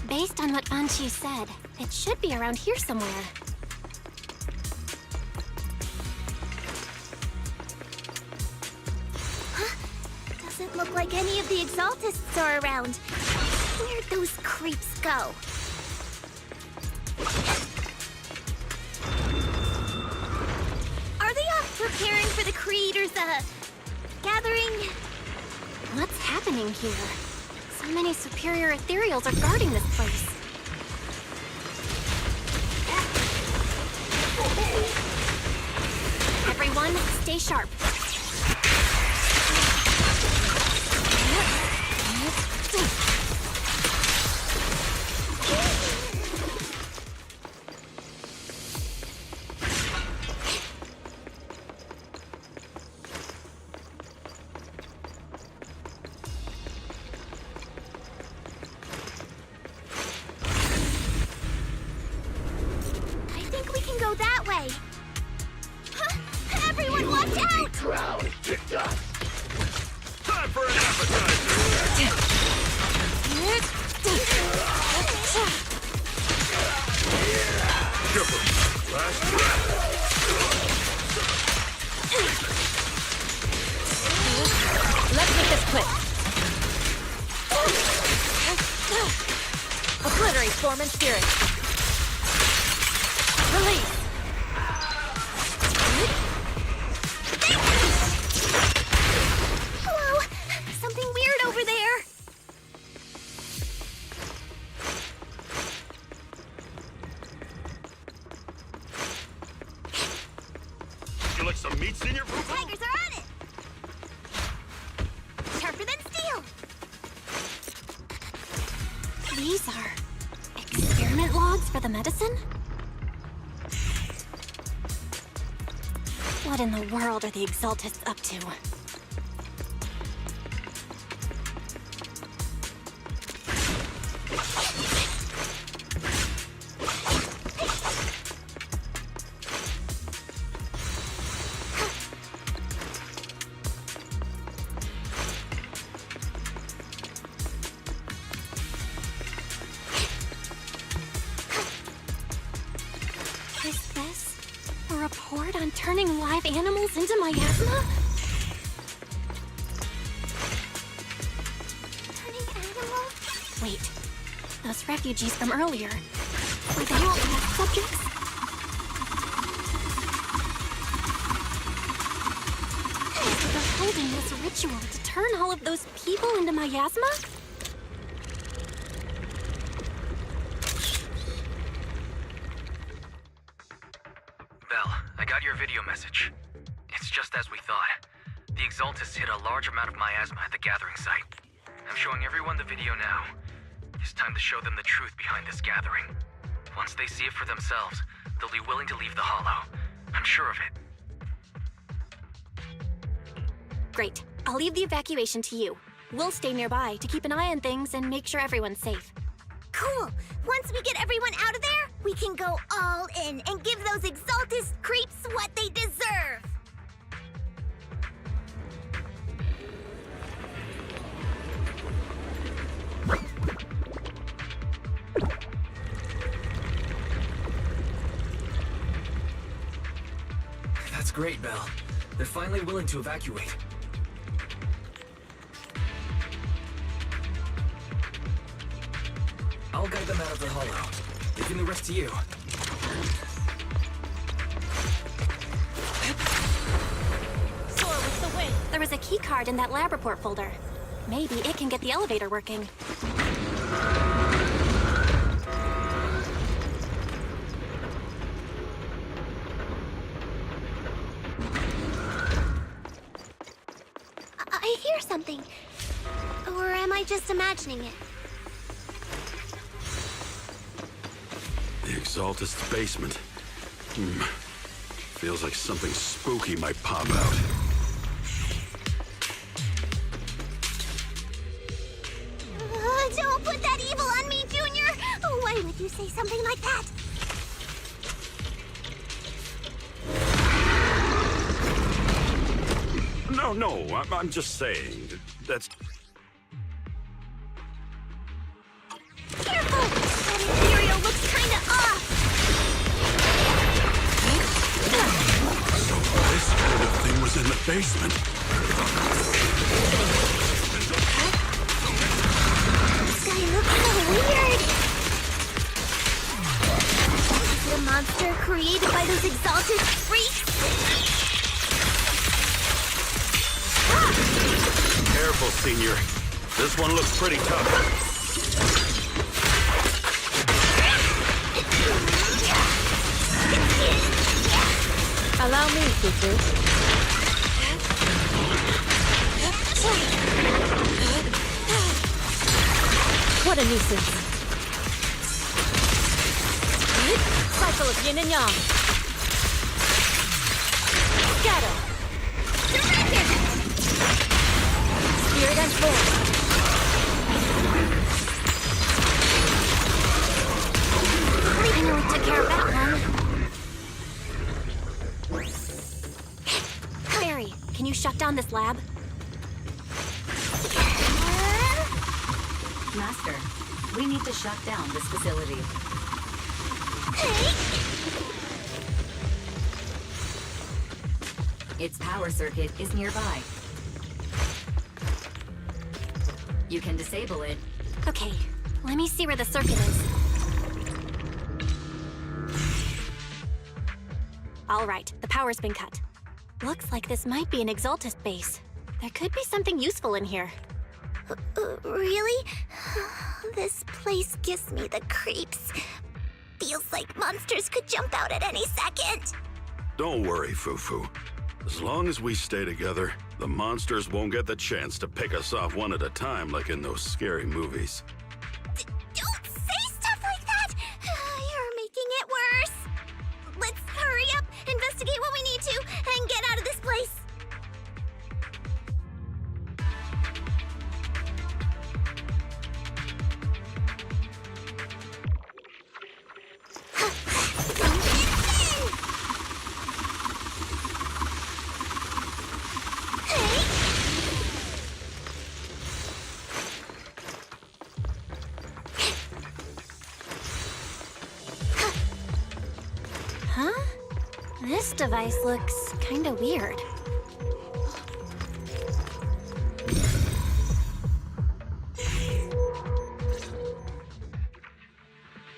Based on what Anchi said, it should be around here somewhere. Doesn't look like any of the Exaltists are around. Where'd those creeps go? Are they off preparing for the Creator's, gathering? What's happening here? So many superior ethereals are guarding this place. Everyone, stay sharp. I think we can go that way. Everyone, watch out! Ground to dust. Time for an appetizer. Skipper, last breath. Let's make this quick. Obliterate form and spirit. Release. Whoa! Something weird over there! You like some meat, Senior? Tigers are on it! Sharper than steel! These are experiment logs for the medicine? What in the world are the Exaltists up to? Is this a report on turning live animals into miasma? Turning animals? Wait, those refugees from earlier, were they all test subjects? So they're holding this ritual to turn all of those people into miasma? Belle, I got your video message. It's just as we thought. The Exaltists hit a large amount of miasma at the gathering site. I'm showing everyone the video now. It's time to show them the truth behind this gathering. Once they see it for themselves, they'll be willing to leave the Hollow. I'm sure of it. Great. I'll leave the evacuation to you. We'll stay nearby to keep an eye on things and make sure everyone's safe. Cool! Once we get everyone out of there, we can go all in and give those Exaltist creeps what they deserve! That's great, Belle. They're finally willing to evacuate. I'll guide them out of the hollow, leaving the rest to you. Soar with the wind. There was a key card in that lab report folder. Maybe it can get the elevator working. I hear something. Or am I just imagining it? The Exaltist's basement. Feels like something spooky might pop out. Don't put that evil on me, Junior! Why would you say something like that? No, I'm just saying. That's... Careful! That Imperial looks kinda off! So this kind of thing was in the basement. This guy looks so weird! Is it a monster created by those exalted freaks? Careful, Senior. This one looks pretty tough. Allow me, Fufu. What a nuisance. Cycle of yin and yang. Scatter. Spirit and force. I know we took care of that one. Barry, can you shut down this lab? Master, we need to shut down this facility. Its power circuit is nearby. You can disable it. Okay, let me see where the circuit is. All right, the power's been cut. Looks like this might be an Exaltist base. There could be something useful in here. Really? This place gives me the creeps. Feels like monsters could jump out at any second. Don't worry, Fufu. As long as we stay together, the monsters won't get the chance to pick us off one at a time like in those scary movies. Don't say stuff like that! You're making it worse. Let's hurry up, investigate what we need to, and get out of this place. Huh? This device looks kinda weird.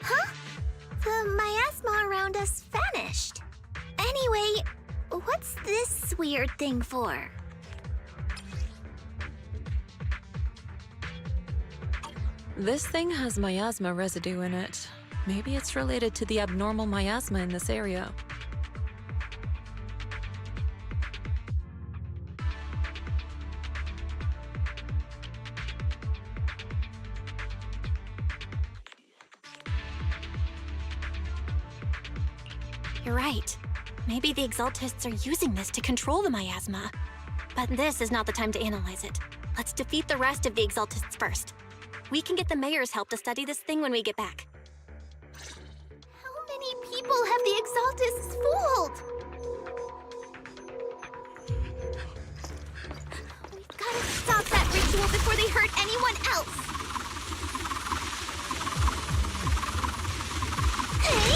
Huh? The miasma around us vanished. Anyway, what's this weird thing for? This thing has miasma residue in it. Maybe it's related to the abnormal miasma in this area. You're right. Maybe the Exaltists are using this to control the miasma. But this is not the time to analyze it. Let's defeat the rest of the Exaltists first. We can get the mayor's help to study this thing when we get back. How many people have the Exaltists fooled? We've got to stop that ritual before they hurt anyone else. Hey!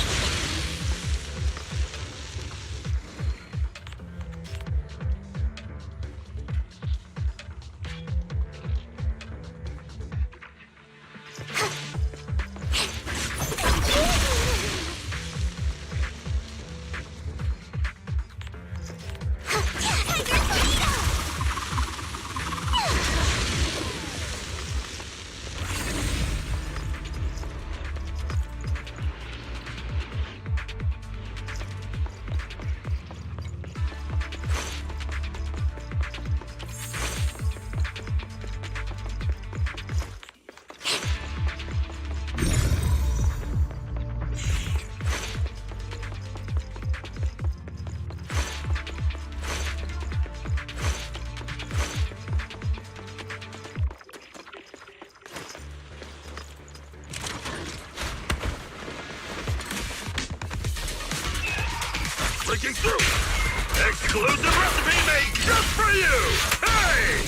Breaking through! Exclusive recipe made just for you! Hey!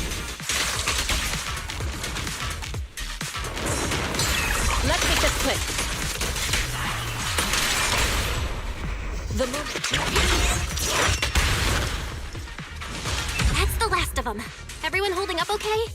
Let's make this quick. The That's the last of them. Everyone holding up okay?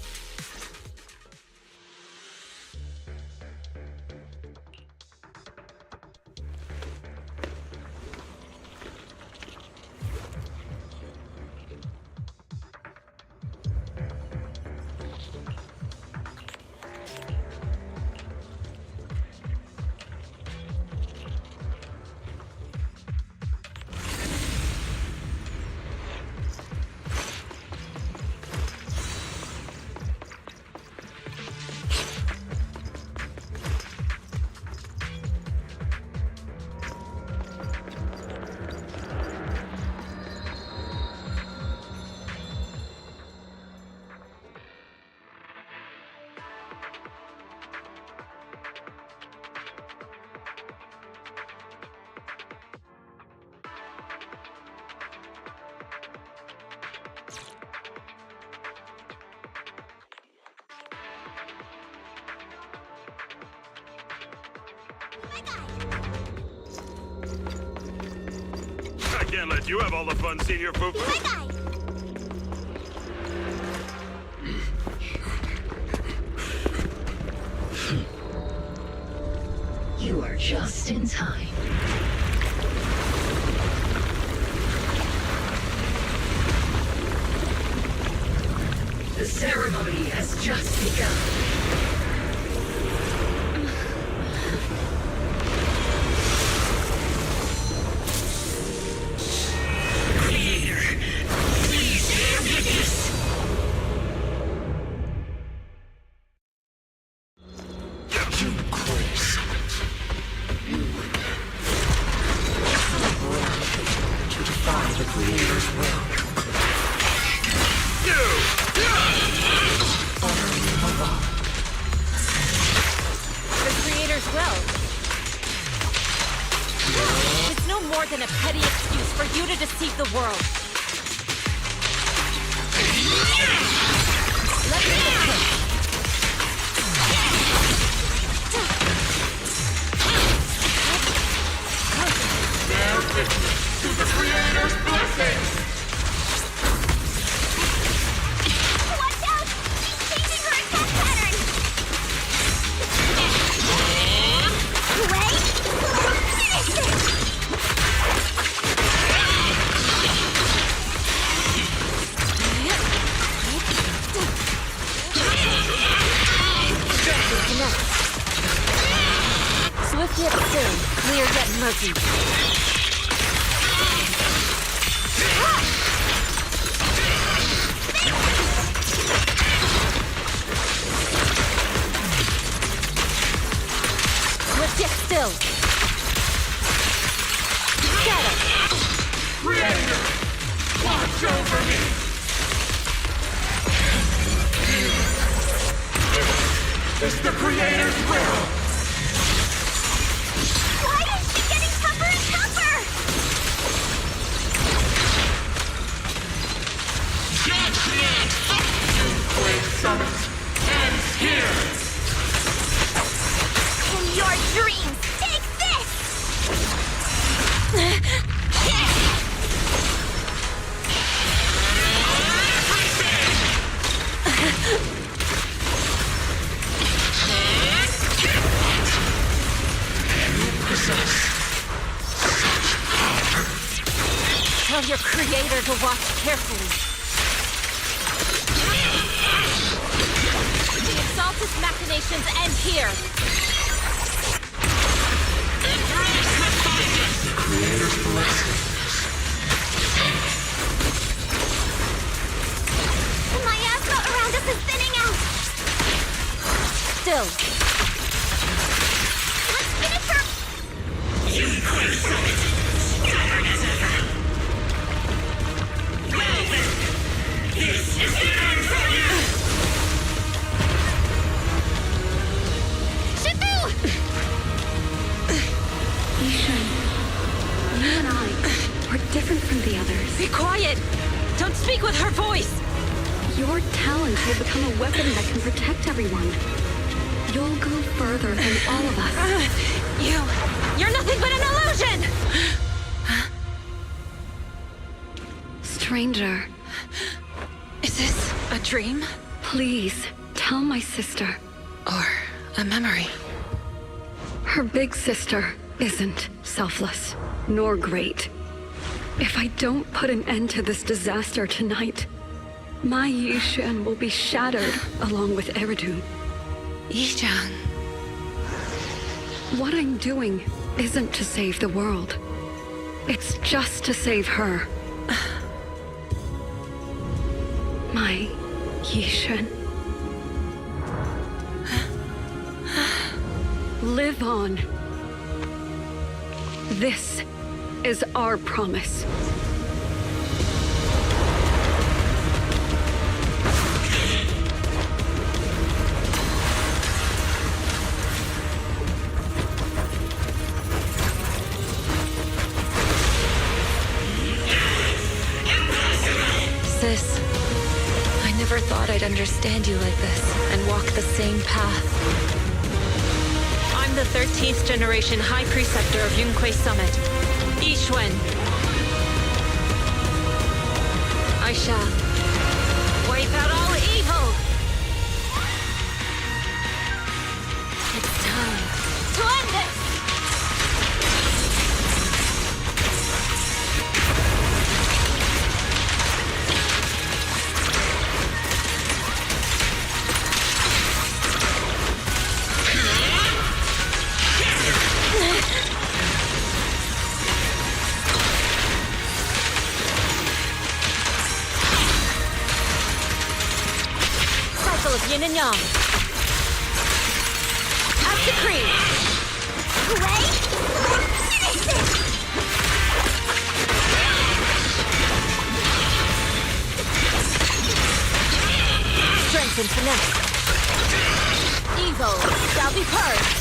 I can't let you have all the fun, Senior Foo-Foo. You are just in time. The ceremony has just begun. than a petty excuse for you to deceive the world. Let me get this. To the Creator's blessing! Watch out! She's changing her attack pattern! Wait! Finish this! Swift yet still, clear yet murky. Swift yet still. Shadow. Creator! Watch over me! It's the Creator's will! Why is she getting tougher and tougher? Judgment! Wait, Summit ends here! In your dreams, take this! Tell your creator to watch carefully. The Exaltus machinations end here. Creator's blessing. The miasma around us is thinning out! Still. Let's finish her! This is the end for you! Shifu! Ishan, you and I, we're different from the others. Be quiet! Don't speak with her voice! Your talent will become a weapon that can protect everyone. You'll go further than all of us. You're nothing but an illusion! Stranger. Is this a dream? Please, tell my sister. Or a memory? Her big sister isn't selfless, nor great. If I don't put an end to this disaster tonight, my Yishan will be shattered along with Eridu. Yijang. What I'm doing isn't to save the world. It's just to save her. My Yishan. Live on. This is our promise. Sis, I never thought I'd understand you like this and walk the same path. I'm the 13th generation High Preceptor of Yunque Summit, Yixuan. I shall wipe out all evil. It's time to end this! Cycle of yin and yang. As decreed. Hooray! Finish it! Strength and finesse. Evil shall be purged.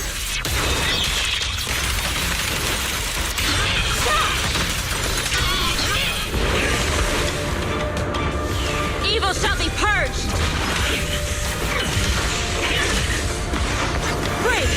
Evil shall be purged! Break!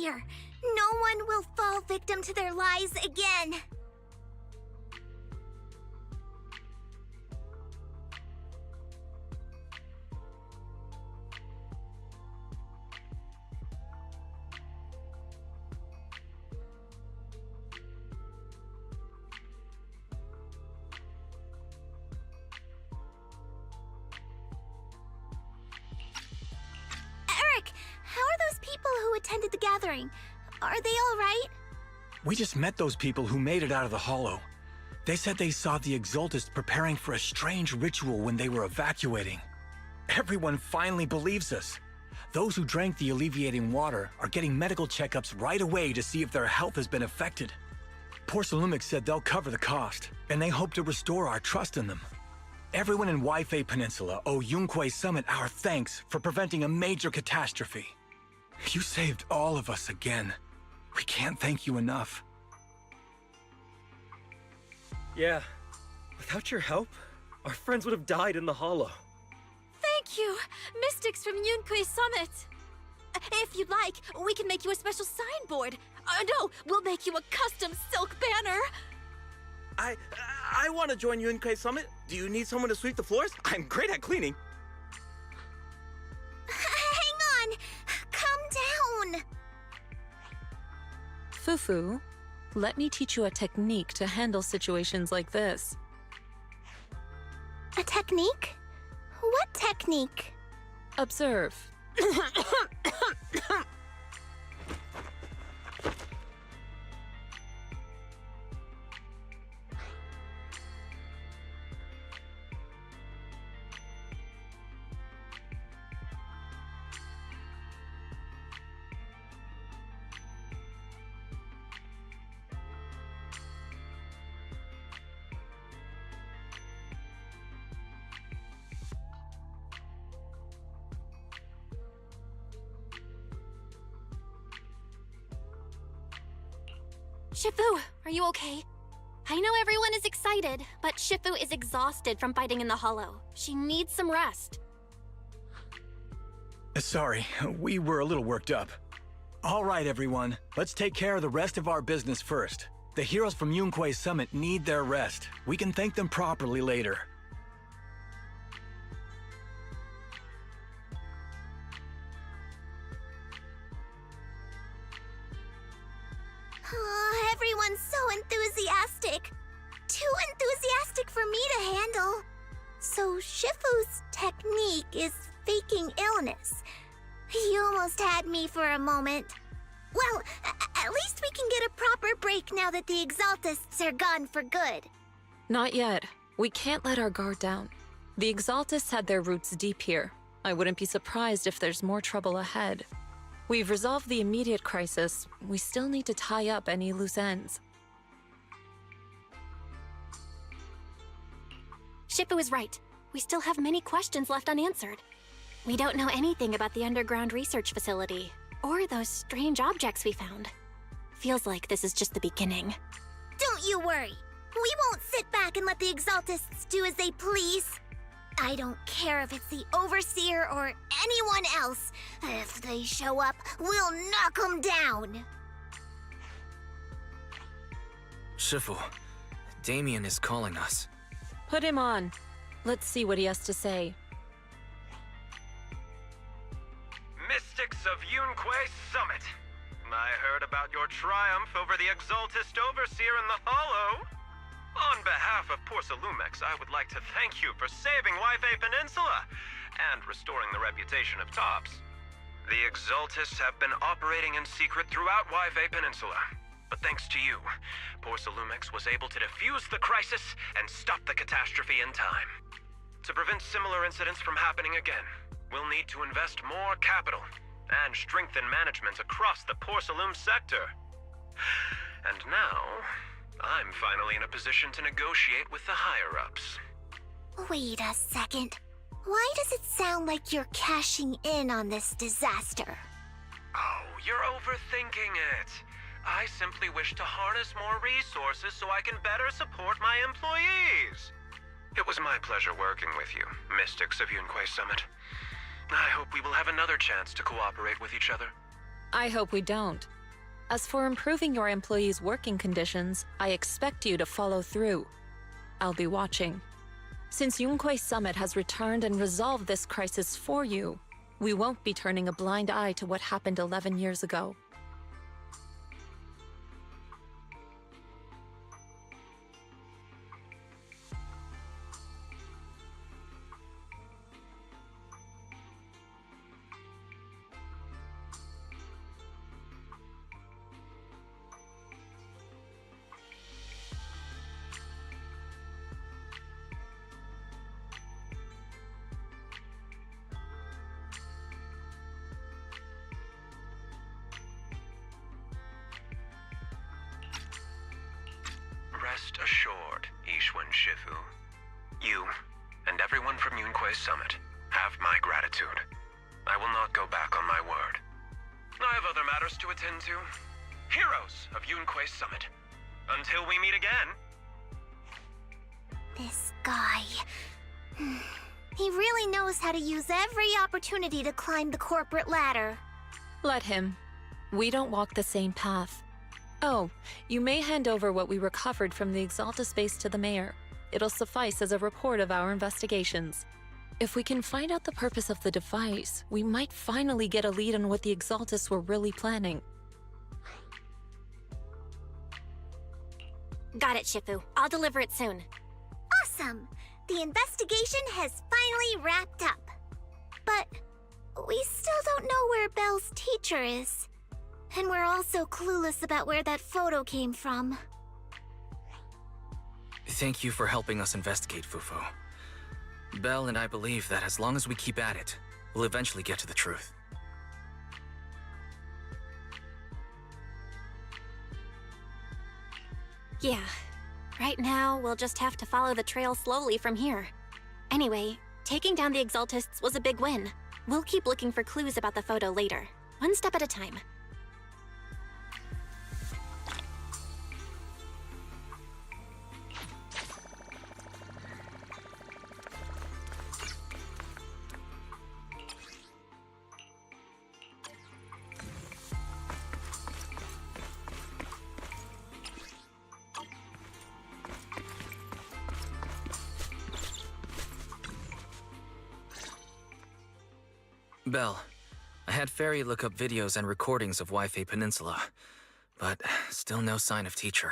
here. No one will fall victim to their lies again. Eric, how are those people who attended the gathering? Are they all right? We just met those people who made it out of the Hollow. They said they saw the Exaltists preparing for a strange ritual when they were evacuating. Everyone finally believes us. Those who drank the alleviating water are getting medical checkups right away to see if their health has been affected. Porcelumix said they'll cover the cost, and they hope to restore our trust in them. Everyone in Waifei Peninsula owe Yunquei Summit our thanks for preventing a major catastrophe. You saved all of us again. We can't thank you enough. Yeah, without your help, our friends would have died in the Hollow. Thank you, Mystics from Yunquei Summit. If you'd like, we can make you a special signboard. No, we'll make you a custom silk banner. I want to join Yunquei Summit. Do you need someone to sweep the floors? I'm great at cleaning. Hang on! Calm down! Fufu, let me teach you a technique to handle situations like this. A technique? What technique? Observe. Shifu, are you okay? I know everyone is excited, but Shifu is exhausted from fighting in the Hollow. She needs some rest. Sorry, we were a little worked up. All right, everyone. Let's take care of the rest of our business first. The heroes from Yunquei Summit need their rest. We can thank them properly later. Oh, everyone's so enthusiastic. Too enthusiastic for me to handle. So Shifu's technique is faking illness. You almost had me for a moment. Well, at least we can get a proper break now that the Exaltists are gone for good. Not yet. We can't let our guard down. The Exaltists had their roots deep here. I wouldn't be surprised if there's more trouble ahead. We've resolved the immediate crisis. We still need to tie up any loose ends. Shifu is right. We still have many questions left unanswered. We don't know anything about the underground research facility, or those strange objects we found. Feels like this is just the beginning. Don't you worry. We won't sit back and let the Exaltists do as they please. I don't care if it's the Overseer or anyone else. If they show up, we'll knock them down. Shifu, Damien is calling us. Put him on. Let's see what he has to say. Mystics of Yunquei Summit. I heard about your triumph over the Exaltist Overseer in the Hollow. On behalf of Porcelumix, I would like to thank you for saving Waifei Peninsula and restoring the reputation of Tops. The Exaltists have been operating in secret throughout Waifei Peninsula. But thanks to you, Porcelumix was able to defuse the crisis and stop the catastrophe in time. To prevent similar incidents from happening again, we'll need to invest more capital and strengthen management across the Porcelum sector. And now, I'm finally in a position to negotiate with the higher-ups. Wait a second. Why does it sound like you're cashing in on this disaster? Oh, you're overthinking it. I simply wish to harness more resources so I can better support my employees. It was my pleasure working with you, Mystics of Yunquei Summit. I hope we will have another chance to cooperate with each other. I hope we don't. As for improving your employees' working conditions, I expect you to follow through. I'll be watching. Since Yunquei Summit has returned and resolved this crisis for you, we won't be turning a blind eye to what happened 11 years ago. Rest assured, Ishwen Shifu. You, and everyone from Yunquei Summit, have my gratitude. I will not go back on my word. I have other matters to attend to. Heroes of Yunquei Summit. Until we meet again. This guy... He really knows how to use every opportunity to climb the corporate ladder. Let him. We don't walk the same path. Oh, you may hand over what we recovered from the Exaltus base to the mayor. It'll suffice as a report of our investigations. If we can find out the purpose of the device, we might finally get a lead on what the Exaltus were really planning. Got it, Shifu. I'll deliver it soon. Awesome! The investigation has finally wrapped up. But we still don't know where Belle's teacher is. And we're also clueless about where that photo came from. Thank you for helping us investigate, Fufu. Belle and I believe that as long as we keep at it, we'll eventually get to the truth. Yeah. Right now, we'll just have to follow the trail slowly from here. Anyway, taking down the Exaltists was a big win. We'll keep looking for clues about the photo later, one step at a time. Belle, I had Fairy look up videos and recordings of Waifei Peninsula, but still no sign of teacher.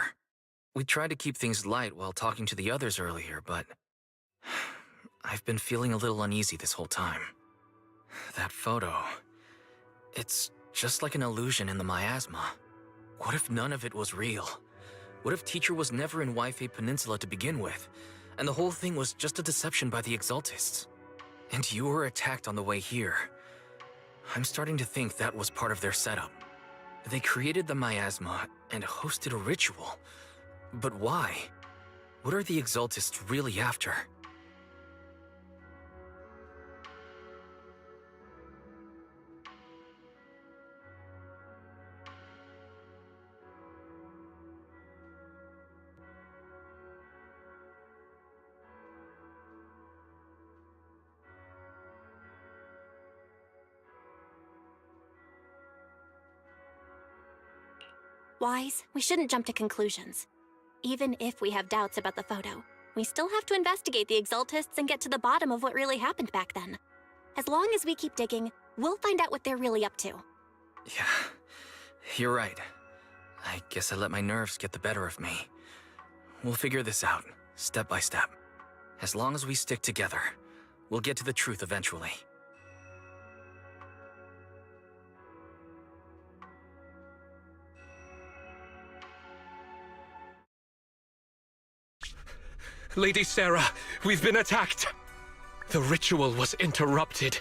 We tried to keep things light while talking to the others earlier, but I've been feeling a little uneasy this whole time. That photo, it's just like an illusion in the miasma. What if none of it was real? What if teacher was never in Waifei Peninsula to begin with, and the whole thing was just a deception by the Exaltists? And you were attacked on the way here. I'm starting to think that was part of their setup. They created the miasma and hosted a ritual. But why? What are the Exaltists really after? Wise, we shouldn't jump to conclusions. Even if we have doubts about the photo, we still have to investigate the Exaltists and get to the bottom of what really happened back then. As long as we keep digging, we'll find out what they're really up to. Yeah, you're right. I guess I let my nerves get the better of me. We'll figure this out, step by step. As long as we stick together, we'll get to the truth eventually. Lady Sarah, we've been attacked. The ritual was interrupted.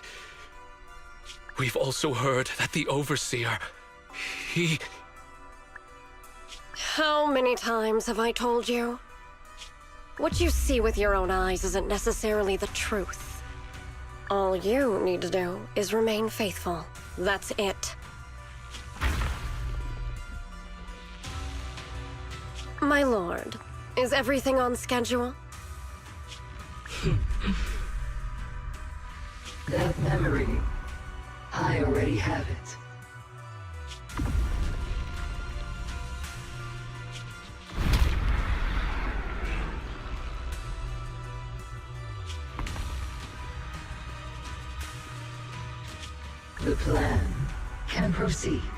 We've also heard that the Overseer, he... How many times have I told you? What you see with your own eyes isn't necessarily the truth. All you need to do is remain faithful. That's it. My lord, is everything on schedule? That memory, I already have it. and proceed.